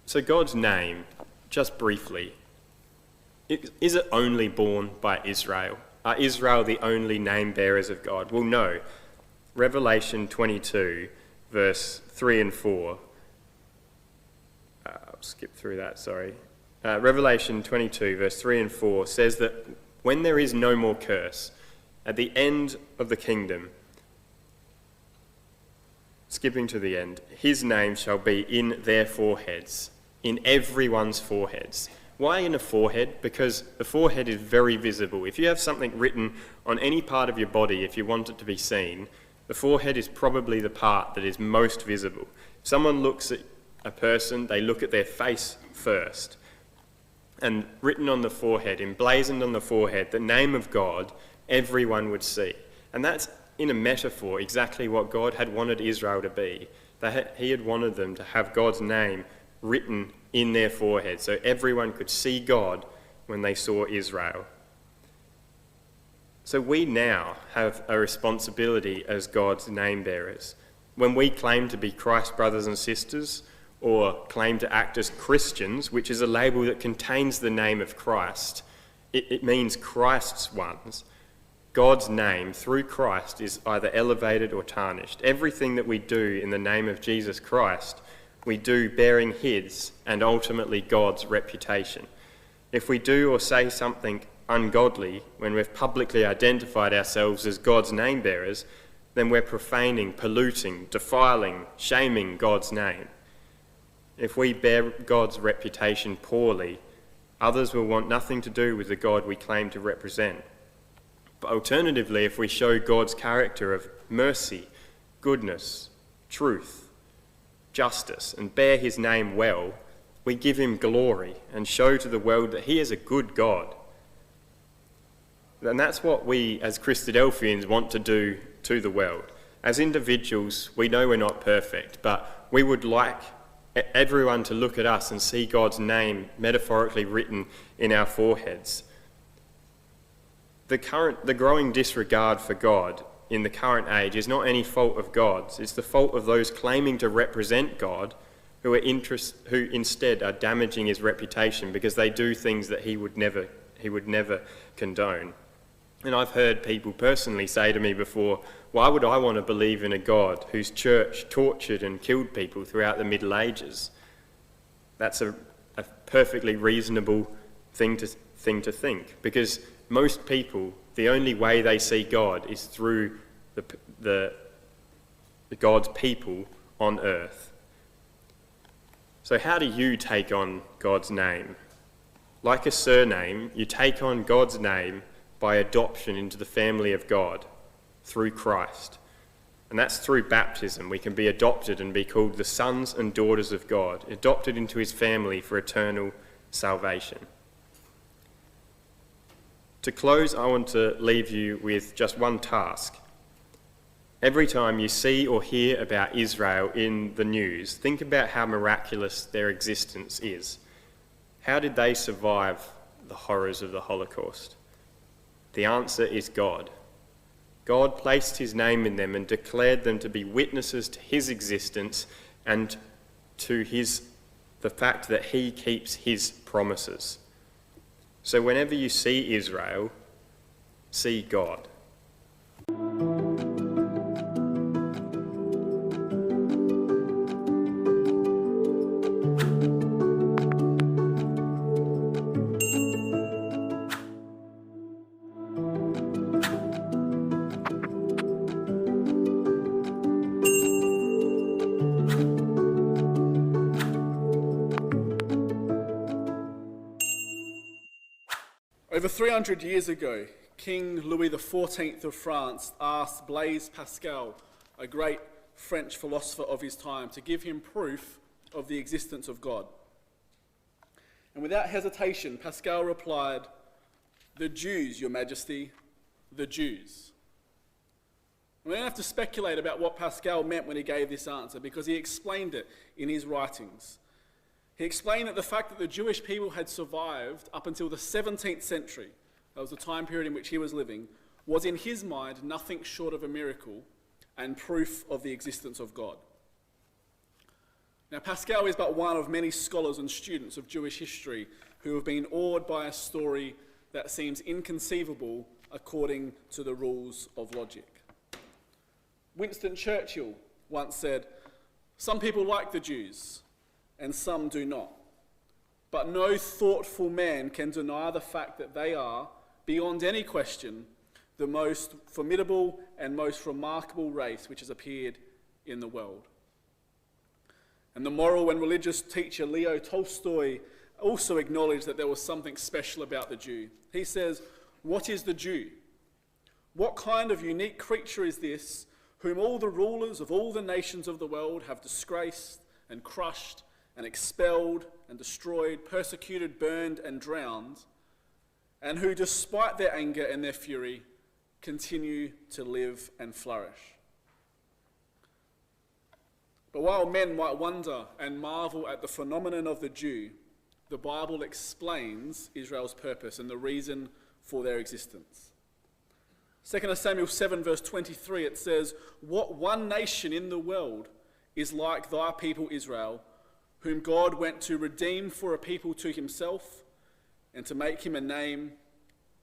So God's name, just briefly, is it only borne by Israel? Are Israel the only name bearers of God? Well, no. Revelation 22, verse 3 and 4. I'll skip through that, sorry. Revelation 22, verse 3 and 4 says that when there is no more curse, at the end of the kingdom, skipping to the end, his name shall be in their foreheads, in everyone's foreheads. Why in a forehead? Because the forehead is very visible. If you have something written on any part of your body, if you want it to be seen, the forehead is probably the part that is most visible. If someone looks a person, they look at their face first. And written on the forehead, emblazoned on the forehead, the name of God, everyone would see. And that's, in a metaphor, exactly what God had wanted Israel to be. He had wanted them to have God's name written in their forehead, so everyone could see God when they saw Israel. So we now have a responsibility as God's name bearers. When we claim to be Christ's brothers and sisters, or claim to act as Christians, which is a label that contains the name of Christ, it means Christ's ones. God's name, through Christ, is either elevated or tarnished. Everything that we do in the name of Jesus Christ, we do bearing his and ultimately God's reputation. If we do or say something ungodly when we've publicly identified ourselves as God's name bearers, then we're profaning, polluting, defiling, shaming God's name. If we bear God's reputation poorly, others will want nothing to do with the God we claim to represent. But alternatively, if we show God's character of mercy, goodness, truth, justice, and bear his name well, we give him glory and show to the world that he is a good God. And that's what we as Christadelphians want to do to the world. As individuals, we know we're not perfect, but we would like everyone to look at us and see God's name metaphorically written in our foreheads. The growing disregard for God in the current age is not any fault of God's. It's the fault of those claiming to represent God who instead are damaging his reputation because they do things that he would never condone. And I've heard people personally say to me before, why would I want to believe in a God whose church tortured and killed people throughout the Middle Ages? That's a perfectly reasonable thing to think, because most people, the only way they see God is through the God's people on earth. So how do you take on God's name? Like a surname, you take on God's name by adoption into the family of God through Christ. And that's through baptism. We can be adopted and be called the sons and daughters of God, adopted into his family for eternal salvation. To close, I want to leave you with just one task. Every time you see or hear about Israel in the news, think about how miraculous their existence is. How did they survive the horrors of the Holocaust? The answer is God. God placed his name in them and declared them to be witnesses to his existence and to the fact that he keeps his promises. So whenever you see Israel, see God. Over 300 years ago, King Louis XIV of France asked Blaise Pascal, a great French philosopher of his time, to give him proof of the existence of God. And without hesitation, Pascal replied, "The Jews, Your Majesty, the Jews." We don't have to speculate about what Pascal meant when he gave this answer, because he explained it in his writings. He explained that the fact that the Jewish people had survived up until the 17th century, that was the time period in which he was living, was in his mind nothing short of a miracle and proof of the existence of God. Now, Pascal is but one of many scholars and students of Jewish history who have been awed by a story that seems inconceivable according to the rules of logic. Winston Churchill once said, "Some people like the Jews, and some do not. But no thoughtful man can deny the fact that they are, beyond any question, the most formidable and most remarkable race which has appeared in the world." And the moral and religious teacher Leo Tolstoy also acknowledged that there was something special about the Jew. He says, "What is the Jew? What kind of unique creature is this, whom all the rulers of all the nations of the world have disgraced and crushed and expelled and destroyed, persecuted, burned and drowned, and who, despite their anger and their fury, continue to live and flourish. But while men might wonder and marvel at the phenomenon of the Jew, the Bible explains Israel's purpose and the reason for their existence. 2 Samuel 7 verse 23, it says, "What one nation in the world is like thy people Israel, whom God went to redeem for a people to himself, and to make him a name,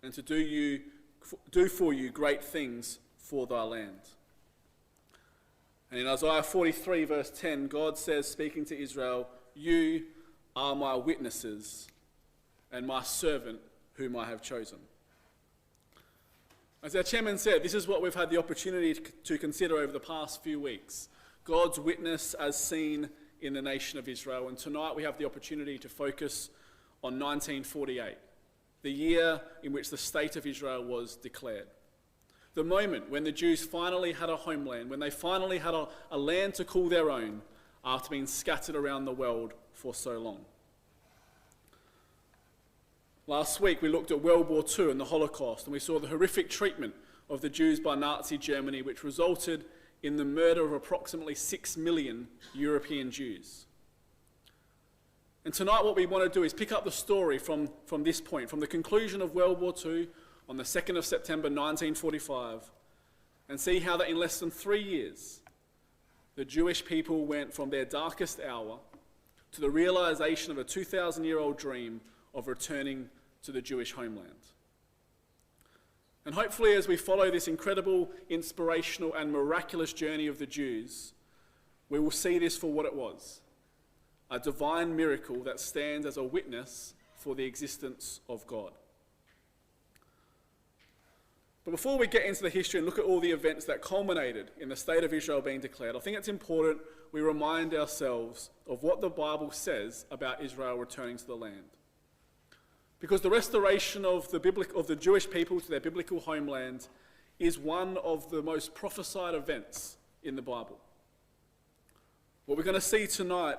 and to do for you great things for thy land." And in Isaiah 43 verse 10, God says, speaking to Israel, "You are my witnesses and my servant whom I have chosen." As our chairman said, this is what we've had the opportunity to consider over the past few weeks. God's witness as seen in the nation of Israel. And tonight we have the opportunity to focus on 1948, the year in which the state of Israel was declared. The moment when the Jews finally had a homeland, when they finally had a land to call their own after being scattered around the world for so long. Last week we looked at World War II and the Holocaust, and we saw the horrific treatment of the Jews by Nazi Germany, which resulted in the murder of approximately 6 million European Jews. And tonight what we want to do is pick up the story from this point, from the conclusion of World War II on the 2nd of September 1945, and see how that in less than 3 years, the Jewish people went from their darkest hour to the realization of a 2,000-year-old dream of returning to the Jewish homeland. And hopefully as we follow this incredible, inspirational and miraculous journey of the Jews, we will see this for what it was, a divine miracle that stands as a witness for the existence of God. But before we get into the history and look at all the events that culminated in the state of Israel being declared, I think it's important we remind ourselves of what the Bible says about Israel returning to the land. Because the restoration of the Jewish people to their biblical homeland is one of the most prophesied events in the Bible. What we're going to see tonight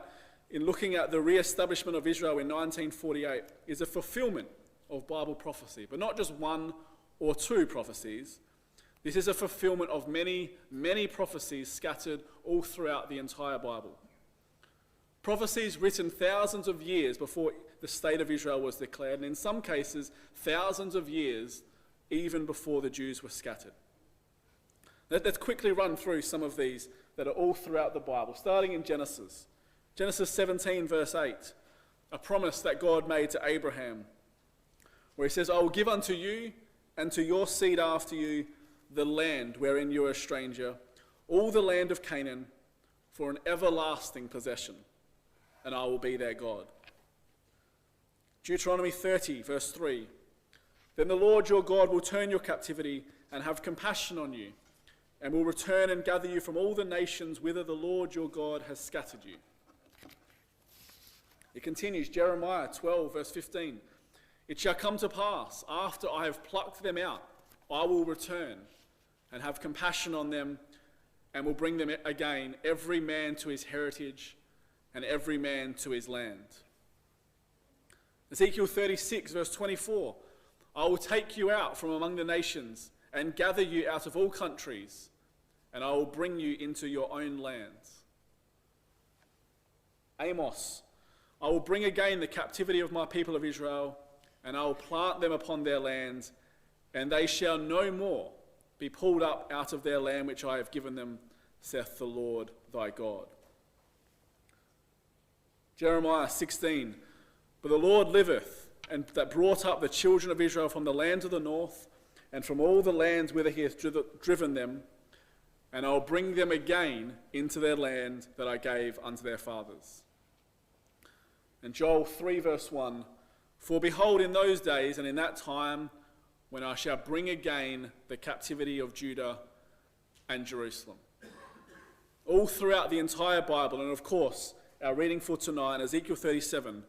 in looking at the re-establishment of Israel in 1948 is a fulfillment of Bible prophecy, but not just one or two prophecies. This is a fulfillment of many, many prophecies scattered all throughout the entire Bible. Prophecies written thousands of years before the state of Israel was declared, and in some cases, thousands of years even before the Jews were scattered. Let's quickly run through some of these that are all throughout the Bible, starting in Genesis. Genesis 17, verse 8, a promise that God made to Abraham, where he says, "I will give unto you and to your seed after you the land wherein you are a stranger, all the land of Canaan, for an everlasting possession, and I will be their God." Deuteronomy 30, verse 3, "Then the Lord your God will turn your captivity and have compassion on you, and will return and gather you from all the nations whither the Lord your God has scattered you." It continues, Jeremiah 12, verse 15, "It shall come to pass, after I have plucked them out, I will return and have compassion on them, and will bring them again, every man to his heritage, and every man to his land." Ezekiel 36, verse 24, "I will take you out from among the nations and gather you out of all countries, and I will bring you into your own lands." Amos, "I will bring again the captivity of my people of Israel, and I will plant them upon their lands, and they shall no more be pulled up out of their land which I have given them, saith the Lord thy God." Jeremiah 16, "But the Lord liveth, and that brought up the children of Israel from the land of the north, and from all the lands whither he hath driven them, and I will bring them again into their land that I gave unto their fathers." And Joel 3, verse 1, "For behold, in those days and in that time, when I shall bring again the captivity of Judah and Jerusalem." All throughout the entire Bible, and of course, our reading for tonight, Ezekiel 37,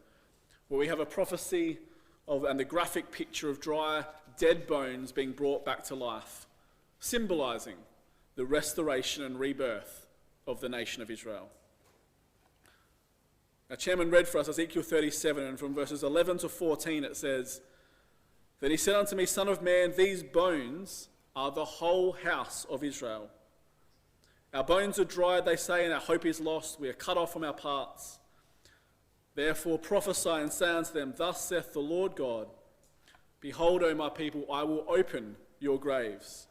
where we have a prophecy of and the graphic picture of dry, dead bones being brought back to life, symbolizing the restoration and rebirth of the nation of Israel. Our chairman read for us Ezekiel 37, and from verses 11 to 14 it says, "Then he said unto me, Son of man, these bones are the whole house of Israel. Our bones are dried, they say, and our hope is lost. We are cut off from our parts. Therefore prophesy and say unto them, Thus saith the Lord God, Behold, O my people, I will open your graves.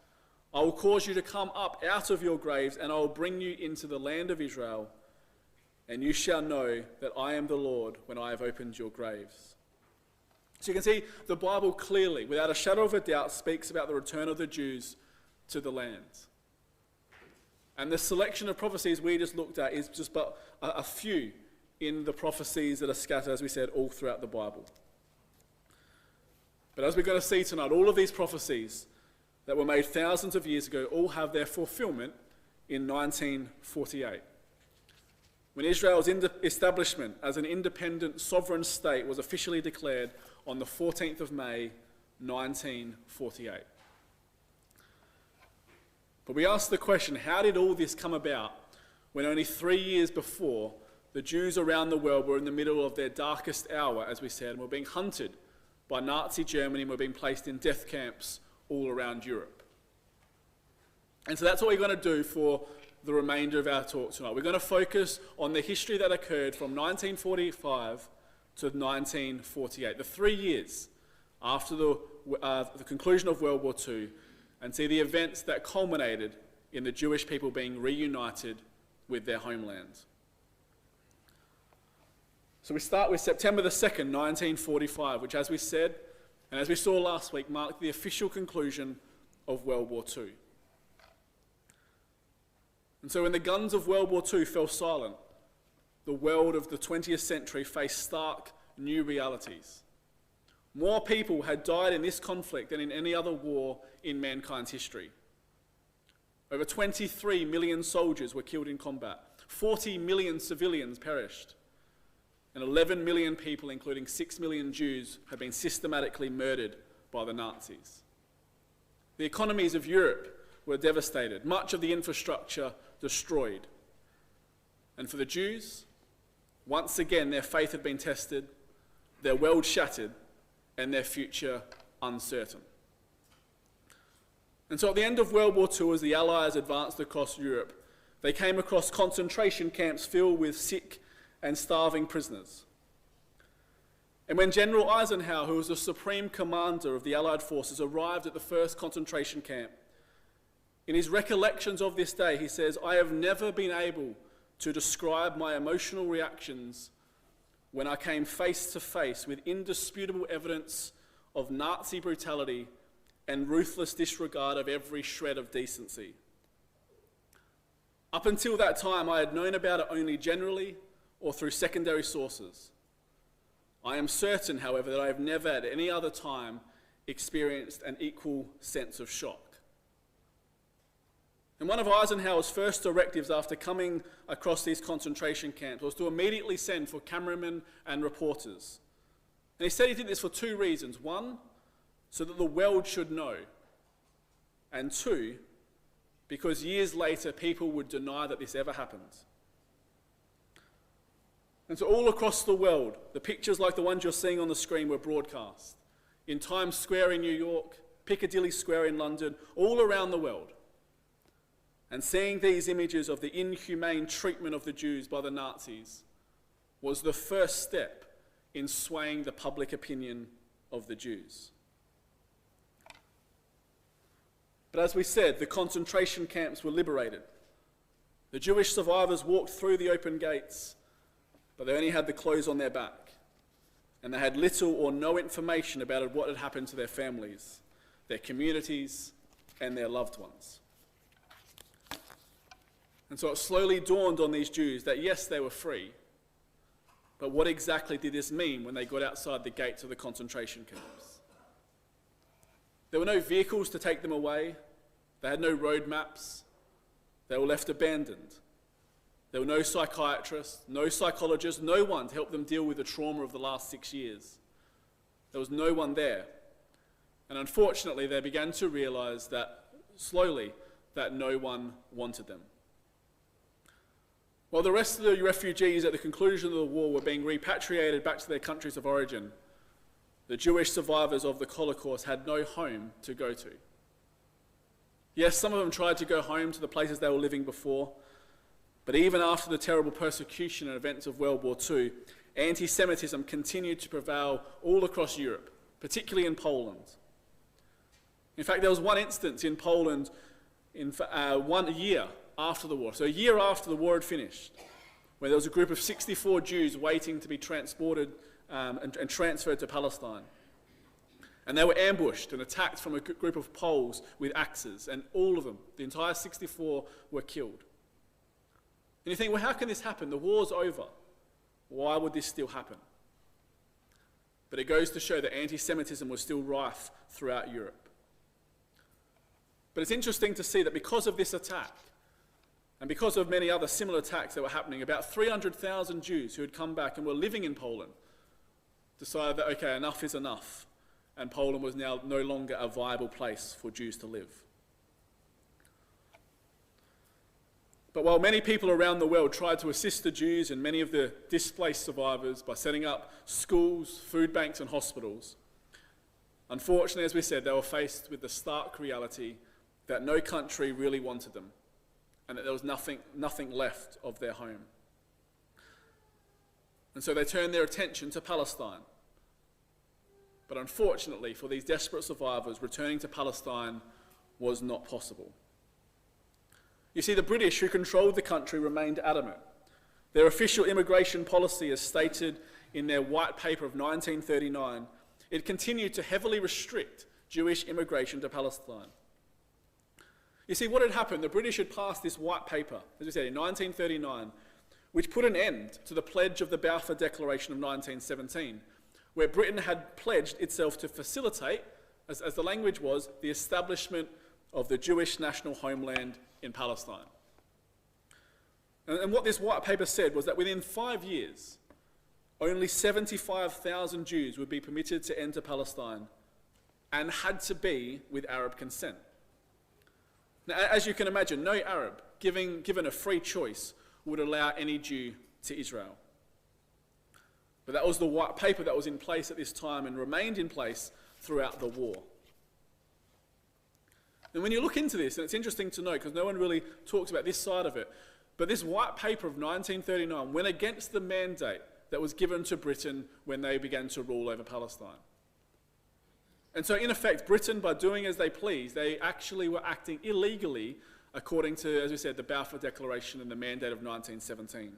I will cause you to come up out of your graves, and I will bring you into the land of Israel. And you shall know that I am the Lord when I have opened your graves." So you can see the Bible clearly, without a shadow of a doubt, speaks about the return of the Jews to the land. And the selection of prophecies we just looked at is just but a few in the prophecies that are scattered, as we said, all throughout the Bible. But as we're going to see tonight, all of these prophecies that were made thousands of years ago all have their fulfillment in 1948. When Israel's establishment as an independent sovereign state was officially declared on the 14th of May, 1948. But we ask the question, how did all this come about when only 3 years before the Jews around the world were in the middle of their darkest hour, as we said, and were being hunted by Nazi Germany and were being placed in death camps all around Europe? And so that's what we're going to do for the remainder of our talk tonight. We're going to focus on the history that occurred from 1945 to 1948, the 3 years after the conclusion of World War II, and see the events that culminated in the Jewish people being reunited with their homeland. So we start with September the 2nd, 1945, which, as we said, and as we saw last week, marked the official conclusion of World War II. And so when the guns of World War II fell silent, the world of the 20th century faced stark new realities. More people had died in this conflict than in any other war in mankind's history. Over 23 million soldiers were killed in combat, 40 million civilians perished, and 11 million people, including 6 million Jews, had been systematically murdered by the Nazis. The economies of Europe were devastated, much of the infrastructure destroyed. And for the Jews, once again their faith had been tested, their world shattered, and their future uncertain. And so at the end of World War II, as the Allies advanced across Europe, they came across concentration camps filled with sick and starving prisoners. And when General Eisenhower, who was the supreme commander of the Allied forces, arrived at the first concentration camp, in his recollections of this day, he says, "I have never been able to describe my emotional reactions when I came face to face with indisputable evidence of Nazi brutality and ruthless disregard of every shred of decency. Up until that time, I had known about it only generally or through secondary sources. I am certain, however, that I have never at any other time experienced an equal sense of shock." And one of Eisenhower's first directives after coming across these concentration camps was to immediately send for cameramen and reporters. And he said he did this for two reasons. One, so that the world should know. And two, because years later people would deny that this ever happened. And so all across the world, the pictures like the ones you're seeing on the screen were broadcast. In Times Square in New York, Piccadilly Square in London, all around the world. And seeing these images of the inhumane treatment of the Jews by the Nazis was the first step in swaying the public opinion of the Jews. But as we said, the concentration camps were liberated. The Jewish survivors walked through the open gates, but they only had the clothes on their back, and they had little or no information about what had happened to their families, their communities, and their loved ones. And so it slowly dawned on these Jews that yes, they were free, but what exactly did this mean when they got outside the gates of the concentration camps? There were no vehicles to take them away. They had no road maps. They were left abandoned. There were no psychiatrists, no psychologists, no one to help them deal with the trauma of the last 6 years. There was no one there. And unfortunately, they began to realize that slowly that no one wanted them. While the rest of the refugees at the conclusion of the war were being repatriated back to their countries of origin, the Jewish survivors of the Holocaust had no home to go to. Yes, some of them tried to go home to the places they were living before, but even after the terrible persecution and events of World War II, anti-Semitism continued to prevail all across Europe, particularly in Poland. In fact, there was one instance in Poland in 1 year after the war, so a year after the war had finished, where there was a group of 64 Jews waiting to be transported and transferred to Palestine. And they were ambushed and attacked from a group of Poles with axes, and all of them, the entire 64, were killed. And you think, well, how can this happen? The war's over. Why would this still happen? But it goes to show that anti-Semitism was still rife throughout Europe. But it's interesting to see that because of this attack, and because of many other similar attacks that were happening, about 300,000 Jews who had come back and were living in Poland decided that, okay, enough is enough, and Poland was now no longer a viable place for Jews to live. But while many people around the world tried to assist the Jews and many of the displaced survivors by setting up schools, food banks and hospitals, unfortunately, as we said, they were faced with the stark reality that no country really wanted them, and that there was nothing left of their home. And so they turned their attention to Palestine. But unfortunately, for these desperate survivors, returning to Palestine was not possible. You see, the British, who controlled the country, remained adamant. Their official immigration policy, as stated in their white paper of 1939, it continued to heavily restrict Jewish immigration to Palestine. You see, what had happened, the British had passed this white paper, as we said, in 1939, which put an end to the pledge of the Balfour Declaration of 1917, where Britain had pledged itself to facilitate, as the language was, the establishment of the Jewish national homeland in Palestine. And what this white paper said was that within 5 years, only 75,000 Jews would be permitted to enter Palestine, and had to be with Arab consent. Now, as you can imagine, no Arab, given a free choice, would allow any Jew to Israel. But that was the white paper that was in place at this time and remained in place throughout the war. And when you look into this, and it's interesting to note because no one really talks about this side of it, but this white paper of 1939 went against the mandate that was given to Britain when they began to rule over Palestine. And so in effect, Britain, by doing as they pleased, they actually were acting illegally according to, as we said, the Balfour Declaration and the mandate of 1917.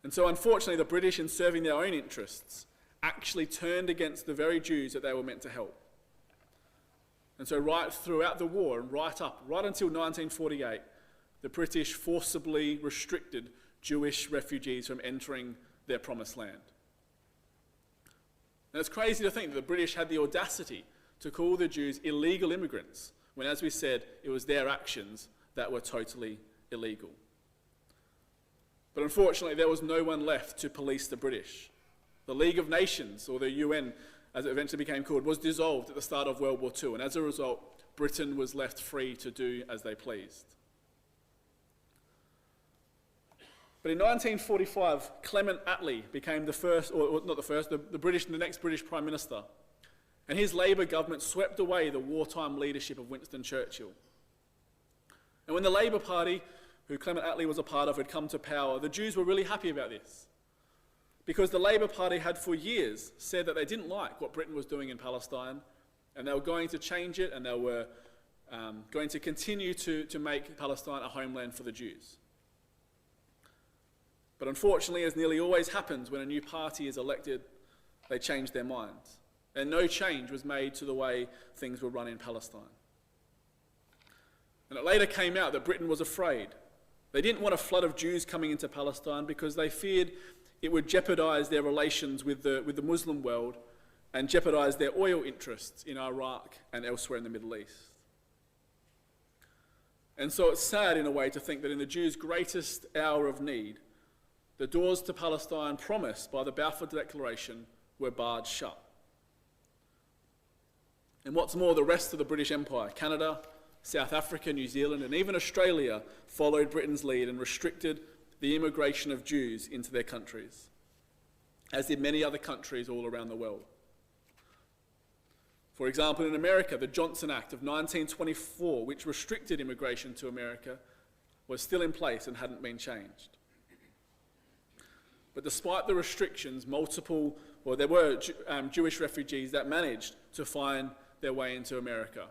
And so unfortunately, the British, in serving their own interests, actually turned against the very Jews that they were meant to help. And so right throughout the war and right until 1948, the British forcibly restricted Jewish refugees from entering their promised land. And it's crazy to think that the British had the audacity to call the Jews illegal immigrants, when, as we said, it was their actions that were totally illegal. But unfortunately, there was no one left to police the British. The League of Nations, or the UN, as it eventually became called, was dissolved at the start of World War II, and as a result, Britain was left free to do as they pleased. But in 1945, Clement Attlee became the first, or not the first, the next British Prime Minister, and his Labour government swept away the wartime leadership of Winston Churchill. And when the Labour Party, who Clement Attlee was a part of, had come to power, the Jews were really happy about this, because the Labour Party had for years said that they didn't like what Britain was doing in Palestine, and they were going to change it, and they were going to continue to make Palestine a homeland for the Jews. But unfortunately, as nearly always happens when a new party is elected, they change their minds. And no change was made to the way things were run in Palestine. And it later came out that Britain was afraid. They didn't want a flood of Jews coming into Palestine because they feared it would jeopardize their relations with the Muslim world and jeopardize their oil interests in Iraq and elsewhere in the Middle East. And so it's sad in a way to think that in the Jews' greatest hour of need, the doors to Palestine promised by the Balfour Declaration were barred shut. And what's more, the rest of the British Empire, Canada, South Africa, New Zealand, and even Australia followed Britain's lead and restricted the immigration of Jews into their countries, as did many other countries all around the world. For example, in America, the Johnson Act of 1924, which restricted immigration to America, was still in place and hadn't been changed. But despite the restrictions, there were Jewish refugees that managed to find their way into America.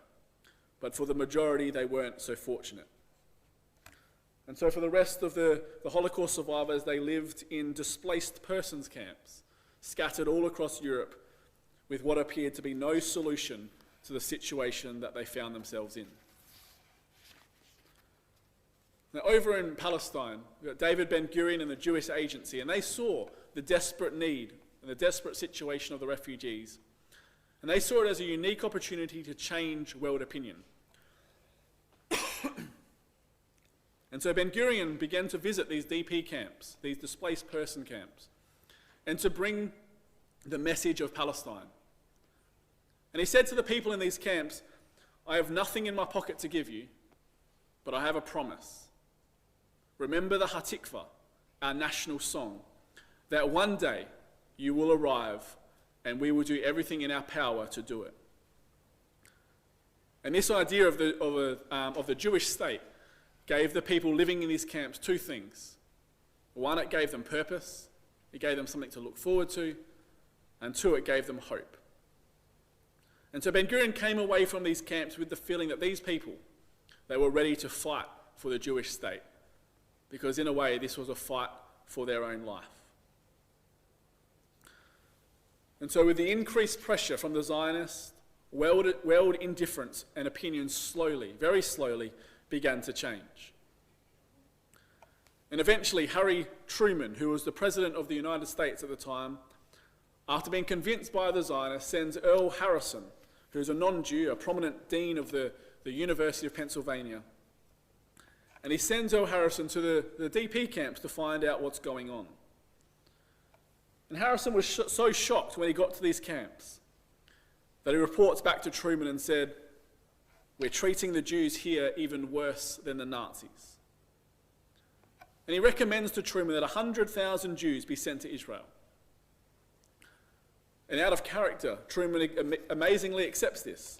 But for the majority, they weren't so fortunate. And so for the rest of the Holocaust survivors, they lived in displaced persons camps, scattered all across Europe, with what appeared to be no solution to the situation that they found themselves in. Now, over in Palestine, we've got David Ben-Gurion and the Jewish Agency, and they saw the desperate need and the desperate situation of the refugees. And they saw it as a unique opportunity to change world opinion. And so Ben-Gurion began to visit these DP camps, these displaced person camps, and to bring the message of Palestine. And he said to the people in these camps, "I have nothing in my pocket to give you, but I have a promise. Remember the Hatikva, our national song, that one day you will arrive and we will do everything in our power to do it." And this idea of the Jewish state gave the people living in these camps two things. One, it gave them purpose, it gave them something to look forward to, and two, it gave them hope. And so Ben-Gurion came away from these camps with the feeling that these people, they were ready to fight for the Jewish state, because in a way this was a fight for their own life. And so with the increased pressure from the Zionists, world indifference and opinions slowly, very slowly, began to change. And eventually Harry Truman, who was the President of the United States at the time, after being convinced by the Zionists, sends Earl Harrison, who's a non-Jew, a prominent dean of the University of Pennsylvania. And he sends Earl Harrison to the DP camps to find out what's going on. And Harrison was so shocked when he got to these camps that he reports back to Truman and said, "We're treating the Jews here even worse than the Nazis." And he recommends to Truman that 100,000 Jews be sent to Israel. And out of character, Truman amazingly accepts this.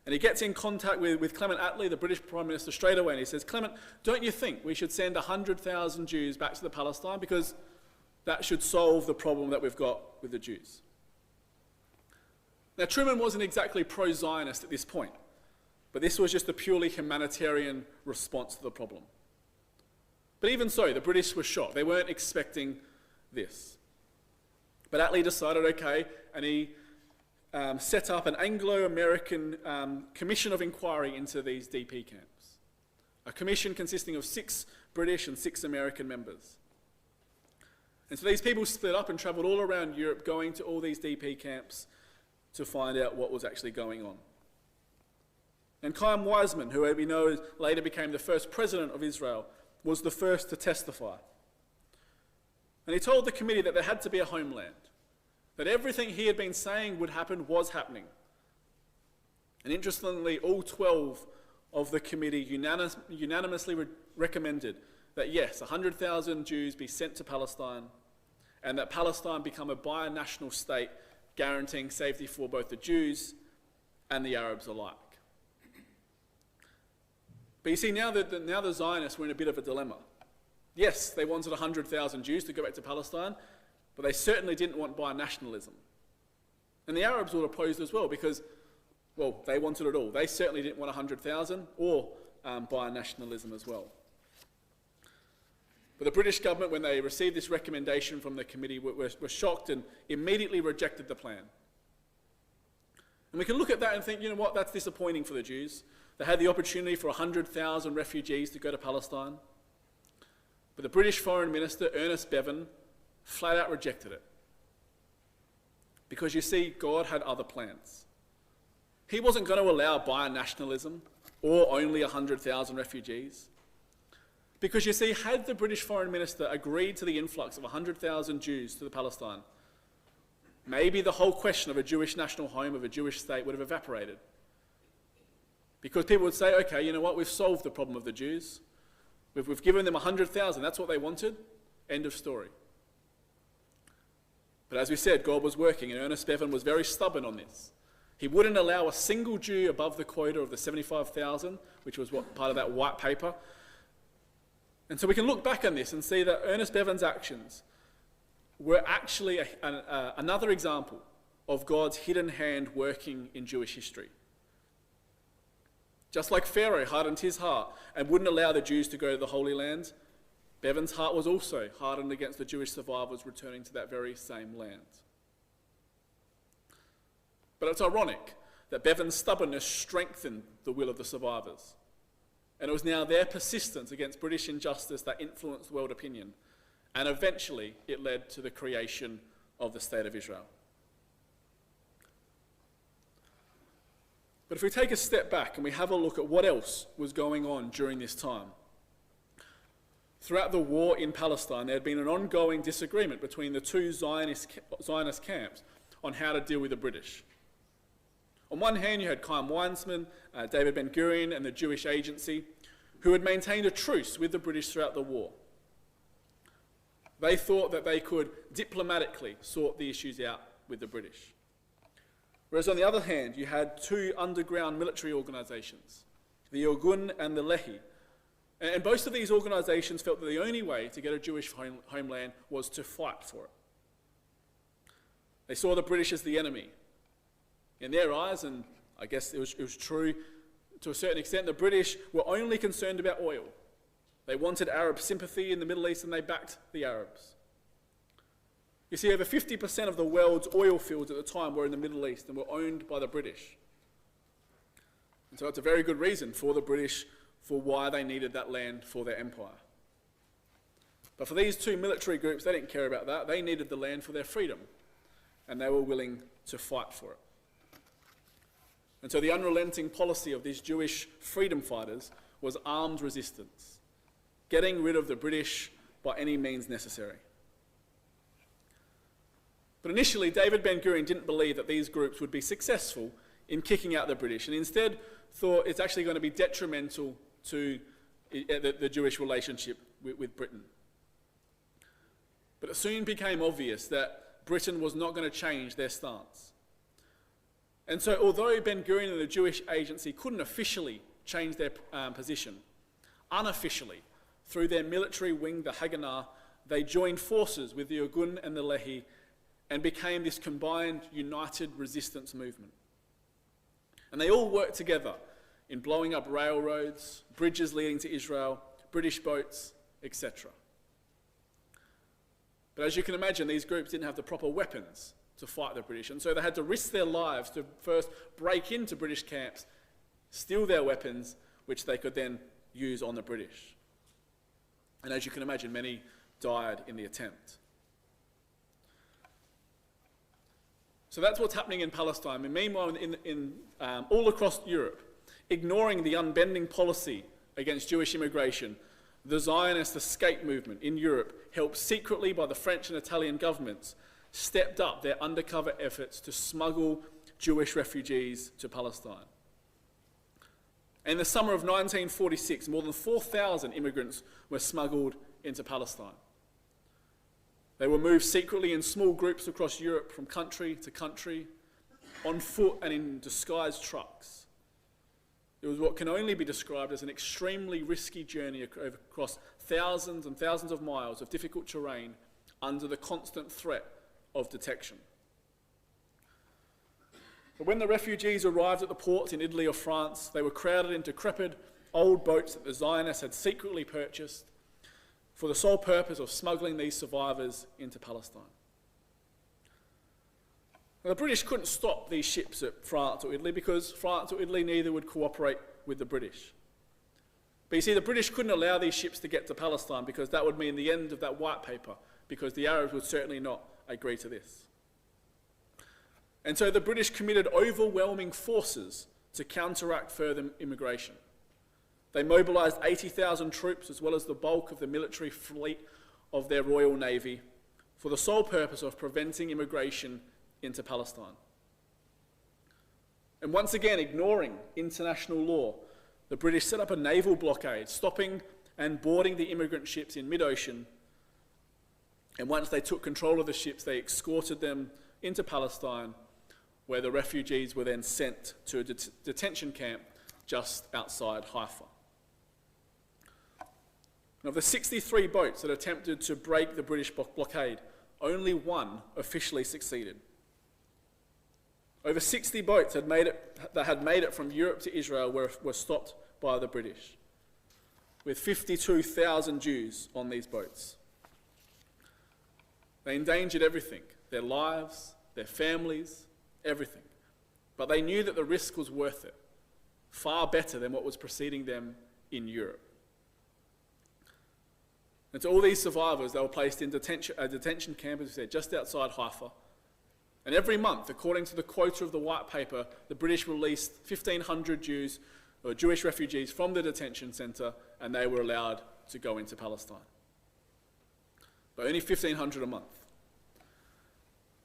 And he gets in contact with Clement Attlee, the British Prime Minister, straight away, and he says, "Clement, don't you think we should send 100,000 Jews back to the Palestine, because that should solve the problem that we've got with the Jews?" Now, Truman wasn't exactly pro-Zionist at this point, but this was just a purely humanitarian response to the problem. But even so, the British were shocked. They weren't expecting this. But Attlee decided, okay, and he set up an Anglo-American commission of inquiry into these DP camps. A commission consisting of 6 British and 6 American members. And so these people split up and travelled all around Europe, going to all these DP camps to find out what was actually going on. And Chaim Weizmann, who we know later became the first president of Israel, was the first to testify. And he told the committee that there had to be a homeland, that everything he had been saying would happen was happening. And interestingly, all 12 of the committee unanimously recommended that yes, 100,000 Jews be sent to Palestine, and that Palestine become a binational state, guaranteeing safety for both the Jews and the Arabs alike. But you see, now the Zionists were in a bit of a dilemma. Yes, they wanted 100,000 Jews to go back to Palestine, but they certainly didn't want binationalism. And the Arabs were opposed as well, because, well, they wanted it all. They certainly didn't want 100,000 or binationalism as well. But the British government, when they received this recommendation from the committee, were shocked and immediately rejected the plan. And we can look at that and think, you know what, that's disappointing for the Jews. They had the opportunity for 100,000 refugees to go to Palestine. But the British Foreign Minister, Ernest Bevin, flat out rejected it. Because you see, God had other plans. He wasn't going to allow binationalism or only 100,000 refugees. Because you see, had the British Foreign Minister agreed to the influx of 100,000 Jews to the Palestine, maybe the whole question of a Jewish national home, of a Jewish state, would have evaporated. Because people would say, okay, you know what, we've solved the problem of the Jews. We've given them 100,000, that's what they wanted. End of story. But as we said, God was working, and Ernest Bevan was very stubborn on this. He wouldn't allow a single Jew above the quota of the 75,000, which was part of that white paper. And so we can look back on this and see that Ernest Bevan's actions were actually another example of God's hidden hand working in Jewish history. Just like Pharaoh hardened his heart and wouldn't allow the Jews to go to the Holy Land, Bevan's heart was also hardened against the Jewish survivors returning to that very same land. But it's ironic that Bevan's stubbornness strengthened the will of the survivors. And it was now their persistence against British injustice that influenced world opinion. And eventually it led to the creation of the State of Israel. But if we take a step back and we have a look at what else was going on during this time, throughout the war in Palestine, there had been an ongoing disagreement between the two Zionist camps on how to deal with the British. On one hand, you had Chaim Weizmann, David Ben-Gurion, and the Jewish Agency, who had maintained a truce with the British throughout the war. They thought that they could diplomatically sort the issues out with the British. Whereas on the other hand, you had two underground military organisations, the Irgun and the Lehi. And both of these organisations felt that the only way to get a Jewish homeland was to fight for it. They saw the British as the enemy. In their eyes, and I guess it was true to a certain extent, the British were only concerned about oil. They wanted Arab sympathy in the Middle East and they backed the Arabs. You see, over 50% of the world's oil fields at the time were in the Middle East and were owned by the British. And so it's a very good reason for the British for why they needed that land for their empire. But for these two military groups, they didn't care about that. They needed the land for their freedom, and they were willing to fight for it. And so the unrelenting policy of these Jewish freedom fighters was armed resistance, getting rid of the British by any means necessary. But initially, David Ben-Gurion didn't believe that these groups would be successful in kicking out the British, and instead thought it's actually going to be detrimental to the Jewish relationship with Britain. But it soon became obvious that Britain was not going to change their stance. And so although Ben-Gurion and the Jewish Agency couldn't officially change their position, unofficially, through their military wing, the Haganah, they joined forces with the Irgun and the Lehi and became this combined, united resistance movement. And they all worked together in blowing up railroads, bridges leading to Israel, British boats, etc. But as you can imagine, these groups didn't have the proper weapons to fight the British, and so they had to risk their lives to first break into British camps, steal their weapons, which they could then use on the British. And as you can imagine, many died in the attempt. So that's what's happening in Palestine. And meanwhile, in all across Europe, ignoring the unbending policy against Jewish immigration, the Zionist escape movement in Europe, helped secretly by the French and Italian governments, stepped up their undercover efforts to smuggle Jewish refugees to Palestine. In the summer of 1946, more than 4,000 immigrants were smuggled into Palestine. They were moved secretly in small groups across Europe from country to country, on foot and in disguised trucks. It was what can only be described as an extremely risky journey across thousands and thousands of miles of difficult terrain under the constant threat of detection. But when the refugees arrived at the ports in Italy or France, they were crowded into decrepit old boats that the Zionists had secretly purchased for the sole purpose of smuggling these survivors into Palestine. Now, the British couldn't stop these ships at France or Italy because France or Italy neither would cooperate with the British. But you see, the British couldn't allow these ships to get to Palestine because that would mean the end of that white paper, because the Arabs would certainly not agree to this. And so the British committed overwhelming forces to counteract further immigration. They mobilised 80,000 troops as well as the bulk of the military fleet of their Royal Navy for the sole purpose of preventing immigration into Palestine. And once again, ignoring international law, the British set up a naval blockade, stopping and boarding the immigrant ships in mid-ocean. And once they took control of the ships, they escorted them into Palestine, where the refugees were then sent to a detention camp just outside Haifa. Now, of the 63 boats that attempted to break the British blockade, only one officially succeeded. Over 60 boats that had made it from Europe to Israel were stopped by the British, with 52,000 Jews on these boats. They endangered everything, their lives, their families, everything. But they knew that the risk was worth it, far better than what was preceding them in Europe. And to all these survivors, they were placed in a detention camp, as we said, just outside Haifa. And every month, according to the quota of the white paper, the British released 1,500 Jews, or Jewish refugees, from the detention centre, and they were allowed to go into Palestine. But only 1,500 a month.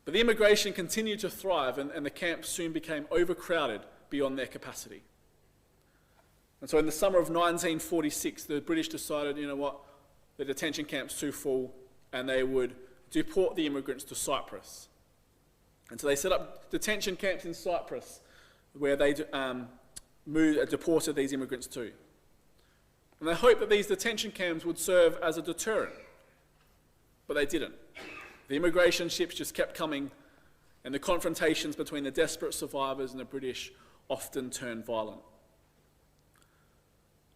But the immigration continued to thrive, and the camps soon became overcrowded beyond their capacity. And so in the summer of 1946, the British decided, you know what, the detention camp's too full, and they would deport the immigrants to Cyprus. And so they set up detention camps in Cyprus, where they deported these immigrants to. And they hoped that these detention camps would serve as a deterrent, but they didn't. The immigration ships just kept coming, and the confrontations between the desperate survivors and the British often turned violent.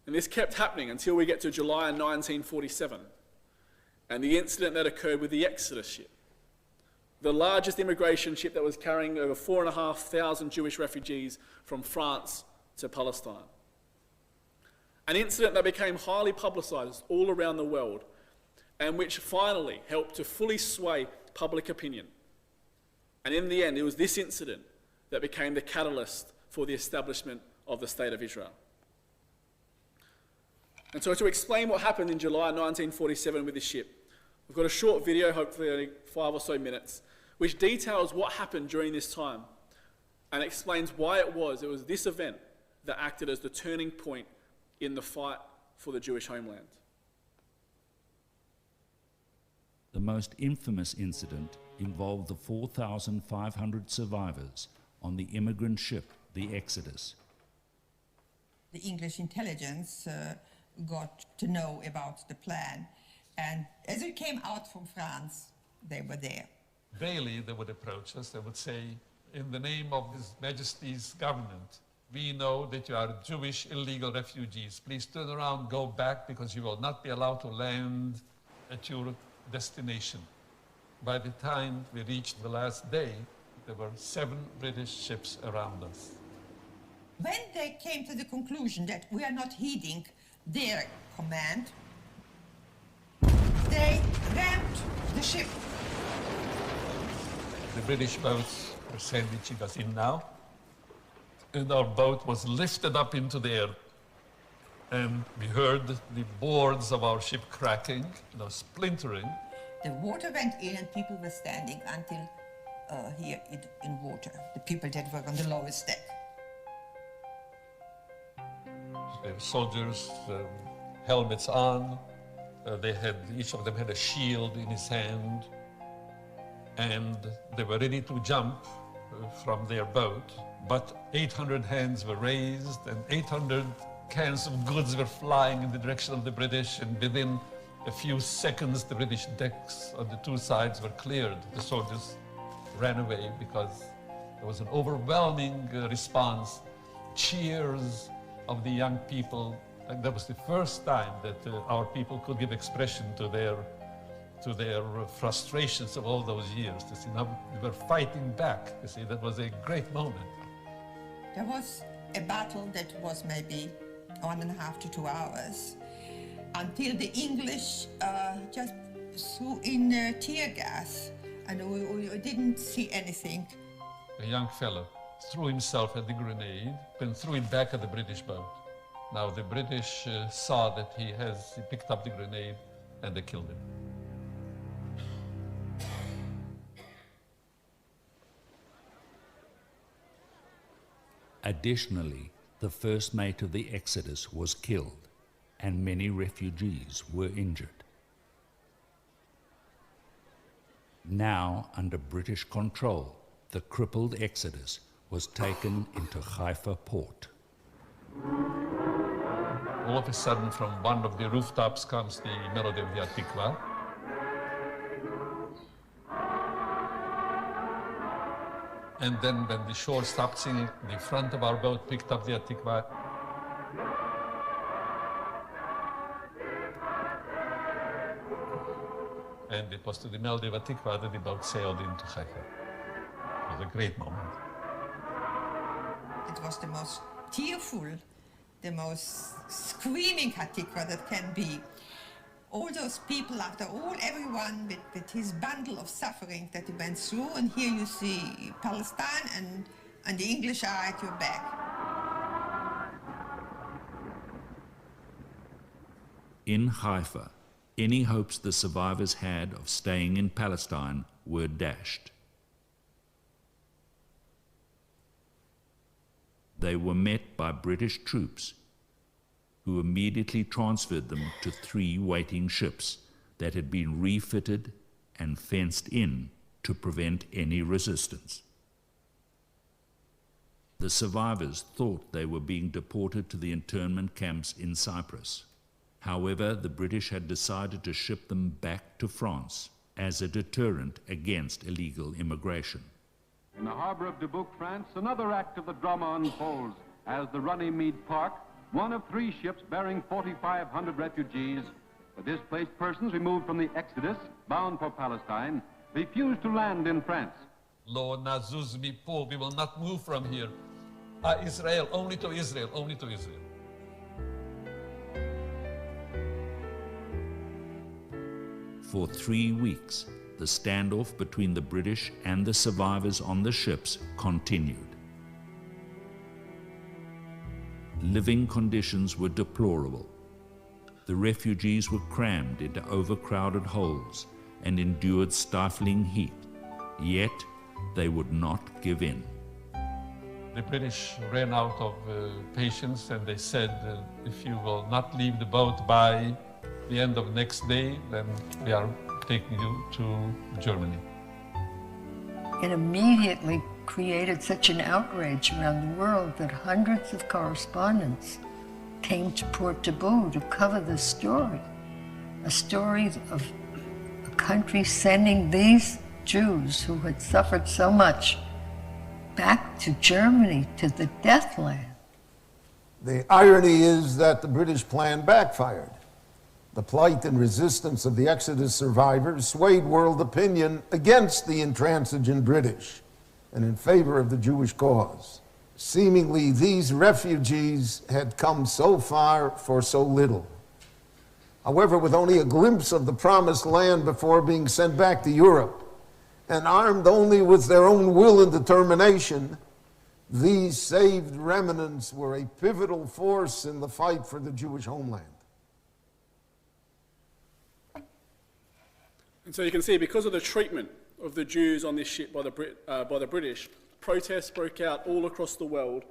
And this kept happening until we get to July 1947, and the incident that occurred with the Exodus ship, the largest immigration ship that was carrying over 4,500 Jewish refugees from France to Palestine. An incident that became highly publicised all around the world, and which finally helped to fully sway public opinion. And in the end, it was this incident that became the catalyst for the establishment of the State of Israel. And so to explain what happened in July 1947 with this ship, we've got a short video, hopefully only 5 or so minutes, which details what happened during this time and explains why it was this event that acted as the turning point in the fight for the Jewish homeland. The most infamous incident involved the 4,500 survivors on the immigrant ship, the Exodus. The English intelligence got to know about the plan, and as it came out from France, they were there. Daily they would approach us, they would say, in the name of His Majesty's government, we know that you are Jewish illegal refugees. Please turn around, go back, because you will not be allowed to land at your destination. By the time we reached the last day, there were 7 British ships around us. When they came to the conclusion that we are not heeding their command, they rammed the ship. The British boats were sandwiching us in now, and our boat was lifted up into the air. And we heard the boards of our ship cracking, splintering. The water went in and people were standing until here in water, the people that were on the lowest deck. Soldiers, helmets on, each of them had a shield in his hand, and they were ready to jump from their boat, but 800 hands were raised and 800 cans of goods were flying in the direction of the British, and within a few seconds the British decks on the 2 sides were cleared. The soldiers ran away because there was an overwhelming response, cheers of the young people, and that was the first time that our people could give expression to their frustrations of all those years. To see, now we were fighting back. You see, that was a great moment. There was a battle that was maybe 1.5 to 2 hours until the English just threw in tear gas, and we didn't see anything. A young fellow threw himself at the grenade and threw it back at the British boat. Now the British saw that he picked up the grenade and they killed him. Additionally, the first mate of the Exodus was killed, and many refugees were injured. Now, under British control, the crippled Exodus was taken into Haifa port. All of a sudden, from one of the rooftops comes the melody of the Atikva. And then when the shore stopped singing, the front of our boat picked up the Atikva. And it was to the melody of Atikva that the boat sailed into Haifa. It was a great moment. It was the most tearful, the most screaming Hatikva that can be. All those people, everyone with his bundle of suffering that he went through, and here you see Palestine and the English are at your back. In Haifa, any hopes the survivors had of staying in Palestine were dashed. They were met by British troops, who immediately transferred them to 3 waiting ships that had been refitted and fenced in to prevent any resistance. The survivors thought they were being deported to the internment camps in Cyprus. However, the British had decided to ship them back to France as a deterrent against illegal immigration. In the harbor of Dubuque, France, another act of the drama unfolds as the Runnymede Park, one of 3 ships bearing 4,500 refugees, the displaced persons removed from the Exodus, bound for Palestine, refused to land in France. Lo nazuz mipo, we will not move from here. Israel, only to Israel, only to Israel. For 3 weeks, the standoff between the British and the survivors on the ships continued. Living conditions were deplorable. The refugees were crammed into overcrowded holes and endured stifling heat, yet they would not give in. The British ran out of patience, and they said, if you will not leave the boat by the end of next day, then we are taking you to Germany. It immediately created such an outrage around the world that hundreds of correspondents came to Port Taboo to cover this story. A story of a country sending these Jews who had suffered so much back to Germany, to the death land. The irony is that the British plan backfired. The plight and resistance of the Exodus survivors swayed world opinion against the intransigent British and in favor of the Jewish cause. Seemingly, these refugees had come so far for so little. However, with only a glimpse of the promised land before being sent back to Europe, and armed only with their own will and determination, these saved remnants were a pivotal force in the fight for the Jewish homeland. And so you can see, because of the treatment of the Jews on this ship by the British, protests broke out all across the world,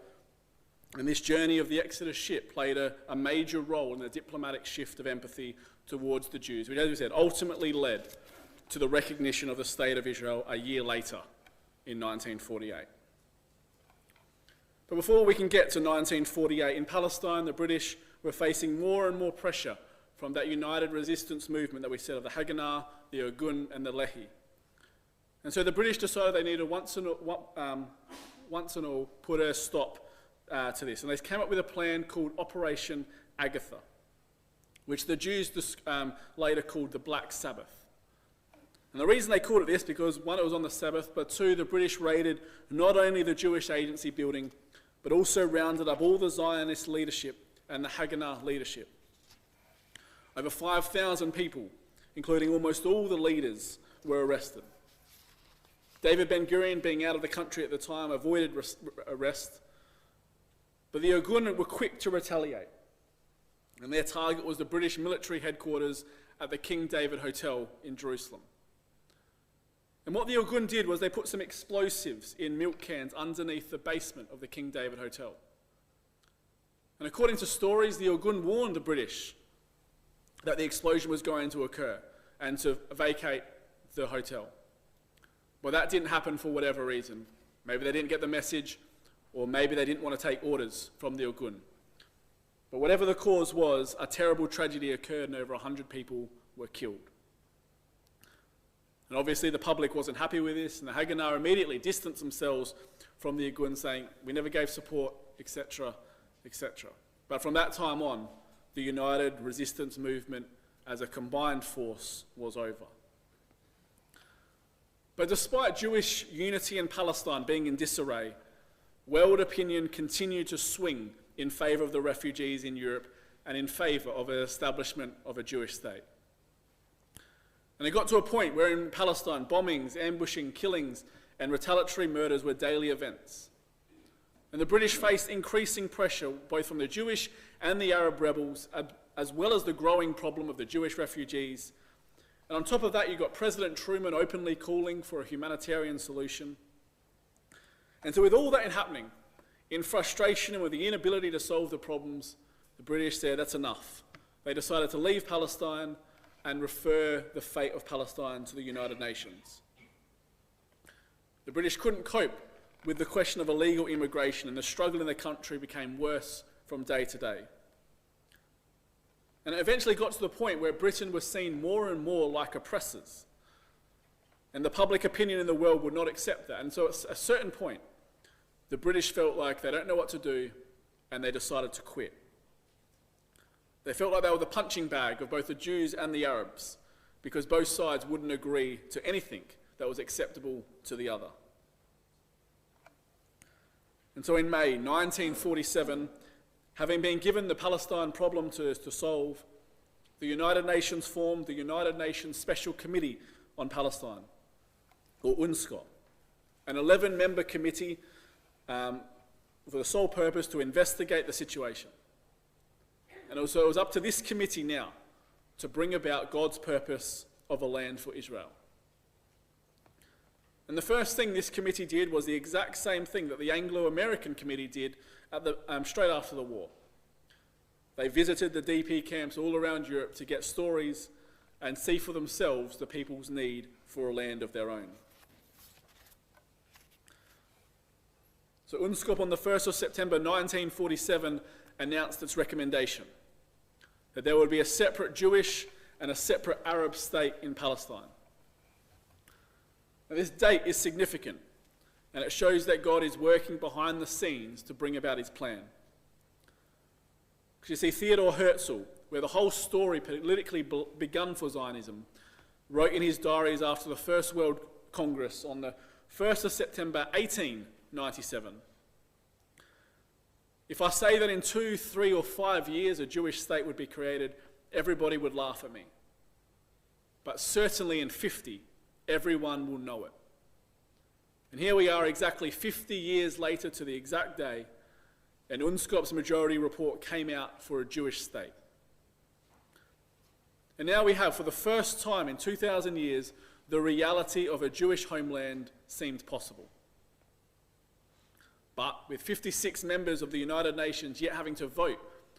and this journey of the Exodus ship played a major role in the diplomatic shift of empathy towards the Jews, which, as we said, ultimately led to the recognition of the State of Israel a year later in 1948. But before we can get to 1948, in Palestine, the British were facing more and more pressure from that united resistance movement that we said of the Haganah, the Irgun, and the Lehi. And so the British decided they needed once and all put a stop to this. And they came up with a plan called Operation Agatha, which the Jews later called the Black Sabbath. And the reason they called it this, because 1, it was on the Sabbath, but 2, the British raided not only the Jewish agency building, but also rounded up all the Zionist leadership and the Haganah leadership. Over 5,000 people, including almost all the leaders, were arrested. David Ben-Gurion, being out of the country at the time, avoided arrest, but the Irgun were quick to retaliate, and their target was the British military headquarters at the King David Hotel in Jerusalem. And what the Irgun did was they put some explosives in milk cans underneath the basement of the King David Hotel. And according to stories, the Irgun warned the British that the explosion was going to occur and to vacate the hotel. Well, that didn't happen for whatever reason. Maybe they didn't get the message, or maybe they didn't want to take orders from the Irgun. But whatever the cause was, a terrible tragedy occurred and over 100 people were killed. And obviously the public wasn't happy with this, and the Haganah immediately distanced themselves from the Irgun, saying, we never gave support, etc., etc. But from that time on, the united resistance movement as a combined force was over. But despite Jewish unity in Palestine being in disarray, world opinion continued to swing in favour of the refugees in Europe and in favour of an establishment of a Jewish state. And it got to a point where in Palestine, bombings, ambushing, killings, and retaliatory murders were daily events. And the British faced increasing pressure both from the Jewish and the Arab rebels, as well as the growing problem of the Jewish refugees. And on top of that, you got President Truman openly calling for a humanitarian solution. And so with all that happening, in frustration and with the inability to solve the problems, the British said, that's enough. They decided to leave Palestine and refer the fate of Palestine to the United Nations. The British couldn't cope with the question of illegal immigration, and the struggle in the country became worse from day to day. And it eventually got to the point where Britain was seen more and more like oppressors, and the public opinion in the world would not accept that. And so at a certain point, the British felt like they don't know what to do, and they decided to quit. They felt like they were the punching bag of both the Jews and the Arabs, because both sides wouldn't agree to anything that was acceptable to the other. And so in May 1947, having been given the Palestine problem to solve, the United Nations formed the United Nations Special Committee on Palestine, or UNSCOP, an 11-member committee for the sole purpose to investigate the situation. And so it was up to this committee now to bring about God's purpose of a land for Israel. And the first thing this committee did was the exact same thing that the Anglo-American committee did straight after the war. They visited the DP camps all around Europe to get stories and see for themselves the people's need for a land of their own. So UNSCOP on the 1st of September 1947 announced its recommendation that there would be a separate Jewish and a separate Arab state in Palestine. Now, this date is significant, and it shows that God is working behind the scenes to bring about his plan. Because you see, Theodor Herzl, where the whole story politically begun for Zionism, wrote in his diaries after the First World Congress on the 1st of September 1897, if I say that in 2, 3, or 5 years a Jewish state would be created, everybody would laugh at me. But certainly in 50, everyone will know it. And here we are exactly 50 years later to the exact day, and UNSCOP's majority report came out for a Jewish state. And now we have, for the first time in 2,000 years, the reality of a Jewish homeland seemed possible. But with 56 members of the United Nations yet having to vote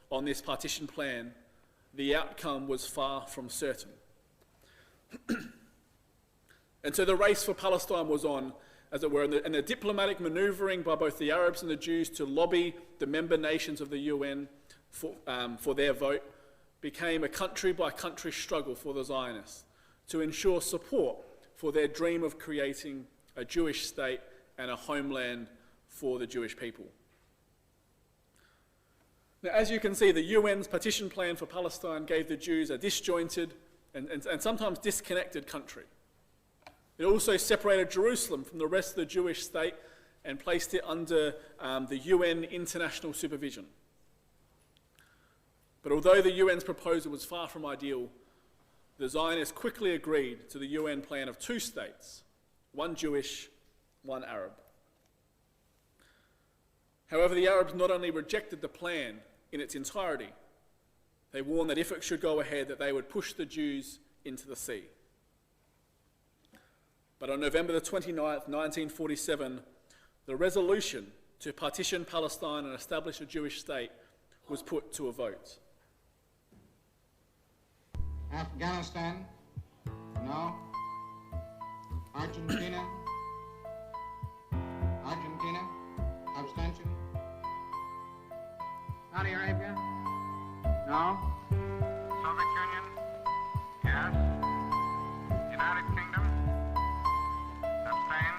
on this partition plan, the outcome was far from certain. And so the race for Palestine was on, as it were, and the diplomatic manoeuvring by both the Arabs and the Jews to lobby the member nations of the UN for their vote became a country-by-country struggle for the Zionists to ensure support for their dream of creating a Jewish state and a homeland for the Jewish people. Now, as you can see, the UN's partition plan for Palestine gave the Jews a disjointed and sometimes disconnected country. It also separated Jerusalem from the rest of the Jewish state and placed it under the UN international supervision. But although the UN's proposal was far from ideal, the Zionists quickly agreed to the UN plan of 2 states, one Jewish, one Arab. However, the Arabs not only rejected the plan in its entirety, they warned that if it should go ahead, that they would push the Jews into the sea. But on November the 29th, 1947, the resolution to partition Palestine and establish a Jewish state was put to a vote. Afghanistan, no. Argentina, abstention. Saudi Arabia, no. Soviet Union, yes. United Kingdom, abstain.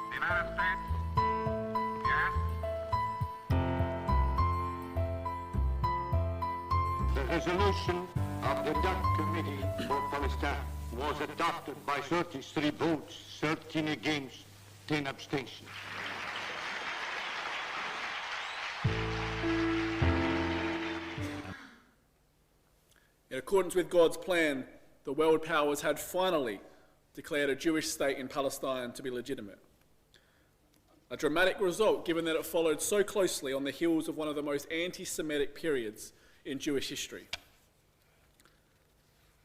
The United States, yes. The resolution of the DUC Committee for Palestine was adopted by 33 votes, 13 against, 10 abstentions. In accordance with God's plan, the world powers had finally declared a Jewish state in Palestine to be legitimate. A dramatic result, given that it followed so closely on the heels of one of the most anti-Semitic periods in Jewish history.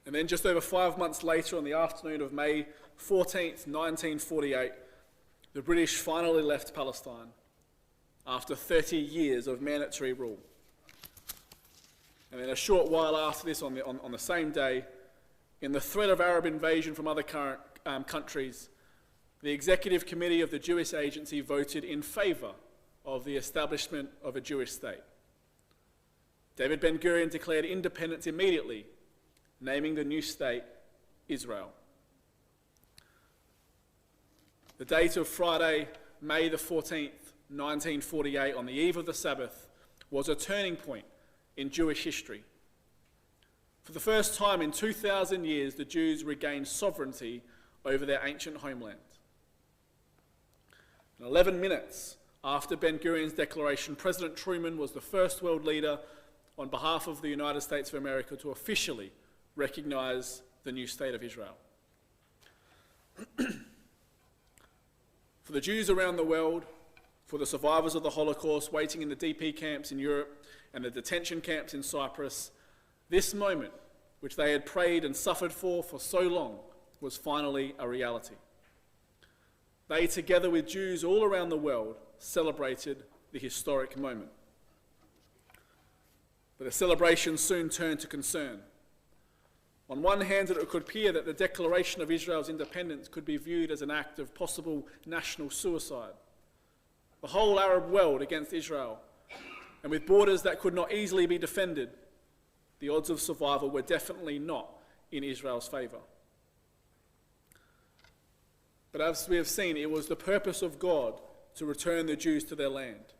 And then just over 5 months later, on the afternoon of May 14th, 1948, the British finally left Palestine after 30 years of mandatory rule. And then a short while after this, on the same day, in the threat of Arab invasion from other current countries, the Executive Committee of the Jewish Agency voted in favour of the establishment of a Jewish state. David Ben-Gurion declared independence immediately, naming the new state Israel. The date of Friday, May the 14th, 1948, on the eve of the Sabbath, was a turning point in Jewish history. For the first time in 2,000 years, the Jews regained sovereignty over their ancient homeland. And 11 minutes after Ben-Gurion's declaration, President Truman was the first world leader on behalf of the United States of America to officially recognize the new state of Israel. For the Jews around the world, for the survivors of the Holocaust waiting in the DP camps in Europe and the detention camps in Cyprus, this moment, which they had prayed and suffered for so long, was finally a reality. They, together with Jews all around the world, celebrated the historic moment. But the celebration soon turned to concern. On one hand, it could appear that the declaration of Israel's independence could be viewed as an act of possible national suicide. The whole Arab world against Israel, and with borders that could not easily be defended, the odds of survival were definitely not in Israel's favour. But as we have seen, it was the purpose of God to return the Jews to their land.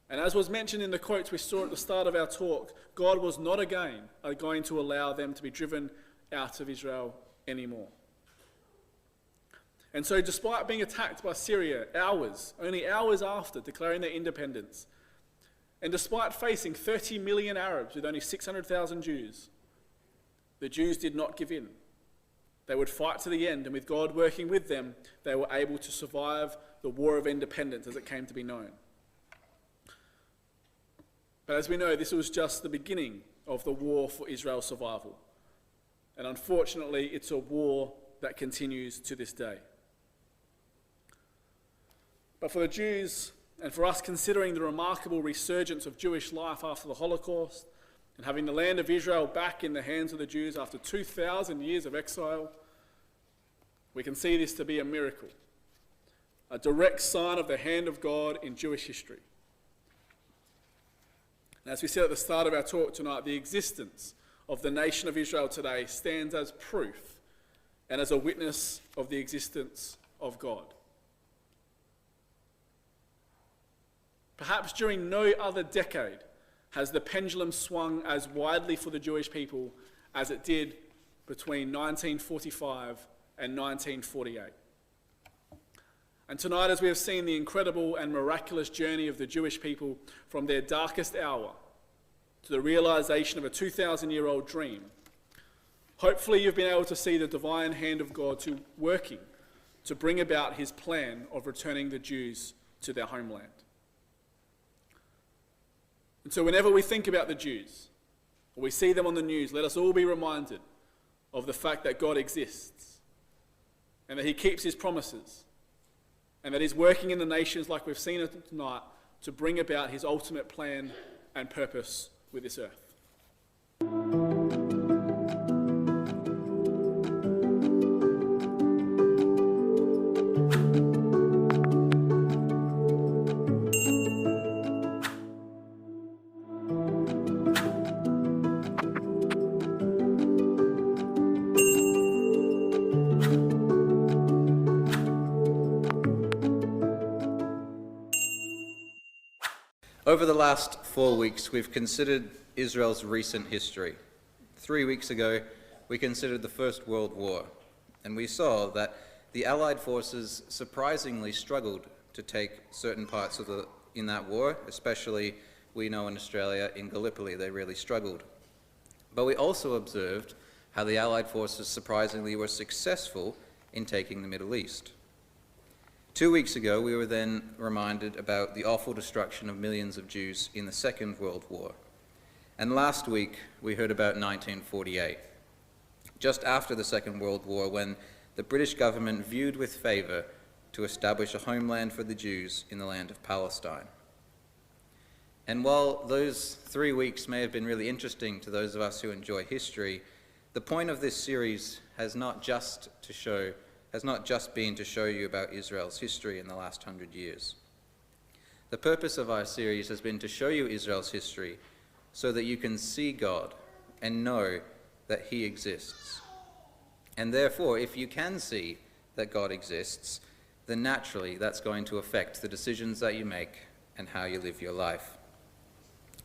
And as was mentioned in the quotes we saw at the start of our talk, God was not again going to allow them to be driven out of Israel anymore. And so despite being attacked by Syria only hours after declaring their independence, and despite facing 30 million Arabs with only 600,000 Jews, the Jews did not give in. They would fight to the end, and with God working with them, they were able to survive the War of Independence as it came to be known. But as we know, this was just the beginning of the war for Israel's survival. And unfortunately, it's a war that continues to this day. But for the Jews, and for us considering the remarkable resurgence of Jewish life after the Holocaust, and having the land of Israel back in the hands of the Jews after 2,000 years of exile, we can see this to be a miracle, a direct sign of the hand of God in Jewish history. And as we said at the start of our talk tonight, the existence of the nation of Israel today stands as proof and as a witness of the existence of God. Perhaps during no other decade has the pendulum swung as widely for the Jewish people as it did between 1945 and 1948. And tonight, as we have seen the incredible and miraculous journey of the Jewish people from their darkest hour to the realization of a 2,000-year-old dream, hopefully you've been able to see the divine hand of God working to bring about his plan of returning the Jews to their homeland. And so whenever we think about the Jews, or we see them on the news, let us all be reminded of the fact that God exists, and that he keeps his promises, and that he's working in the nations like we've seen it tonight to bring about his ultimate plan and purpose with this earth. Over the last 4 weeks, we've considered Israel's recent history. 3 weeks ago, we considered the First World War, and we saw that the Allied forces surprisingly struggled to take certain parts in that war, especially, we know in Australia, in Gallipoli, they really struggled. But we also observed how the Allied forces surprisingly were successful in taking the Middle East. 2 weeks ago, we were then reminded about the awful destruction of millions of Jews in the Second World War. And last week, we heard about 1948, just after the Second World War, when the British government viewed with favour to establish a homeland for the Jews in the land of Palestine. And while those 3 weeks may have been really interesting to those of us who enjoy history, the point of this series has not just been to show you about Israel's history in the last 100 years. The purpose of our series has been to show you Israel's history so that you can see God and know that he exists. And therefore, if you can see that God exists, then naturally that's going to affect the decisions that you make and how you live your life.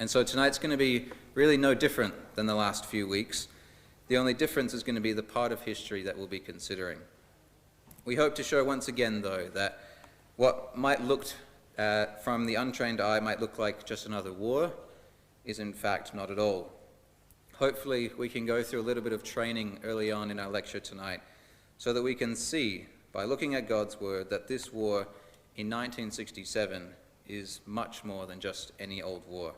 And so tonight's going to be really no different than the last few weeks. The only difference is going to be the part of history that we'll be considering. We hope to show once again, though, that what might look from the untrained eye might look like just another war is in fact not at all. Hopefully we can go through a little bit of training early on in our lecture tonight so that we can see, by looking at God's word, that this war in 1967 is much more than just any old war.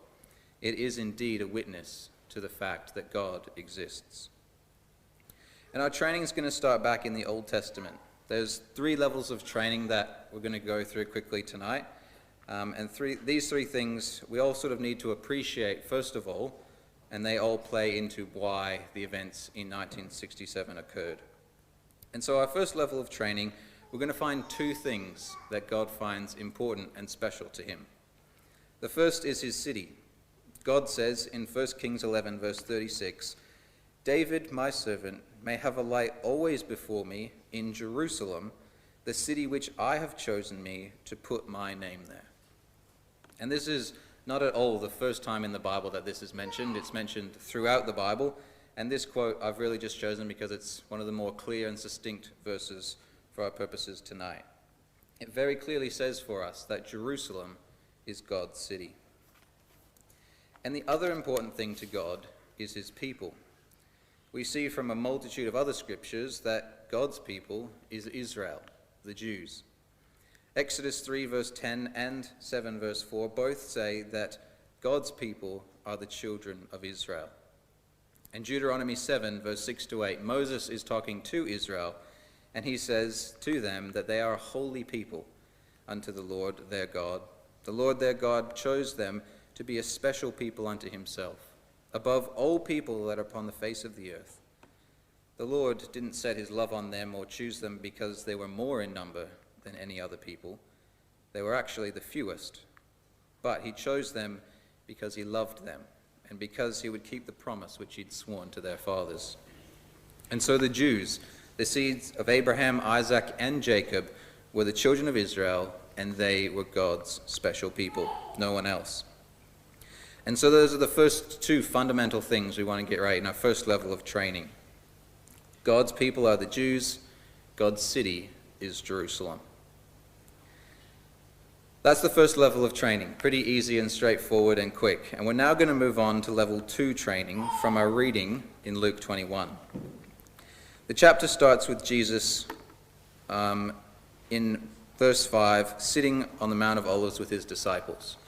It is indeed a witness to the fact that God exists. And our training is going to start back in the Old Testament. There's 3 levels of training that we're going to go through quickly tonight. These three things we all sort of need to appreciate, first of all, and they all play into why the events in 1967 occurred. And so our first level of training, we're going to find 2 things that God finds important and special to him. The first is his city. God says in 1 Kings 11, verse 36, "David, my servant, may have a light always before me in Jerusalem, the city which I have chosen me to put my name there." And this is not at all the first time in the Bible that this is mentioned. It's mentioned throughout the Bible. And this quote I've really just chosen because it's one of the more clear and succinct verses for our purposes tonight. It very clearly says for us that Jerusalem is God's city. And the other important thing to God is his people. We see from a multitude of other scriptures that God's people is Israel, the Jews. Exodus 3 verse 10 and 7 verse 4 both say that God's people are the children of Israel. And Deuteronomy 7 verse 6 to 8, Moses is talking to Israel, and he says to them that they are a holy people unto the Lord their God. The Lord their God chose them to be a special people unto himself, above all people that are upon the face of the earth. The Lord didn't set his love on them or choose them because they were more in number than any other people. They were actually the fewest. But he chose them because he loved them and because he would keep the promise which he'd sworn to their fathers. And so the Jews, the seeds of Abraham, Isaac, and Jacob, were the children of Israel, and they were God's special people, no one else. And so those are the first 2 fundamental things we want to get right in our first level of training. God's people are the Jews. God's city is Jerusalem. That's the first level of training. Pretty easy and straightforward and quick. And we're now going to move on to level 2 training from our reading in Luke 21. The chapter starts with Jesus in verse 5, sitting on the Mount of Olives with his disciples.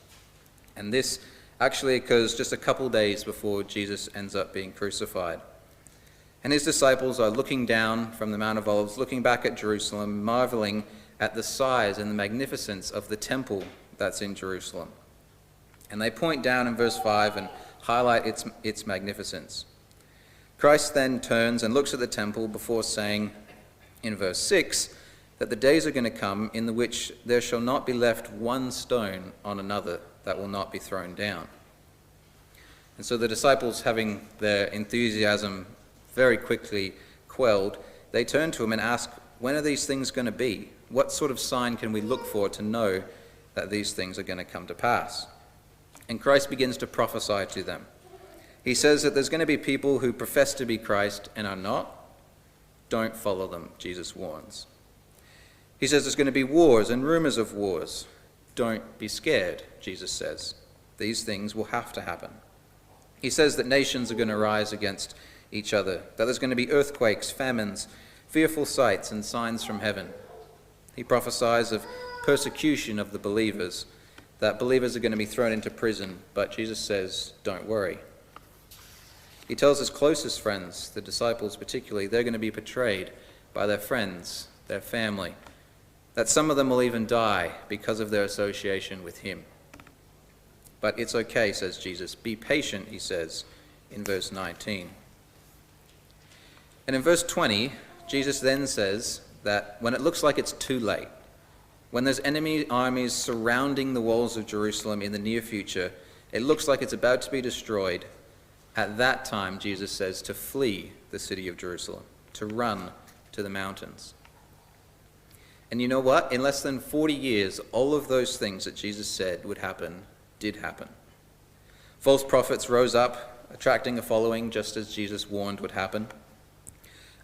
And this actually occurs just a couple days before Jesus ends up being crucified. And his disciples are looking down from the Mount of Olives, looking back at Jerusalem, marveling at the size and the magnificence of the temple that's in Jerusalem. And they point down in verse 5 and highlight its magnificence. Christ then turns and looks at the temple before saying in verse 6 that the days are going to come in the which there shall not be left one stone on another that will not be thrown down. And so the disciples, having their enthusiasm very quickly quelled, they turn to him and ask, when are these things going to be? What sort of sign can we look for to know that these things are going to come to pass? And Christ begins to prophesy to them. He says that there's going to be people who profess to be Christ and are not. Don't follow them, Jesus warns. He says there's going to be wars and rumors of wars. Don't be scared, Jesus says. These things will have to happen. He says that nations are going to rise against each other, that there's going to be earthquakes, famines, fearful sights, and signs from heaven. He prophesies of persecution of the believers, that believers are going to be thrown into prison, but Jesus says, don't worry. He tells his closest friends, the disciples particularly, they're going to be betrayed by their friends, their family, that some of them will even die because of their association with him. But it's okay, says Jesus. Be patient, he says in verse 19. And in verse 20, Jesus then says that when it looks like it's too late, when there's enemy armies surrounding the walls of Jerusalem in the near future, it looks like it's about to be destroyed, at that time, Jesus says, to flee the city of Jerusalem, to run to the mountains. And you know what? In less than 40 years, all of those things that Jesus said would happen did happen. False prophets rose up, attracting a following just as Jesus warned would happen.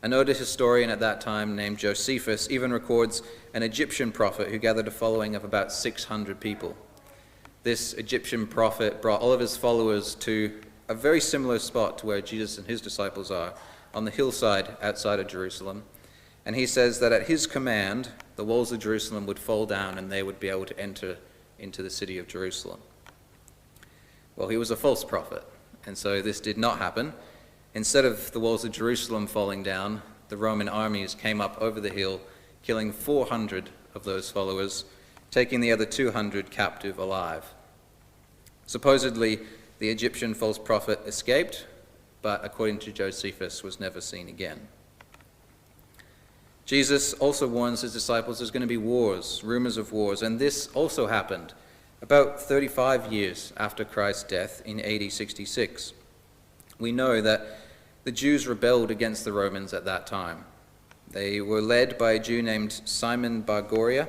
A noted historian at that time named Josephus even records an Egyptian prophet who gathered a following of about 600 people. This Egyptian prophet brought all of his followers to a very similar spot to where Jesus and his disciples are, on the hillside outside of Jerusalem. And he says that at his command, the walls of Jerusalem would fall down and they would be able to enter into the city of Jerusalem. Well, he was a false prophet, and so this did not happen. Instead of the walls of Jerusalem falling down, the Roman armies came up over the hill, killing 400 of those followers, taking the other 200 captive alive. Supposedly, the Egyptian false prophet escaped, but according to Josephus, was never seen again. Jesus also warns his disciples there's going to be wars, rumors of wars, and this also happened about 35 years after Christ's death in AD 66. We know that the Jews rebelled against the Romans at that time. They were led by a Jew named Simon Bar Goria,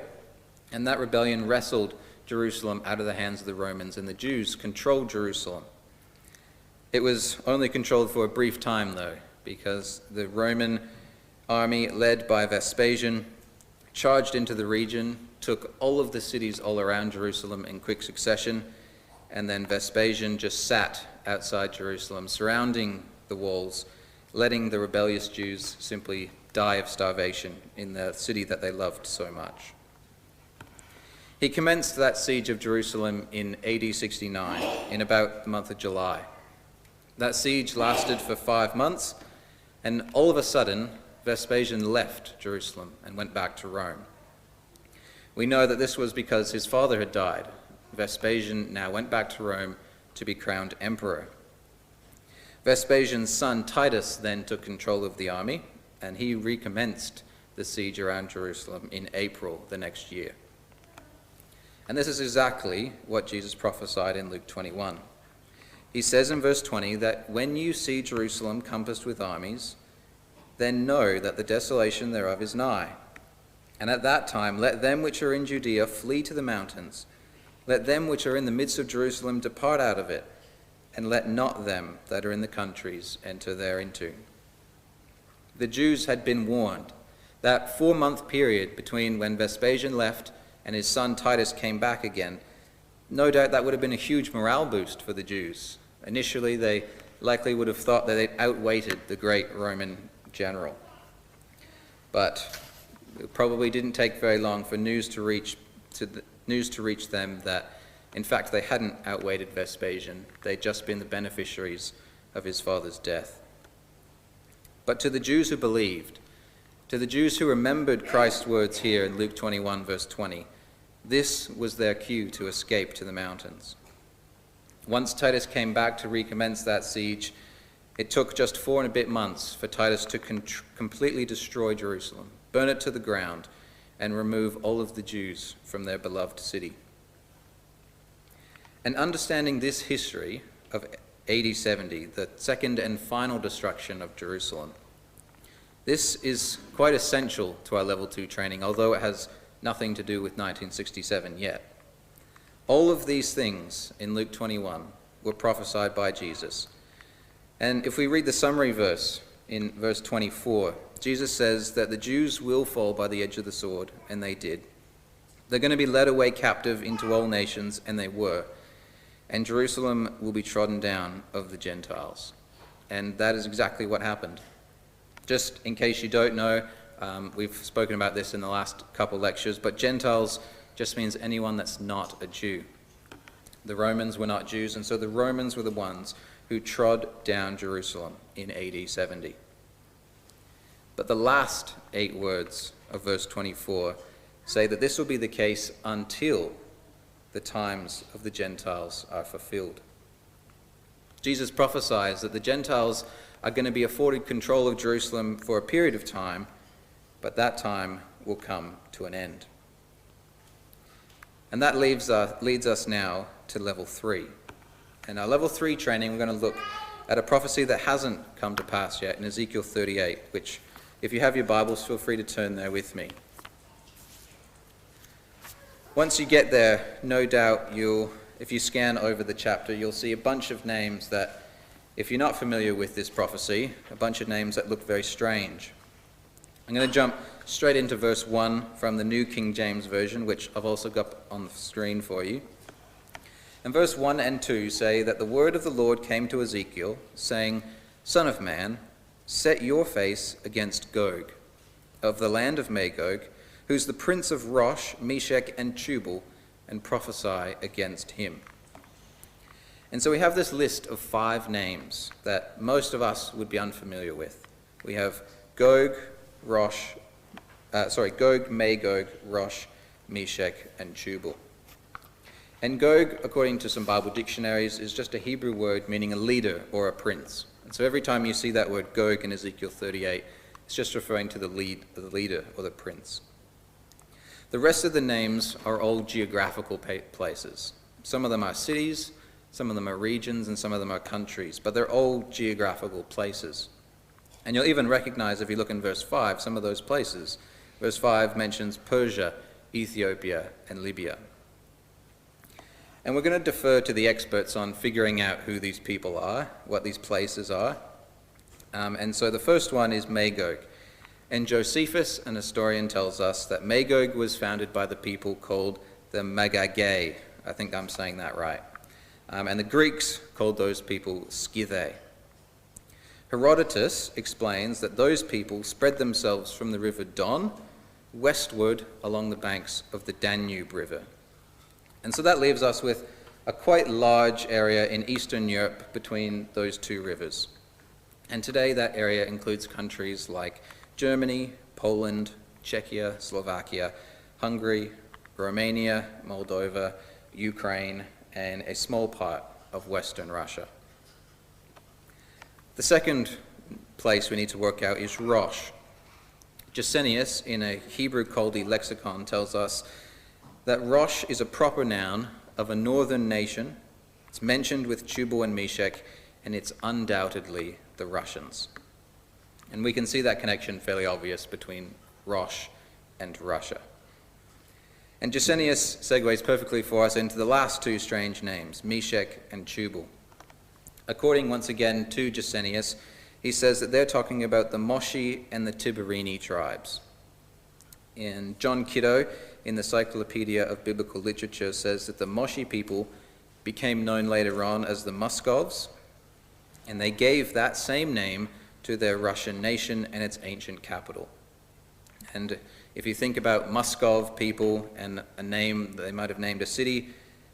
and that rebellion wrestled Jerusalem out of the hands of the Romans, and the Jews controlled Jerusalem. It was only controlled for a brief time, though, because the Roman army, led by Vespasian, charged into the region, took all of the cities all around Jerusalem in quick succession, and then Vespasian just sat outside Jerusalem, surrounding the walls, letting the rebellious Jews simply die of starvation in the city that they loved so much. He commenced that siege of Jerusalem in AD 69, in about the month of July. That siege lasted for 5 months, and all of a sudden, Vespasian left Jerusalem and went back to Rome. We know that this was because his father had died. Vespasian now went back to Rome to be crowned emperor. Vespasian's son Titus then took control of the army, and he recommenced the siege around Jerusalem in April the next year. And this is exactly what Jesus prophesied in Luke 21. He says in verse 20 that when you see Jerusalem compassed with armies, then know that the desolation thereof is nigh. And at that time let them which are in Judea flee to the mountains. Let them which are in the midst of Jerusalem depart out of it, and let not them that are in the countries enter thereinto. The Jews had been warned. That 4-month period between when Vespasian left and his son Titus came back again, no doubt that would have been a huge morale boost for the Jews. Initially, they likely would have thought that they'd outweighted the great Roman general. But it probably didn't take very long for news to reach them that, in fact, they hadn't outweighted Vespasian. They'd just been the beneficiaries of his father's death. but to the Jews who believed, to the Jews who remembered Christ's words here in Luke 21, verse 20, this was their cue to escape to the mountains. Once Titus came back to recommence that siege, it took just 4 and a bit months for Titus to completely destroy Jerusalem, burn it to the ground, and remove all of the Jews from their beloved city. And understanding this history of AD 70, the second and final destruction of Jerusalem, this is quite essential to our level 2 training, although it has nothing to do with 1967 yet. All of these things in Luke 21 were prophesied by Jesus. And if we read the summary verse in verse 24, Jesus says that the Jews will fall by the edge of the sword, and they did. They're going to be led away captive into all nations, and they were. And Jerusalem will be trodden down of the Gentiles. And that is exactly what happened. Just in case you don't know, we've spoken about this in the last couple lectures, but Gentiles just means anyone that's not a Jew. The Romans were not Jews, and so the Romans were the ones who trod down Jerusalem in AD 70. But the last 8 words of verse 24 say that this will be the case until the times of the Gentiles are fulfilled. Jesus prophesies that the Gentiles are going to be afforded control of Jerusalem for a period of time, but that time will come to an end. And that leads us now to level 3. In our level 3 training, we're going to look at a prophecy that hasn't come to pass yet in Ezekiel 38, which, if you have your Bibles, feel free to turn there with me. Once you get there, no doubt if you scan over the chapter, you'll see a bunch of names that, if you're not familiar with this prophecy, a bunch of names that look very strange. I'm going to jump straight into verse 1 from the New King James Version, which I've also got on the screen for you. And verse 1 and 2 say that the word of the Lord came to Ezekiel, saying, Son of man, set your face against Gog, of the land of Magog, who's the prince of Rosh, Meshech, and Tubal, and prophesy against him. And so we have this list of 5 names that most of us would be unfamiliar with. We have Gog, Magog, Rosh, Meshech, and Tubal. And Gog, according to some Bible dictionaries, is just a Hebrew word meaning a leader or a prince. And so every time you see that word Gog in Ezekiel 38, it's just referring to the leader or the prince. The rest of the names are all geographical places. Some of them are cities, some of them are regions, and some of them are countries, but they're all geographical places. And you'll even recognize, if you look in verse 5, some of those places. Verse 5 mentions Persia, Ethiopia, and Libya. And we're going to defer to the experts on figuring out who these people are, what these places are. And so the first one is Magog. And Josephus, an historian, tells us that Magog was founded by the people called the Magagae. I think I'm saying that right. And the Greeks called those people Scythae. Herodotus explains that those people spread themselves from the river Don westward along the banks of the Danube River. And so that leaves us with a quite large area in Eastern Europe between those 2 rivers. And today that area includes countries like Germany, Poland, Czechia, Slovakia, Hungary, Romania, Moldova, Ukraine, and a small part of Western Russia. The second place we need to work out is Rosh. Gesenius, in a Hebrew Chaldee lexicon, tells us that Rosh is a proper noun of a northern nation. It's mentioned with Tubal and Meshech, and it's undoubtedly the Russians. And we can see that connection fairly obvious between Rosh and Russia. And Gesenius segues perfectly for us into the last 2 strange names, Meshech and Tubal. According once again to Gesenius, he says that they're talking about the Moshi and the Tiberini tribes. And John Kiddo, in the Cyclopedia of Biblical Literature, says that the Moshi people became known later on as the Muscovs, and they gave that same name to their Russian nation and its ancient capital. And if you think about Muskov people and a name they might have named a city,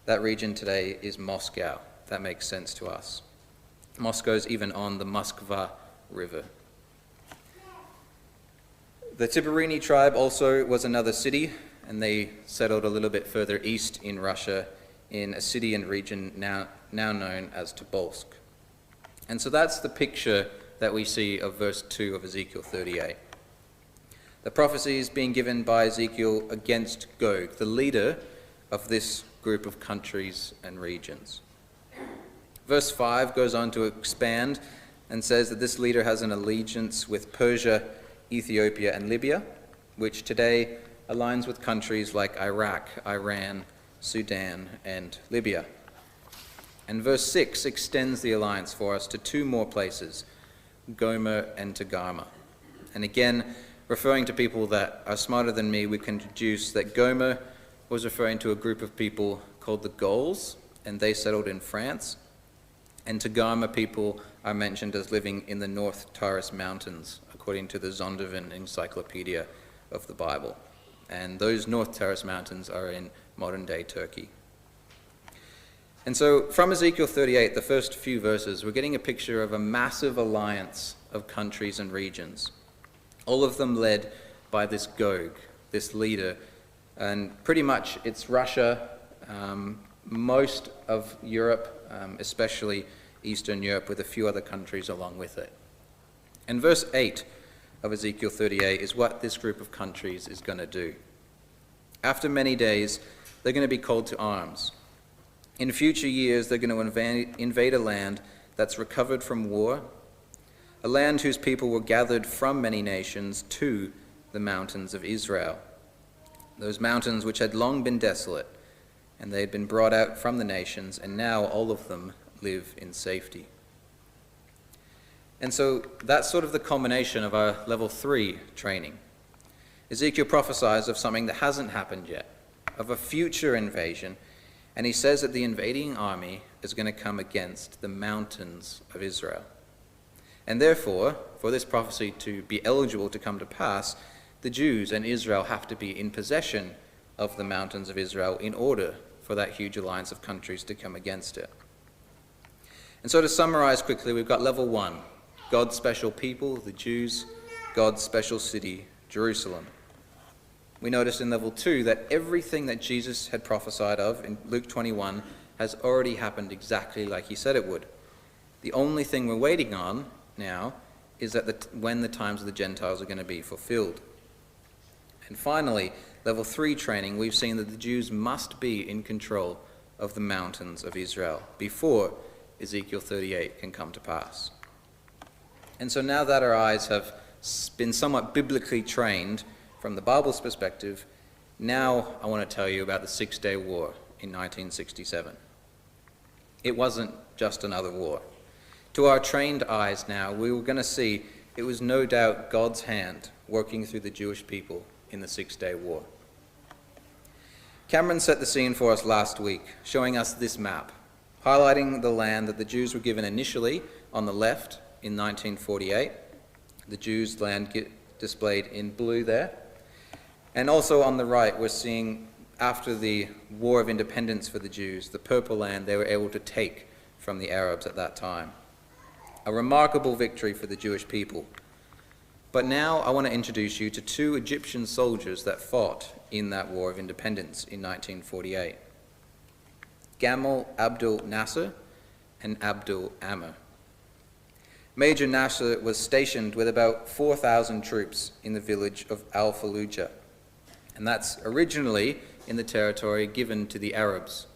that region today is Moscow. That makes sense to us. Moscow's even on the Moskva River. The Tiberini tribe also was another city, and they settled a little bit further east in Russia in a city and region now known as Tobolsk. And so that's the picture that we see of verse 2 of Ezekiel 38. The prophecy is being given by Ezekiel against Gog, the leader of this group of countries and regions. Verse 5 goes on to expand and says that this leader has an allegiance with Persia, Ethiopia, and Libya, which today aligns with countries like Iraq, Iran, Sudan, and Libya. And verse 6 extends the alliance for us to two more places, Gomer and Togarmah. And again, referring to people that are smarter than me, we can deduce that Gomer was referring to a group of people called the Gauls, and they settled in France. And Togarmah people are mentioned as living in the North Taurus Mountains, according to the Zondervan Encyclopedia of the Bible. And those North Taurus Mountains are in modern-day Turkey. And so from Ezekiel 38, the first few verses, we're getting a picture of a massive alliance of countries and regions, all of them led by this Gog, this leader. And pretty much it's Russia, most of Europe, especially Eastern Europe, with a few other countries along with it. And verse 8 of Ezekiel 38 is what this group of countries is going to do. After many days, they're going to be called to arms. In future years, they're going to invade a land that's recovered from war, a land whose people were gathered from many nations to the mountains of Israel. Those mountains which had long been desolate, and they had been brought out from the nations, and now all of them live in safety. And so that's sort of the culmination of our level 3 training. Ezekiel prophesies of something that hasn't happened yet, of a future invasion, and he says that the invading army is going to come against the mountains of Israel. And therefore, for this prophecy to be eligible to come to pass, the Jews and Israel have to be in possession of the mountains of Israel in order for that huge alliance of countries to come against it. And so to summarize quickly, we've got level 1, God's special people, the Jews, God's special city, Jerusalem. We notice in level 2 that everything that Jesus had prophesied of in Luke 21 has already happened exactly like he said it would. The only thing we're waiting on now is that when the times of the Gentiles are going to be fulfilled. And finally, level 3 training, we've seen that the Jews must be in control of the mountains of Israel before Ezekiel 38 can come to pass. And so now that our eyes have been somewhat biblically trained from the Bible's perspective, now I want to tell you about the Six-Day War in 1967. It wasn't just another war. To our trained eyes now, we were going to see it was no doubt God's hand working through the Jewish people in the Six-Day War. Cameron set the scene for us last week, showing us this map, highlighting the land that the Jews were given initially on the left in 1948. The Jews' land displayed in blue there. And also on the right, we're seeing after the War of Independence for the Jews, the purple land they were able to take from the Arabs at that time. A remarkable victory for the Jewish people. But now I want to introduce you to two Egyptian soldiers that fought in that War of Independence in 1948. Gamal Abdel Nasser and Abdul Amr. Major Nasser was stationed with about 4,000 troops in the village of Al-Fallujah, and that's originally in the territory given to the Arabs.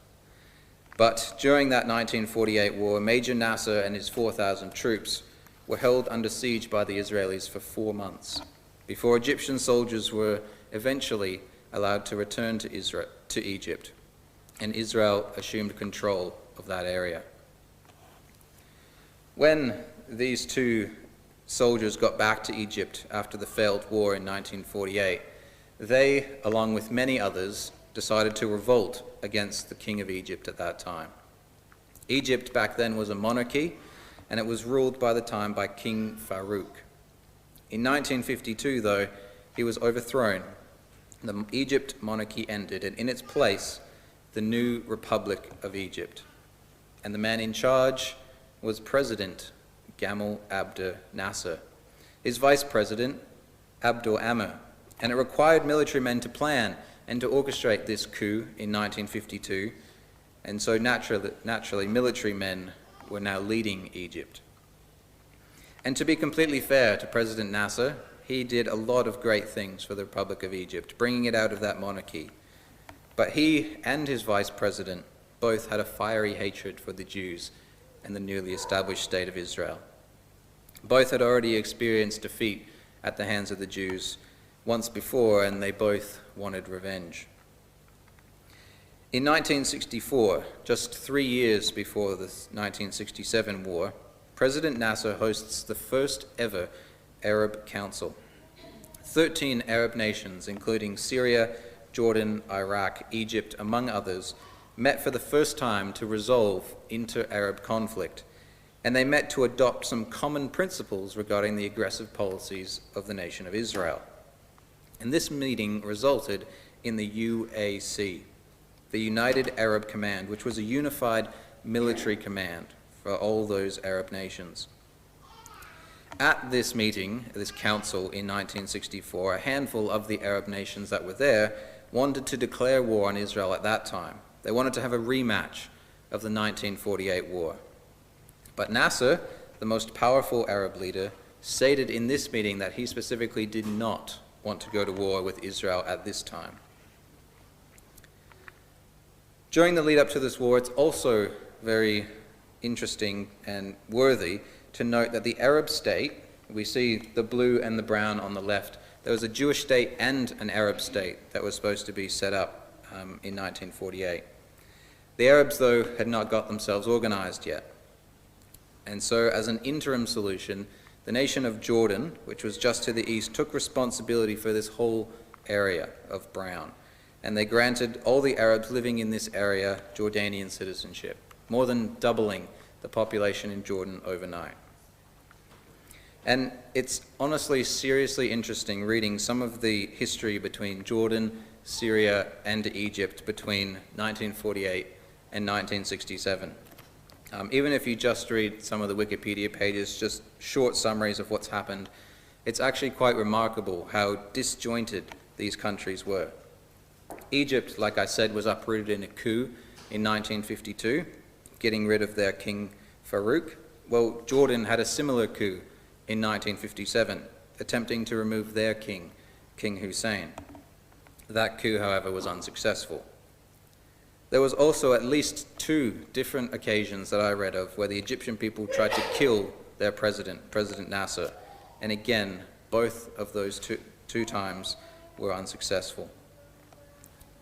But during that 1948 war, Major Nasser and his 4,000 troops were held under siege by the Israelis for 4 months, before Egyptian soldiers were eventually allowed to return to Egypt, and Israel assumed control of that area. When these two soldiers got back to Egypt after the failed war in 1948, they, along with many others, decided to revolt against the king of Egypt at that time. Egypt back then was a monarchy, and it was ruled by the time by King Farouk. In 1952, though, he was overthrown. The Egypt monarchy ended, and in its place, the new Republic of Egypt. And the man in charge was President Gamal Abdel Nasser. His vice president Abdul-Amr, and it required military men to plan and to orchestrate this coup in 1952, and so naturally military men were now leading Egypt. And to be completely fair to President Nasser, he did a lot of great things for the Republic of Egypt, bringing it out of that monarchy. But he and his vice president both had a fiery hatred for the Jews and the newly established state of Israel. Both had already experienced defeat at the hands of the Jews once before, and they both wanted revenge. In 1964, just 3 years before the 1967 war, President Nasser hosts the first ever Arab Council. 13 Arab nations, including Syria, Jordan, Iraq, Egypt, among others, met for the first time to resolve inter-Arab conflict, and they met to adopt some common principles regarding the aggressive policies of the nation of Israel. And this meeting resulted in the UAC, the United Arab Command, which was a unified military command for all those Arab nations. At this meeting, this council in 1964, a handful of the Arab nations that were there wanted to declare war on Israel at that time. They wanted to have a rematch of the 1948 war. But Nasser, the most powerful Arab leader, stated in this meeting that he specifically did not want to go to war with Israel at this time. During the lead up to this war, it's also very interesting and worthy to note that the Arab state, we see the blue and the brown on the left, there was a Jewish state and an Arab state that was supposed to be set up in 1948. The Arabs, though, had not got themselves organized yet. And so, as an interim solution, the nation of Jordan, which was just to the east, took responsibility for this whole area of brown. And they granted all the Arabs living in this area Jordanian citizenship, more than doubling the population in Jordan overnight. And it's honestly seriously interesting reading some of the history between Jordan, Syria, and Egypt between 1948 and 1967. Even if you just read some of the Wikipedia pages, just short summaries of what's happened, it's actually quite remarkable how disjointed these countries were. Egypt, like I said, was uprooted in a coup in 1952, getting rid of their king Farouk. Well, Jordan had a similar coup in 1957, attempting to remove their king, King Hussein. That coup, however, was unsuccessful. There was also at least 2 different occasions that I read of where the Egyptian people tried to kill their president, President Nasser, and again, both of those two times were unsuccessful.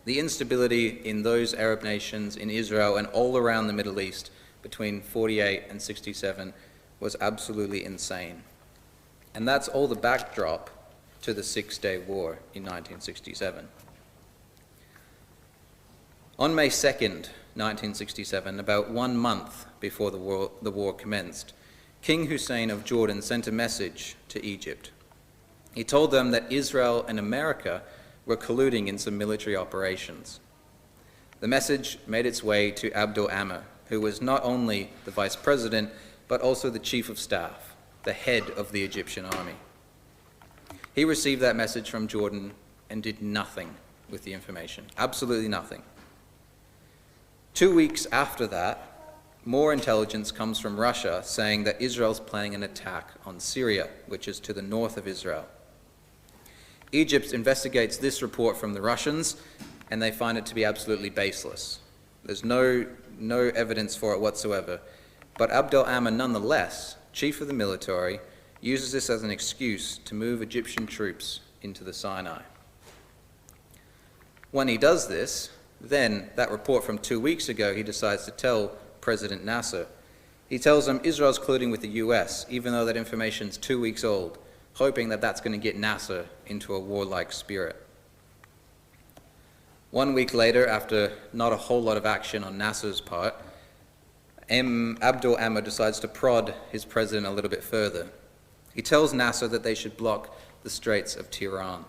The instability in those Arab nations, in Israel, and all around the Middle East between 48 and 67 was absolutely insane. And that's all the backdrop to the Six-Day War in 1967. On May 2nd, 1967, about 1 month before the war commenced, King Hussein of Jordan sent a message to Egypt. He told them that Israel and America were colluding in some military operations. The message made its way to Abdul-Amr, who was not only the vice president, but also the chief of staff, the head of the Egyptian army. He received that message from Jordan and did nothing with the information, absolutely nothing. 2 weeks after that, more intelligence comes from Russia saying that Israel's planning an attack on Syria, which is to the north of Israel. Egypt investigates this report from the Russians, and they find it to be absolutely baseless. There's no evidence for it whatsoever. But Abdul-Amr, nonetheless, chief of the military, uses this as an excuse to move Egyptian troops into the Sinai. When he does this, then that report from 2 weeks ago, he decides to tell President Nasser. He tells him Israel's colluding with the US, even though that information's 2 weeks old, hoping that that's going to get Nasser into a warlike spirit. 1 week later, after not a whole lot of action on Nasser's part, Abdul-Amr decides to prod his president a little bit further. He tells Nasser that they should block the Straits of Tiran.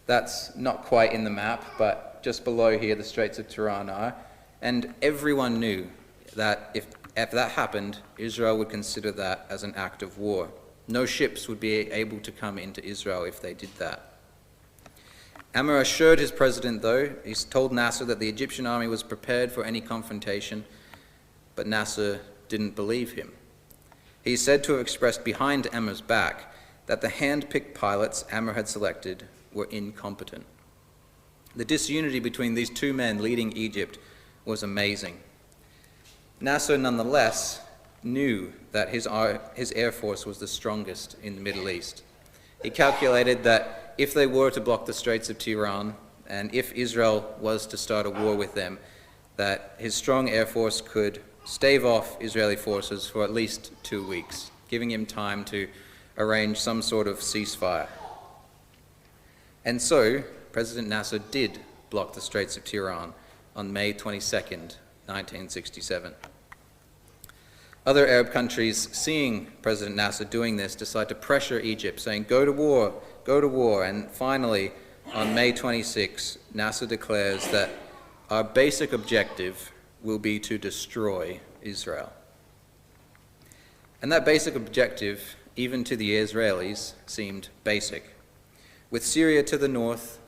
That's not quite in the map, but just below here the Straits of Tiran are, and everyone knew that if that happened, Israel would consider that as an act of war. No ships would be able to come into Israel if they did that. Amr assured his president, though, he told Nasser that the Egyptian army was prepared for any confrontation, but Nasser didn't believe him. He is said to have expressed behind Amr's back that the hand-picked pilots Amr had selected were incompetent. The disunity between these two men leading Egypt was amazing. Nasser, nonetheless, knew that his air force was the strongest in the Middle East. He calculated that if they were to block the Straits of Tiran, and if Israel was to start a war with them, that his strong air force could stave off Israeli forces for at least 2 weeks, giving him time to arrange some sort of ceasefire. And so, President Nasser did block the Straits of Tiran on May 22nd, 1967. Other Arab countries, seeing President Nasser doing this, decide to pressure Egypt, saying, go to war, and finally, on May 26, Nasser declares that our basic objective will be to destroy Israel. And that basic objective, even to the Israelis, seemed basic. With Syria to the north,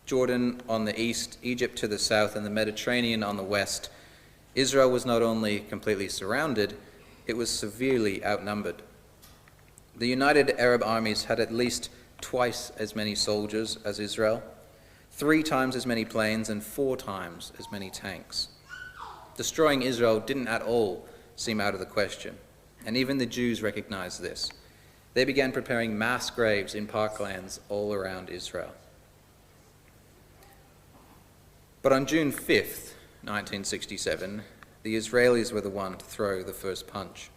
Jordan on the east, Egypt to the south, and the Mediterranean on the west, Israel was not only completely surrounded, it was severely outnumbered. The United Arab armies had at least twice as many soldiers as Israel, 3 times as many planes, and 4 times as many tanks. Destroying Israel didn't at all seem out of the question, and even the Jews recognized this. They began preparing mass graves in parklands all around Israel. But on June 5th, 1967, the Israelis were the one to throw the first punch.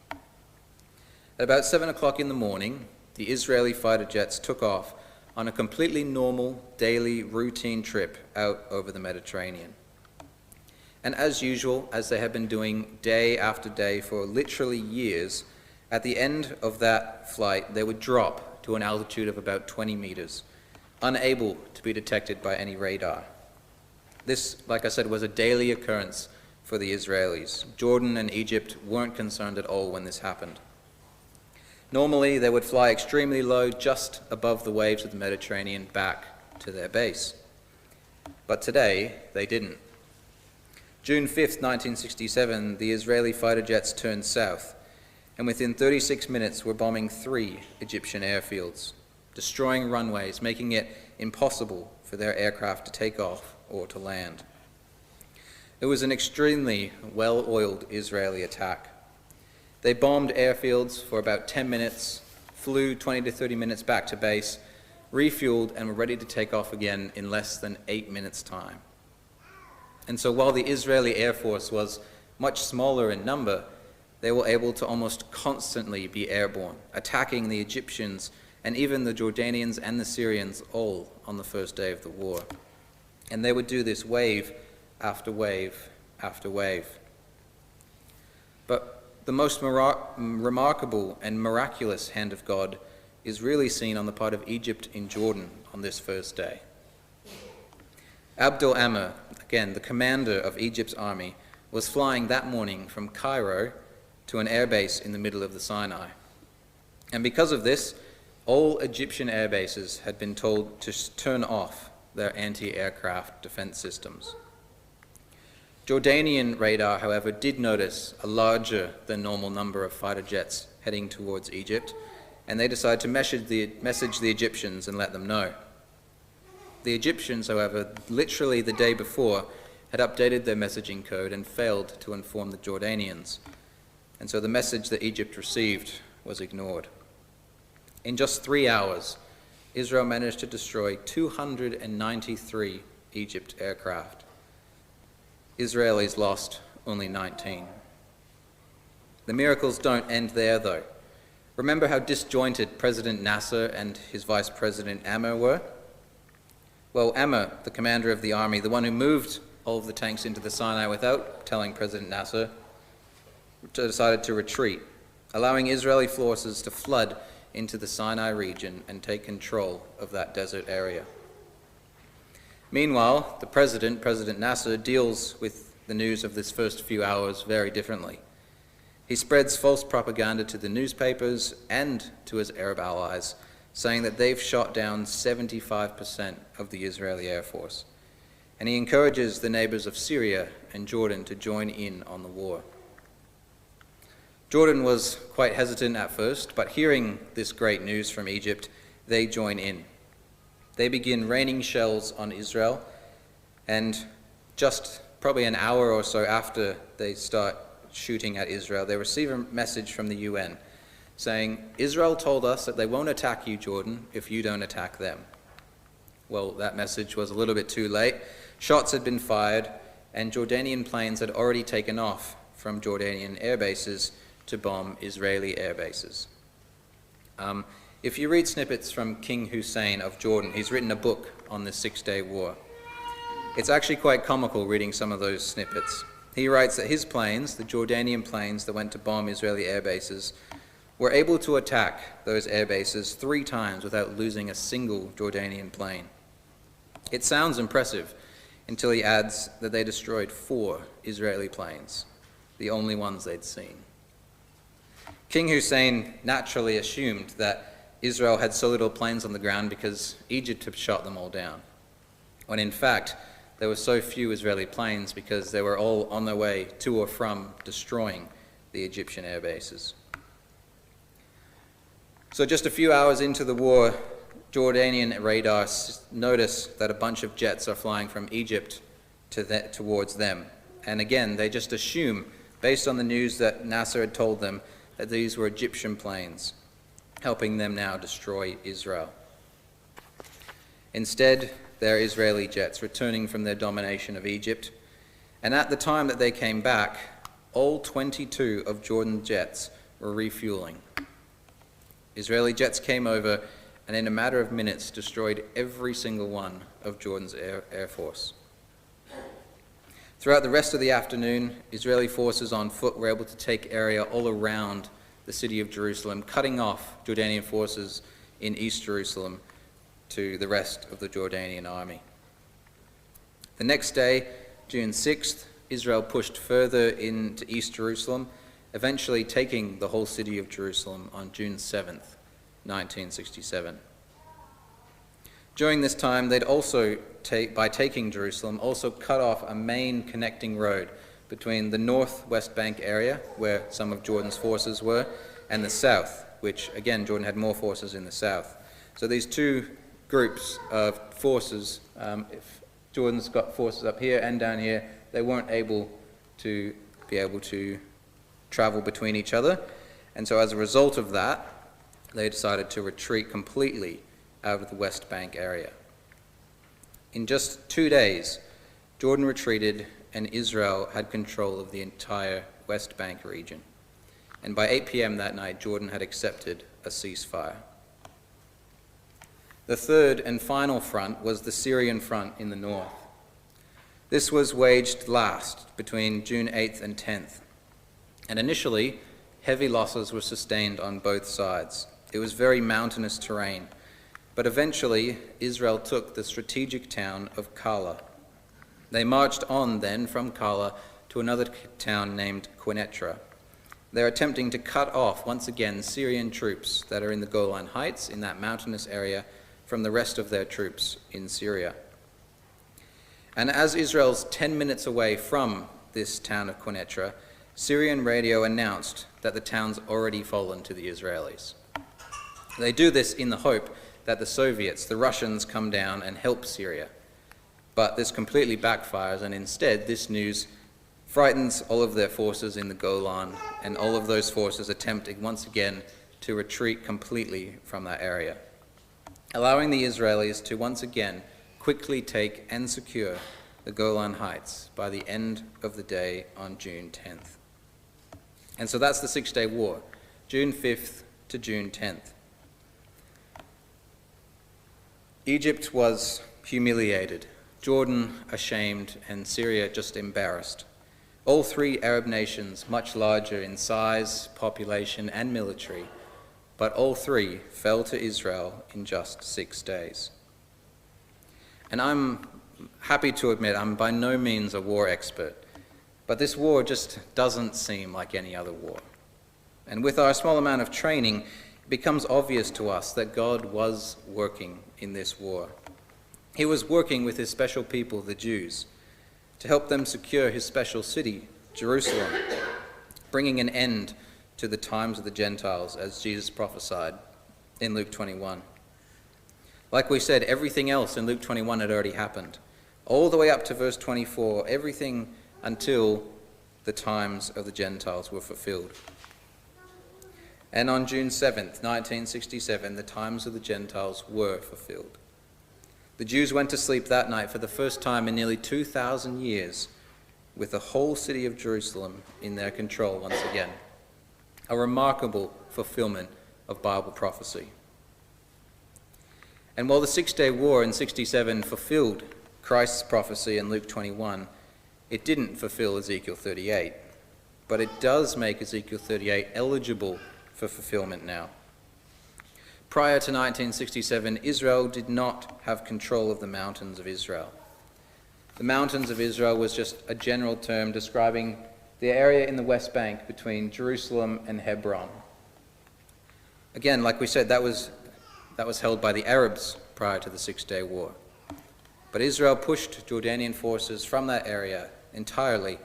At about 7 o'clock in the morning, the Israeli fighter jets took off on a completely normal, daily, routine trip out over the Mediterranean. And as usual, as they had been doing day after day for literally years, at the end of that flight, they would drop to an altitude of about 20 meters, unable to be detected by any radar. This, like I said, was a daily occurrence for the Israelis. Jordan and Egypt weren't concerned at all when this happened. Normally, they would fly extremely low, just above the waves of the Mediterranean, back to their base. But today, they didn't. June 5th, 1967, the Israeli fighter jets turned south, and within 36 minutes were bombing 3 Egyptian airfields, destroying runways, making it impossible for their aircraft to take off or to land. It was an extremely well-oiled Israeli attack. They bombed airfields for about 10 minutes, flew 20 to 30 minutes back to base, refueled, and were ready to take off again in less than 8 minutes' time. And so while the Israeli Air Force was much smaller in number, they were able to almost constantly be airborne, attacking the Egyptians and even the Jordanians and the Syrians all on the first day of the war. And they would do this wave after wave after wave. But the most remarkable and miraculous hand of God is really seen on the part of Egypt in Jordan on this first day. Abdel Amr, again the commander of Egypt's army, was flying that morning from Cairo to an airbase in the middle of the Sinai. And because of this, all Egyptian air bases had been told to turn off their anti-aircraft defense systems. Jordanian radar, however, did notice a larger than normal number of fighter jets heading towards Egypt, and they decided to message the Egyptians and let them know. The Egyptians, however, literally the day before, had updated their messaging code and failed to inform the Jordanians, and so the message that Egypt received was ignored. In just 3 hours, Israel managed to destroy 293 Egypt aircraft. Israelis lost only 19. The miracles don't end there, though. Remember how disjointed President Nasser and his vice president Amr were? Well, Amr, the commander of the army, the one who moved all of the tanks into the Sinai without telling President Nasser, decided to retreat, allowing Israeli forces to flood into the Sinai region and take control of that desert area. Meanwhile, the President Nasser, deals with the news of this first few hours very differently. He spreads false propaganda to the newspapers and to his Arab allies, saying that they've shot down 75% of the Israeli Air Force. And he encourages the neighbors of Syria and Jordan to join in on the war. Jordan was quite hesitant at first, but hearing this great news from Egypt, they join in. They begin raining shells on Israel, and just probably an hour or so after they start shooting at Israel, they receive a message from the UN saying, Israel told us that they won't attack you, Jordan, if you don't attack them. Well, that message was a little bit too late. Shots had been fired, and Jordanian planes had already taken off from Jordanian air bases to bomb Israeli air bases. If you read snippets from King Hussein of Jordan, he's written a book on the Six-Day War. It's actually quite comical reading some of those snippets. He writes that his planes, the Jordanian planes that went to bomb Israeli air bases, were able to attack those air bases 3 times without losing a single Jordanian plane. It sounds impressive until he adds that they destroyed 4 Israeli planes, the only ones they'd seen. King Hussein naturally assumed that Israel had so little planes on the ground because Egypt had shot them all down, when in fact there were so few Israeli planes because they were all on their way to or from destroying the Egyptian air bases. So just a few hours into the war, Jordanian radar notice that a bunch of jets are flying from Egypt towards them. And again, they just assume, based on the news that Nasser had told them, that these were Egyptian planes, helping them now destroy Israel. Instead, they're Israeli jets returning from their domination of Egypt. And at the time that they came back, all 22 of Jordan's jets were refueling. Israeli jets came over and in a matter of minutes destroyed every single one of Jordan's air force. Throughout the rest of the afternoon, Israeli forces on foot were able to take area all around the city of Jerusalem, cutting off Jordanian forces in East Jerusalem to the rest of the Jordanian army. The next day, June 6th, Israel pushed further into East Jerusalem, eventually taking the whole city of Jerusalem on June 7th, 1967. During this time, they'd also, by taking Jerusalem, also cut off a main connecting road between the north West Bank area, where some of Jordan's forces were, and the south, which, again, Jordan had more forces in the south. So these two groups of forces, if Jordan's got forces up here and down here, they weren't able to travel between each other. And so as a result of that, they decided to retreat completely out of the West Bank area. In just 2 days, Jordan retreated and Israel had control of the entire West Bank region. And by 8 p.m. that night, Jordan had accepted a ceasefire. The third and final front was the Syrian front in the north. This was waged last between June 8th and 10th. And initially, heavy losses were sustained on both sides. It was very mountainous terrain. But eventually, Israel took the strategic town of Kala. They marched on then from Kala to another town named Quneitra. They're attempting to cut off, once again, Syrian troops that are in the Golan Heights, in that mountainous area, from the rest of their troops in Syria. And as Israel's 10 minutes away from this town of Quneitra, Syrian radio announced that the town's already fallen to the Israelis. They do this in the hope that the Soviets, the Russians, come down and help Syria. But this completely backfires, and instead this news frightens all of their forces in the Golan, and all of those forces attempting once again to retreat completely from that area, allowing the Israelis to once again quickly take and secure the Golan Heights by the end of the day on June 10th. And so that's the Six-Day War, June 5th to June 10th. Egypt was humiliated, Jordan ashamed, and Syria just embarrassed. All 3 Arab nations, much larger in size, population, and military, but all 3 fell to Israel in just 6 days. And I'm happy to admit I'm by no means a war expert, but this war just doesn't seem like any other war. And with our small amount of training, it becomes obvious to us that God was working in this war. He was working with his special people, the Jews, to help them secure his special city, Jerusalem, bringing an end to the times of the Gentiles, as Jesus prophesied in Luke 21. Like we said, everything else in Luke 21 had already happened. All the way up to verse 24, everything until the times of the Gentiles were fulfilled. And on June 7th, 1967, the times of the Gentiles were fulfilled. The Jews went to sleep that night for the first time in nearly 2,000 years, with the whole city of Jerusalem in their control once again. A remarkable fulfillment of Bible prophecy. And while the Six-Day War in 67 fulfilled Christ's prophecy in Luke 21, it didn't fulfill Ezekiel 38. But it does make Ezekiel 38 eligible for fulfillment now. Prior to 1967, Israel did not have control of the mountains of Israel. The mountains of Israel was just a general term describing the area in the West Bank between Jerusalem and Hebron. Again, like we said, that was held by the Arabs prior to the Six-Day War. But Israel pushed Jordanian forces from that area entirely,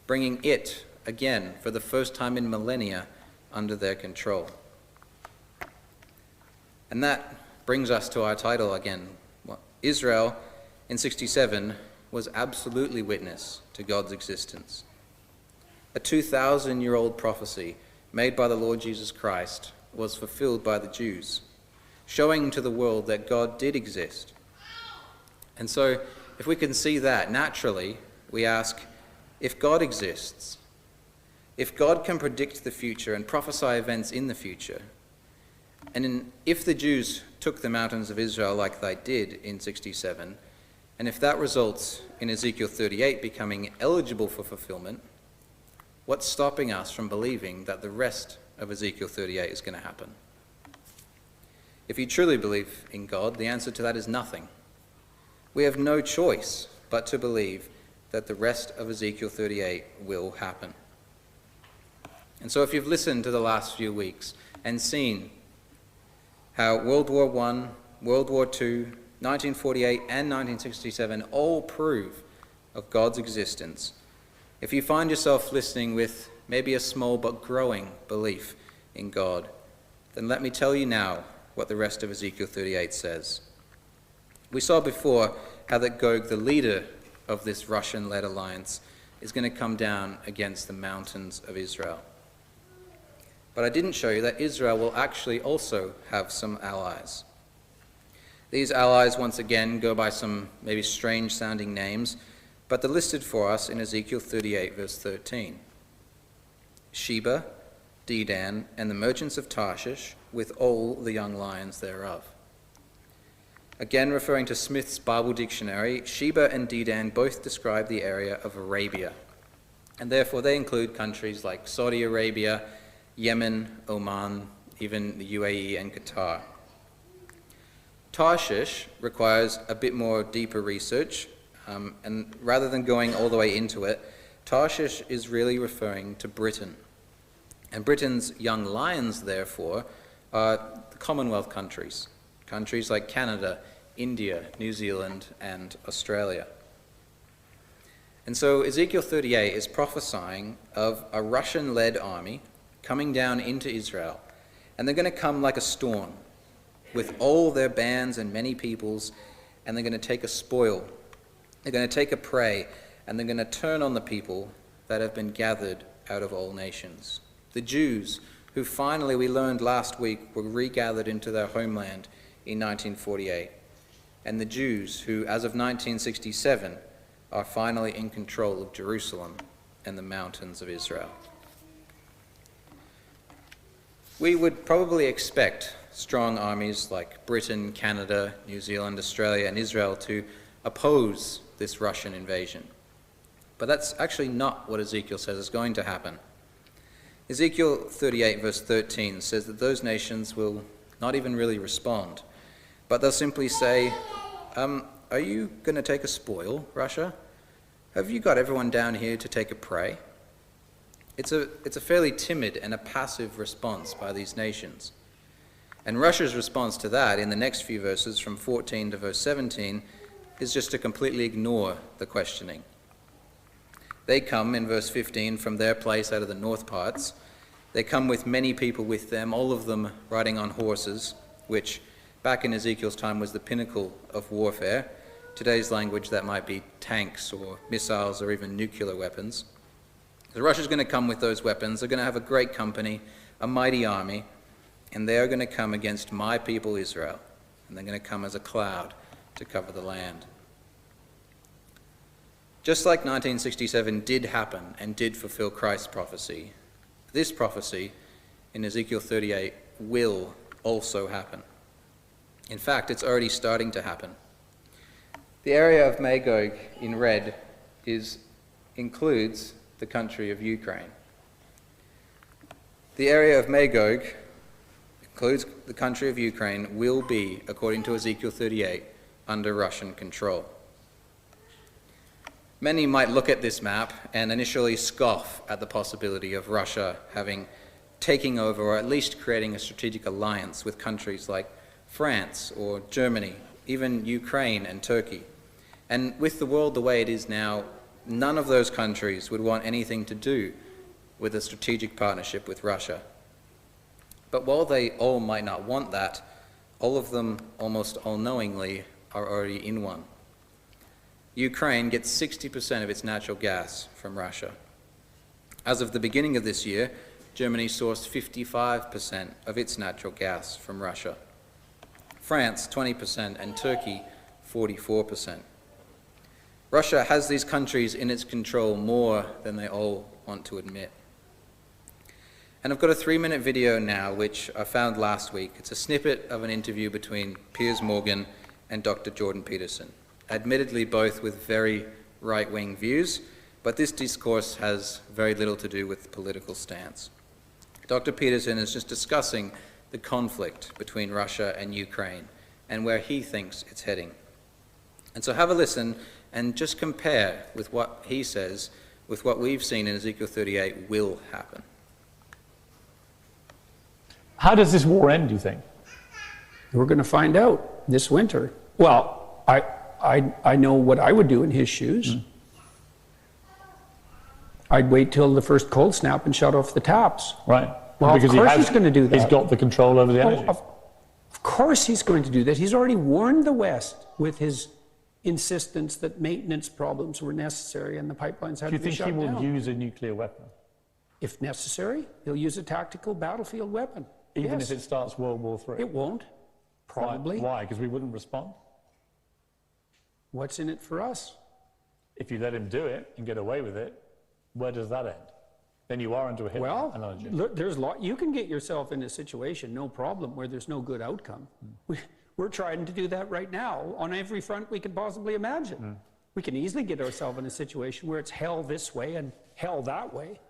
bringing it, again, for the first time in millennia, under their control. And that brings us to our title again. Israel, in 67, was absolutely witness to God's existence. A 2,000-year-old prophecy made by the Lord Jesus Christ was fulfilled by the Jews, showing to the world that God did exist. And so, if we can see that, naturally, we ask, if God exists, if God can predict the future and prophesy events in the future, and if the Jews took the mountains of Israel like they did in 67, and if that results in Ezekiel 38 becoming eligible for fulfillment, what's stopping us from believing that the rest of Ezekiel 38 is going to happen? If you truly believe in God, the answer to that is nothing. We have no choice but to believe that the rest of Ezekiel 38 will happen. And so if you've listened to the last few weeks and seen how World War I, World War II, 1948 and 1967 all prove of God's existence, if you find yourself listening with maybe a small but growing belief in God, then let me tell you now what the rest of Ezekiel 38 says. We saw before how that Gog, the leader of this Russian-led alliance, is going to come down against the mountains of Israel. But I didn't show you that Israel will actually also have some allies. These allies, once again, go by some maybe strange-sounding names, but they're listed for us in Ezekiel 38, verse 13. Sheba, Dedan, and the merchants of Tarshish, with all the young lions thereof. Again, referring to Smith's Bible Dictionary, Sheba and Dedan both describe the area of Arabia, and therefore they include countries like Saudi Arabia, Yemen, Oman, even the UAE and Qatar. Tarshish requires a bit more deeper research, and rather than going all the way into it, Tarshish is really referring to Britain. And Britain's young lions, therefore, are the Commonwealth countries, countries like Canada, India, New Zealand, and Australia. And so Ezekiel 38 is prophesying of a Russian-led army coming down into Israel, and they're going to come like a storm with all their bands and many peoples, and they're going to take a spoil. They're going to take a prey, and they're going to turn on the people that have been gathered out of all nations. The Jews, who finally, we learned last week, were regathered into their homeland in 1948, and the Jews who, as of 1967, are finally in control of Jerusalem and the mountains of Israel. We would probably expect strong armies like Britain, Canada, New Zealand, Australia, and Israel to oppose this Russian invasion. But that's actually not what Ezekiel says is going to happen. Ezekiel 38 verse 13 says that those nations will not even really respond, but they'll simply say, are you going to take a spoil, Russia? Have you got everyone down here to take a prey? It's a fairly timid and a passive response by these nations. And Russia's response to that in the next few verses, from 14 to verse 17, is just to completely ignore the questioning. They come, in verse 15, from their place out of the north parts. They come with many people with them, all of them riding on horses, which back in Ezekiel's time was the pinnacle of warfare. Today's language, that might be tanks or missiles or even nuclear weapons. So Russia's going to come with those weapons. They're going to have a great company, a mighty army, and they are going to come against my people Israel. And they're going to come as a cloud to cover the land. Just like 1967 did happen and did fulfill Christ's prophecy, this prophecy in Ezekiel 38 will also happen. In fact, it's already starting to happen. The area of Magog in red includes the country of Ukraine. The area of Magog includes the country of Ukraine will be, according to Ezekiel 38, under Russian control. Many might look at this map and initially scoff at the possibility of Russia taking over or at least creating a strategic alliance with countries like France or Germany, even Ukraine and Turkey. And with the world the way it is now, none of those countries would want anything to do with a strategic partnership with Russia. But while they all might not want that, all of them, almost all knowingly, are already in one. Ukraine gets 60% of its natural gas from Russia. As of the beginning of this year, Germany sourced 55% of its natural gas from Russia. France, 20%, and Turkey, 44%. Russia has these countries in its control more than they all want to admit. And I've got a 3-minute video now, which I found last week. It's a snippet of an interview between Piers Morgan and Dr. Jordan Peterson. Admittedly, both with very right-wing views, but this discourse has very little to do with the political stance. Dr. Peterson is just discussing the conflict between Russia and Ukraine and where he thinks it's heading. And so have a listen and just compare with what he says with what we've seen in Ezekiel 38 will happen. How does this war end, do you think? We're going to find out this winter. Well, I know what I would do in his shoes. I'd wait till the first cold snap and shut off the taps. Right. Well, because of course he's going to do that. He's got the control over the energy. Of course he's going to do that. He's already warned the West with his insistence that maintenance problems were necessary and the pipelines had to be shut down. Do you think he will use a nuclear weapon? If necessary, he'll use a tactical battlefield weapon. Even if it starts World War III? It won't, probably. Why? Because we wouldn't respond? What's in it for us? If you let him do it and get away with it, where does that end? Then you are into a Hitler analogy. Look, you can get yourself in a situation, no problem, where there's no good outcome. We're trying to do that right now on every front we can possibly imagine. We can easily get ourselves in a situation where it's hell this way and hell that way.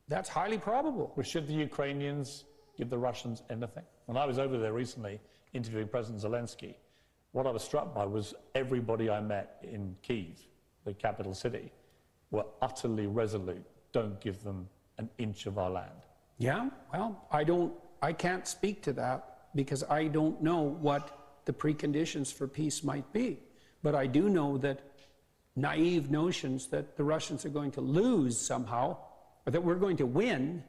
That's highly probable. Well, should the Ukrainians give the Russians anything? When I was over there recently interviewing President Zelensky, what I was struck by was everybody I met in Kyiv, the capital city, were utterly resolute. Don't give them an inch of our land. Yeah, well, I can't speak to that because I don't know what the preconditions for peace might be. But I do know that naive notions that the Russians are going to lose somehow, or that we're going to win,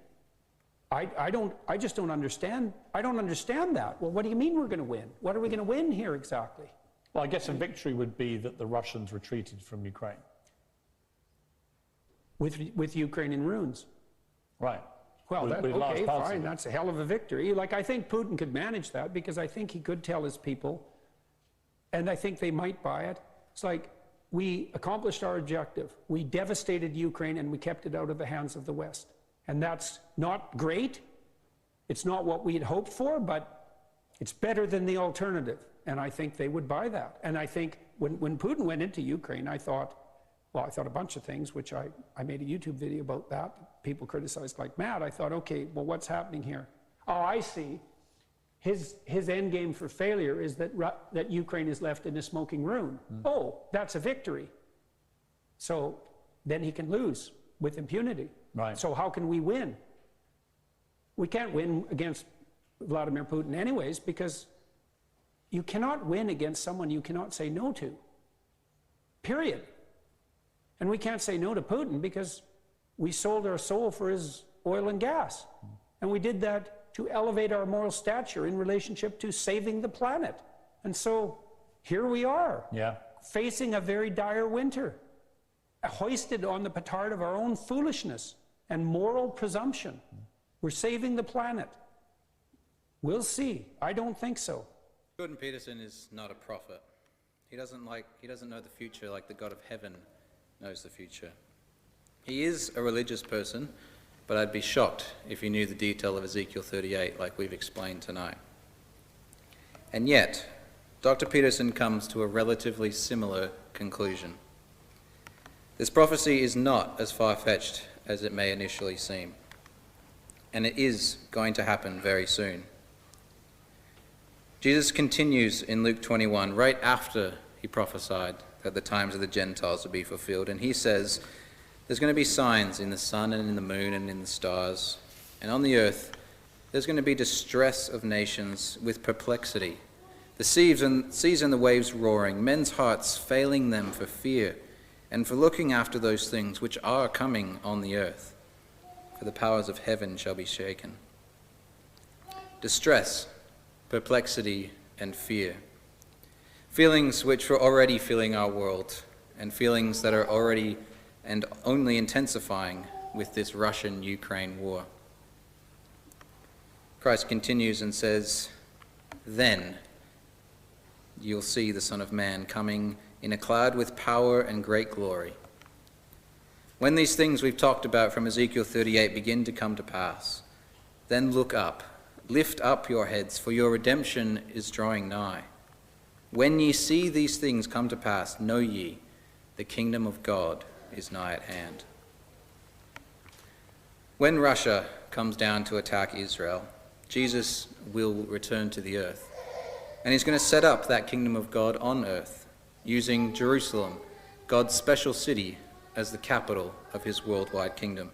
I just don't understand. I don't understand that. Well, what do you mean we're going to win? What are we going to win here exactly? Well, I guess a victory would be that the Russians retreated from Ukraine. With Ukraine in ruins. Right. Well, okay, fine, that's a hell of a victory. Like, I think Putin could manage that because I think he could tell his people, and I think they might buy it. It's like, we accomplished our objective. We devastated Ukraine and we kept it out of the hands of the West. And that's not great. It's not what we had hoped for, but it's better than the alternative. And I think they would buy that. And I think when Putin went into Ukraine, I thought a bunch of things, which I made a YouTube video about that. People criticized like mad. I thought, okay, well, what's happening here? Oh, I see. His end game for failure is that Ukraine is left in a smoking ruin. Oh, that's a victory. So then he can lose. with impunity. Right. So how can we win? We can't win against Vladimir Putin anyways, because you cannot win against someone you cannot say no to. Period. And we can't say no to Putin because we sold our soul for his oil and gas. And we did that to elevate our moral stature in relationship to saving the planet. And so here we are, facing a very dire winter, hoisted on the petard of our own foolishness and moral presumption. We're saving the planet. We'll see. I don't think so. Jordan Peterson is not a prophet. He doesn't know the future like the God of heaven knows the future. He is a religious person, but I'd be shocked if he knew the detail of Ezekiel 38 like we've explained tonight. And yet, Dr. Peterson comes to a relatively similar conclusion. This prophecy is not as far-fetched as it may initially seem, and it is going to happen very soon. Jesus continues in Luke 21, right after he prophesied that the times of the Gentiles would be fulfilled, and he says, there's going to be signs in the sun and in the moon and in the stars, and on the earth there's going to be distress of nations with perplexity, the seas and the waves roaring, men's hearts failing them for fear and for looking after those things which are coming on the earth, for the powers of heaven shall be shaken. Distress, perplexity, and fear. Feelings which were already filling our world, and feelings that are already and only intensifying with this Russian-Ukraine war. Christ continues and says, then you'll see the Son of Man coming in a cloud with power and great glory. When these things we've talked about from Ezekiel 38 begin to come to pass, then look up, lift up your heads, for your redemption is drawing nigh. When ye see these things come to pass, know ye, the kingdom of God is nigh at hand. When Russia comes down to attack Israel, Jesus will return to the earth, and he's going to set up that kingdom of God on earth, using Jerusalem, God's special city, as the capital of his worldwide kingdom.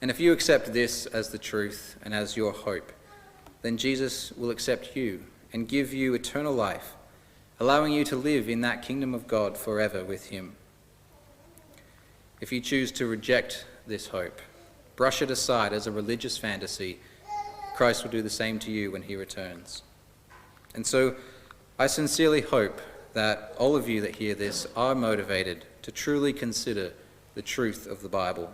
And if you accept this as the truth and as your hope, then Jesus will accept you and give you eternal life, allowing you to live in that kingdom of God forever with him. If you choose to reject this hope, brush it aside as a religious fantasy, Christ will do the same to you when he returns. And so I sincerely hope that all of you that hear this are motivated to truly consider the truth of the Bible.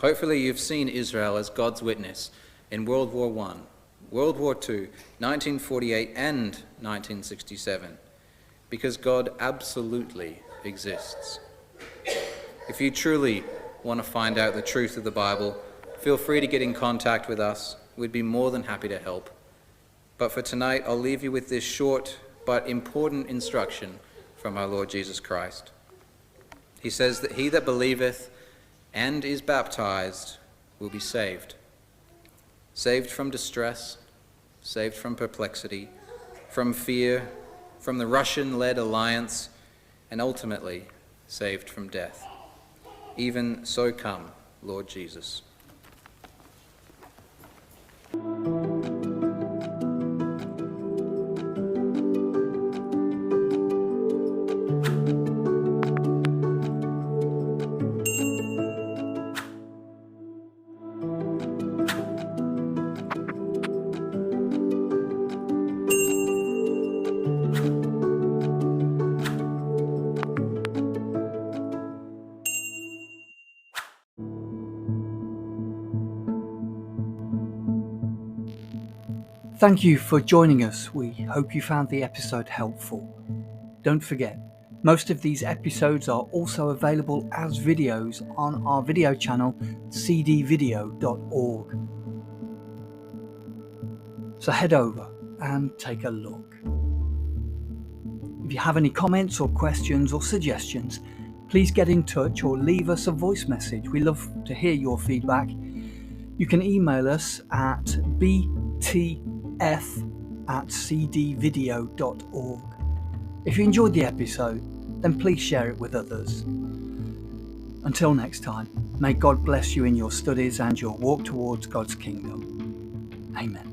Hopefully you've seen Israel as God's witness in World War I, World War II, 1948 and 1967, because God absolutely exists. If you truly want to find out the truth of the Bible, feel free to get in contact with us. We'd be more than happy to help. But for tonight, I'll leave you with this short but important instruction from our Lord Jesus Christ. He says that he that believeth and is baptized will be saved. Saved from distress, saved from perplexity, from fear, from the Russian-led alliance, and ultimately saved from death. Even so come, Lord Jesus. Thank you for joining us. We hope you found the episode helpful. Don't forget, most of these episodes are also available as videos on our video channel, cdvideo.org. So head over and take a look. If you have any comments or questions or suggestions, please get in touch or leave us a voice message. We love to hear your feedback. You can email us at btf@cdvideo.org. If you enjoyed the episode, then please share it with others. Until next time, may God bless you in your studies and your walk towards God's kingdom. Amen.